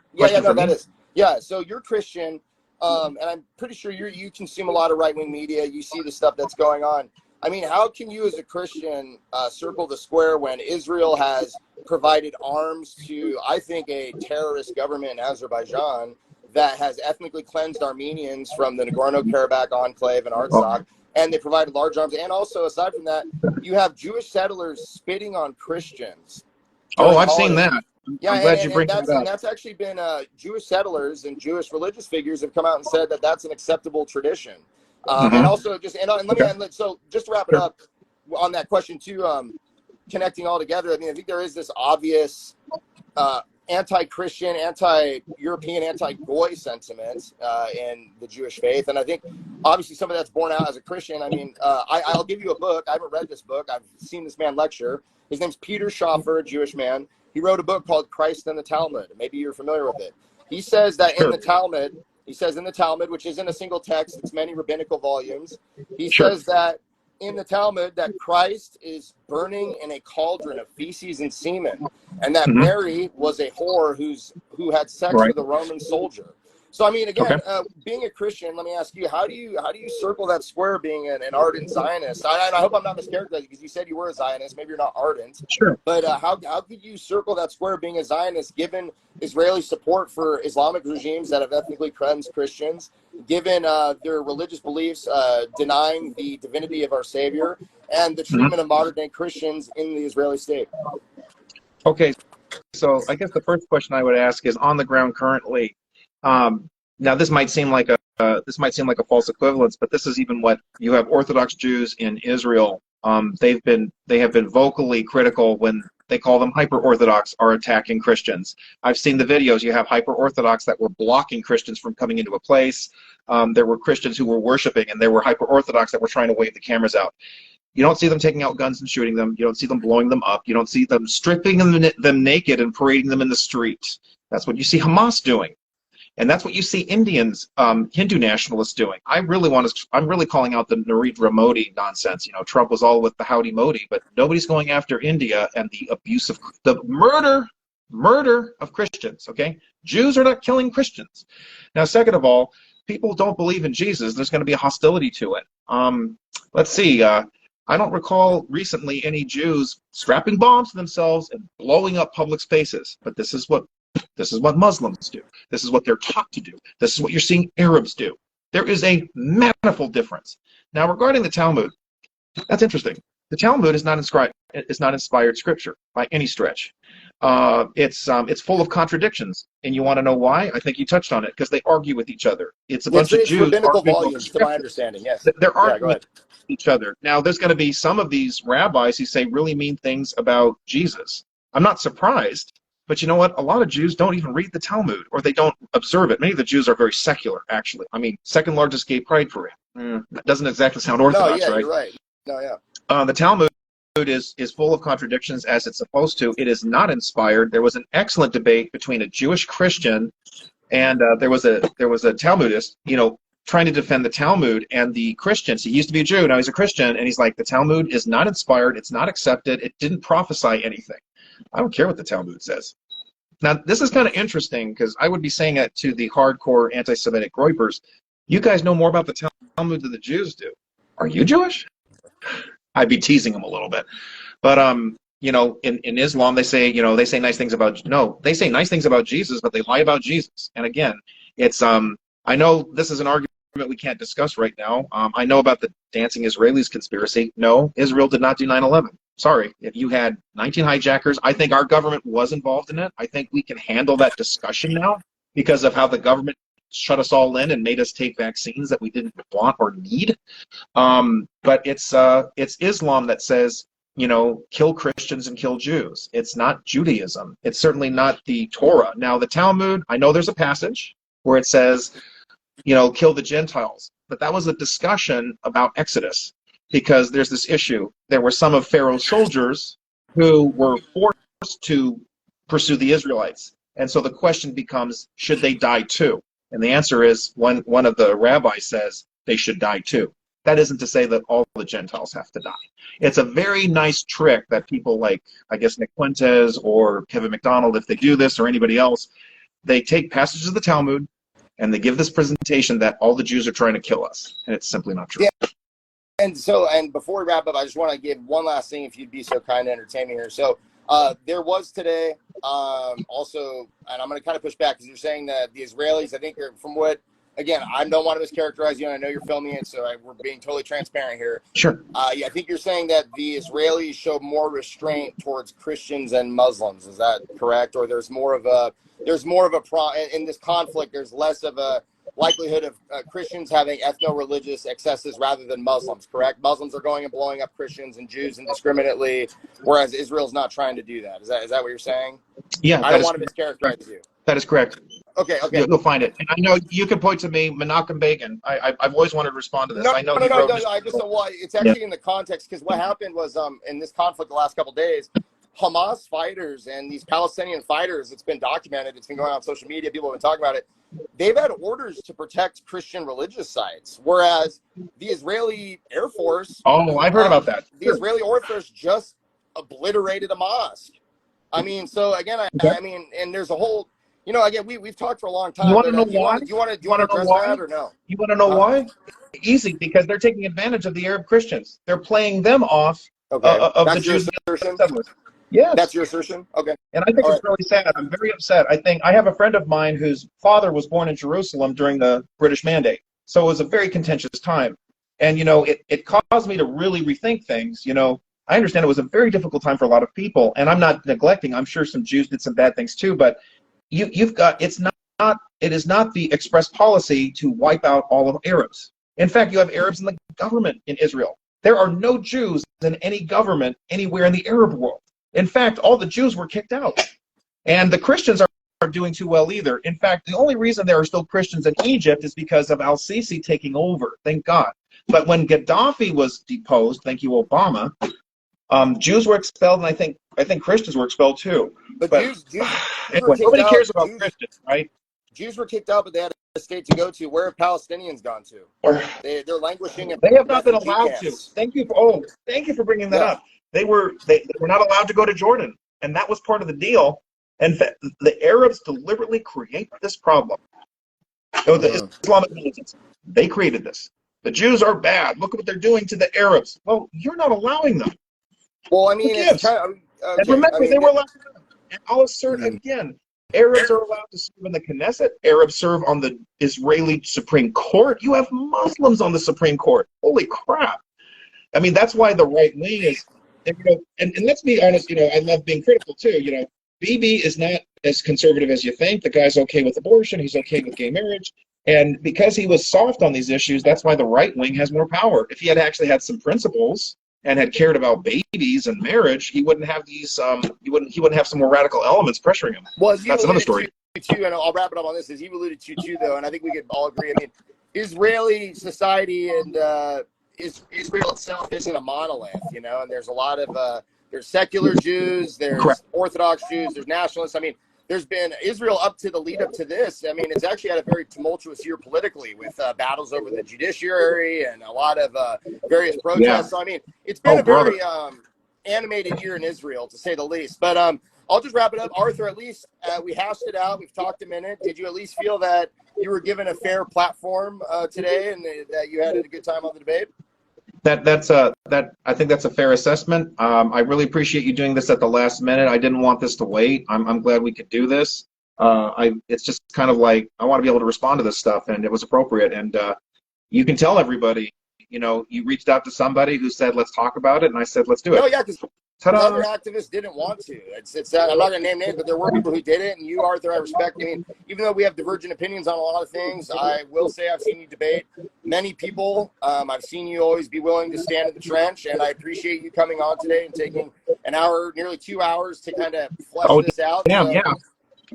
S2: Yeah. So you're Christian, and I'm pretty sure you consume a lot of right-wing media. You see the stuff that's going on. I mean, how can you, as a Christian, circle the square when Israel has provided arms to, I think, a terrorist government in Azerbaijan that has ethnically cleansed Armenians from the Nagorno-Karabakh enclave and Artsakh? And they provided large arms. And also, aside from that, you have Jewish settlers spitting on Christians.
S3: Oh, I've seen that.
S2: Yeah,
S3: I'm glad you bring that up.
S2: And that's actually been Jewish settlers and Jewish religious figures have come out and said that that's an acceptable tradition. And also, so just to wrap it up on that question too, connecting all together. I mean, I think there is this obvious anti-Christian, anti-European, anti-Goy sentiment in the Jewish faith. And I think obviously some of that's borne out as a Christian. I mean, I'll give you a book. I haven't read this book. I've seen this man lecture. His name's Peter Schaper, a Jewish man. He wrote a book called Christ and the Talmud. Maybe you're familiar with it. He says that in the Talmud, which isn't a single text, it's many rabbinical volumes. He says that in the Talmud that Christ is burning in a cauldron of feces and semen, and that Mary was a whore who had sex with a Roman soldier. So I mean, again, being a Christian, let me ask you, how do you circle that square being an ardent Zionist? I hope I'm not mischaracterizing because you said you were a Zionist. Maybe you're not ardent. Sure. But how could you circle that square being a Zionist given Israeli support for Islamic regimes that have ethnically cleansed Christians, given their religious beliefs denying the divinity of our Savior, and the treatment of modern-day Christians in the Israeli state?
S3: Okay, so I guess the first question I would ask is, on the ground currently. Now this might seem like a false equivalence, but this is even what you have Orthodox Jews in Israel. They have been vocally critical when they call them hyper-Orthodox are attacking Christians. I've seen the videos. You have hyper-Orthodox that were blocking Christians from coming into a place. There were Christians who were worshiping, and there were hyper-Orthodox that were trying to wave the cameras out. You don't see them taking out guns and shooting them. You don't see them blowing them up. You don't see them stripping them naked and parading them in the street. That's what you see Hamas doing. And that's what you see Indians, Hindu nationalists doing. I'm really calling out the Narendra Modi nonsense. You know, Trump was all with the howdy Modi, but nobody's going after India and the abuse of the murder of Christians. Okay, Jews are not killing Christians. Now, second of all, people don't believe in Jesus. There's going to be a hostility to it. Let's see. I don't recall recently any Jews strapping bombs to themselves and blowing up public spaces. But this is what Muslims do. This is what they're taught to do. This is what you're seeing Arabs do. There is a manifold difference. Now, regarding the Talmud, that's interesting. The Talmud is not inspired scripture by any stretch. It's full of contradictions, and you want to know why? I think you touched on it, because they argue with each other. It's a bunch of Jews
S2: rabbinical volumes, to my understanding. Yes,
S3: they're arguing with each other. Now, there's going to be some of these rabbis who say really mean things about Jesus. I'm not surprised. But you know what? A lot of Jews don't even read the Talmud, or they don't observe it. Many of the Jews are very secular, actually. I mean, second largest gay pride parade. That doesn't exactly sound orthodox,
S2: right?
S3: Right?
S2: You're right. No, yeah.
S3: The Talmud is full of contradictions, as it's supposed to. It is not inspired. There was an excellent debate between a Jewish Christian and there was a Talmudist, trying to defend the Talmud, and the Christians. He used to be a Jew, now he's a Christian, and he's like, the Talmud is not inspired, it's not accepted, it didn't prophesy anything. I don't care what the Talmud says. Now, this is kind of interesting, because I would be saying that to the hardcore anti-Semitic groypers. You guys know more about the Talmud than the Jews do. Are you Jewish? I'd be teasing them a little bit. But, in Islam, they say nice things about, no, they say nice things about Jesus, but they lie about Jesus. And again, it's, I know this is an argument we can't discuss right now. I know about the dancing Israelis conspiracy. No, Israel did not do 9/11. Sorry. If you had 19 hijackers, I think our government was involved in it. I think we can handle that discussion now because of how the government shut us all in and made us take vaccines that we didn't want or need. But it's Islam that says, kill Christians and kill Jews. It's not Judaism. It's certainly not the Torah. Now, the Talmud, I know there's a passage where it says, kill the Gentiles. But that was a discussion about Exodus, because there's this issue. There were some of Pharaoh's soldiers who were forced to pursue the Israelites. And so the question becomes, should they die too? And the answer is, one of the rabbis says they should die too. That isn't to say that all the Gentiles have to die. It's a very nice trick that people like, I guess, Nick Fuentes or Kevin McDonald, if they do this, or anybody else, they take passages of the Talmud and they give this presentation that all the Jews are trying to kill us. And it's simply not true.
S2: Yeah. And before we wrap up, I just want to give one last thing, if you'd be so kind to entertain me here. So there was today also, and I'm going to kind of push back because you're saying that the Israelis, I think, from what, again, I don't want to mischaracterize you, and I know you're filming it, so we're being totally transparent here.
S3: Sure.
S2: I think you're saying that the Israelis show more restraint towards Christians and Muslims. Is that correct? Or there's more of a in this conflict, there's less of a likelihood of Christians having ethno-religious excesses rather than Muslims, correct? Muslims are going and blowing up Christians and Jews indiscriminately, whereas Israel's not trying to do that. Is that what you're saying?
S3: Yeah.
S2: I don't want to mischaracterize you.
S3: That is correct.
S2: Okay.
S3: You'll find it. And I know you can point to me, Menachem Begin. I've always wanted to respond to this.
S2: No,
S3: I know
S2: I just well, it's actually in the context, because what happened was in this conflict the last couple of days, Hamas fighters and these Palestinian fighters, it's been documented, it's been going on social media, people have been talking about it, they've had orders to protect Christian religious sites, whereas the Israeli Air Force...
S3: Oh, I've heard about that.
S2: The Israeli Air Force just obliterated a mosque. I mean, so again, I mean, and there's a whole... again, we've talked for a long time.
S3: You want to know why?
S2: Do you want to address that or no?
S3: You want to know why? Easy, because they're taking advantage of the Arab Christians. They're playing them off of the Jews. Yes.
S2: That's your assertion? Okay.
S3: And I think it's really sad. I'm very upset. I have a friend of mine whose father was born in Jerusalem during the British Mandate. So it was a very contentious time. And, it caused me to really rethink things. I understand it was a very difficult time for a lot of people. And I'm not neglecting. I'm sure some Jews did some bad things too. But it is not the express policy to wipe out all of Arabs. In fact, you have Arabs in the government in Israel. There are no Jews in any government anywhere in the Arab world. In fact, all the Jews were kicked out. And the Christians aren't doing too well either. In fact, the only reason there are still Christians in Egypt is because of al-Sisi taking over, thank God. But when Gaddafi was deposed, thank you, Obama, Jews were expelled, and I think Christians were expelled too.
S2: But Jews
S3: anyway, nobody cares about Christians, right?
S2: Jews were kicked out, but they had a state to go to. Where have Palestinians gone to? They're languishing.
S3: They have not been allowed to. Thank you for bringing that up. They were not allowed to go to Jordan, and that was part of the deal. And the Arabs deliberately create this problem. The Islamic militants, they created this. The Jews are bad. Look at what they're doing to the Arabs. Well, you're not allowing them.
S2: Well, I mean, it's kind of, okay.
S3: And remember, they were allowed to. And I'll assert again, Arabs are allowed to serve in the Knesset. Arabs serve on the Israeli Supreme Court. You have Muslims on the Supreme Court. Holy crap. I mean, that's why the right wing is, and let's be honest, I love being critical too. Bibi is not as conservative as you think. The guy's okay with abortion. He's okay with gay marriage. And because he was soft on these issues, that's why the right wing has more power. If he had actually had some principles and had cared about babies and marriage, he wouldn't have these. He wouldn't have some more radical elements pressuring him.
S2: Well,
S3: that's another story.
S2: Too, and I'll wrap it up on this. As you've alluded to too, though, and I think we could all agree. I mean, Israeli society and Israel itself isn't a monolith, you know, and there's a lot of there's secular Jews, there's
S3: Correct.
S2: Orthodox Jews, there's nationalists. I mean, there's been Israel up to the lead up to this. I mean, it's actually had a very tumultuous year politically with battles over the judiciary and a lot of various protests.
S3: Yeah.
S2: So, I mean, it's been a
S3: brother.
S2: very animated year in Israel, to say the least. But I'll just wrap it up. Arthur, at least we hashed it out. We've talked a minute. Did you at least feel that you were given a fair platform today and that you had a good time on the debate?
S3: I think that's a fair assessment. I really appreciate you doing this at the last minute. I didn't want this to wait. I'm glad we could do this. It's just kind of like I want to be able to respond to this stuff, and it was appropriate. And you can tell everybody, you know, you reached out to somebody who said, let's talk about it, and I said, let's do it.
S2: Oh, yeah, because other activists didn't want to. I'm not going to name names, but there were people who did it, and you, Arthur, I respect. I mean, even though we have divergent opinions on a lot of things, I will say I've seen you debate many people. I've seen you always be willing to stand in the trench, and I appreciate you coming on today and taking an hour, nearly 2 hours to kind of flesh this out.
S3: Damn, yeah.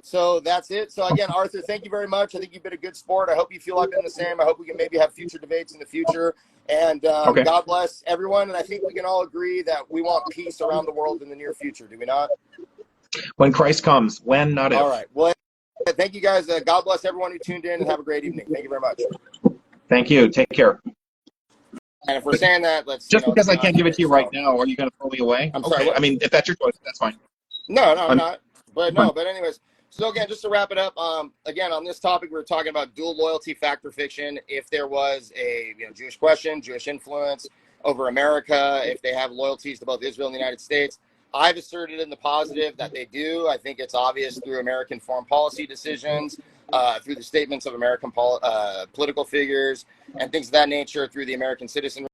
S2: So that's it. So again, Arthur, thank you very much. I think you've been a good sport. I hope you feel I've been the same. I hope we can maybe have future debates in the future. And
S3: Okay.
S2: God bless everyone. And I think we can all agree that we want peace around the world in the near future. Do we not?
S3: When Christ comes, when, not if.
S2: All right. Well, thank you guys. God bless everyone who tuned in, and have a great evening. Thank you very much.
S3: Thank you. Take care.
S2: And if we're saying that, let's
S3: Just because I can't give it to you right
S2: so.
S3: now, are you going to throw me away?
S2: I'm sorry,
S3: Okay.
S2: what?
S3: I mean, if that's your choice, that's fine.
S2: No, I'm not. But no, but anyways. So again, just to wrap it up, again, on this topic, we're talking about dual loyalty, fact or fiction. If there was a Jewish question, Jewish influence over America, if they have loyalties to both Israel and the United States, I've asserted in the positive that they do. I think it's obvious through American foreign policy decisions, through the statements of American political figures, and things of that nature, through the American citizen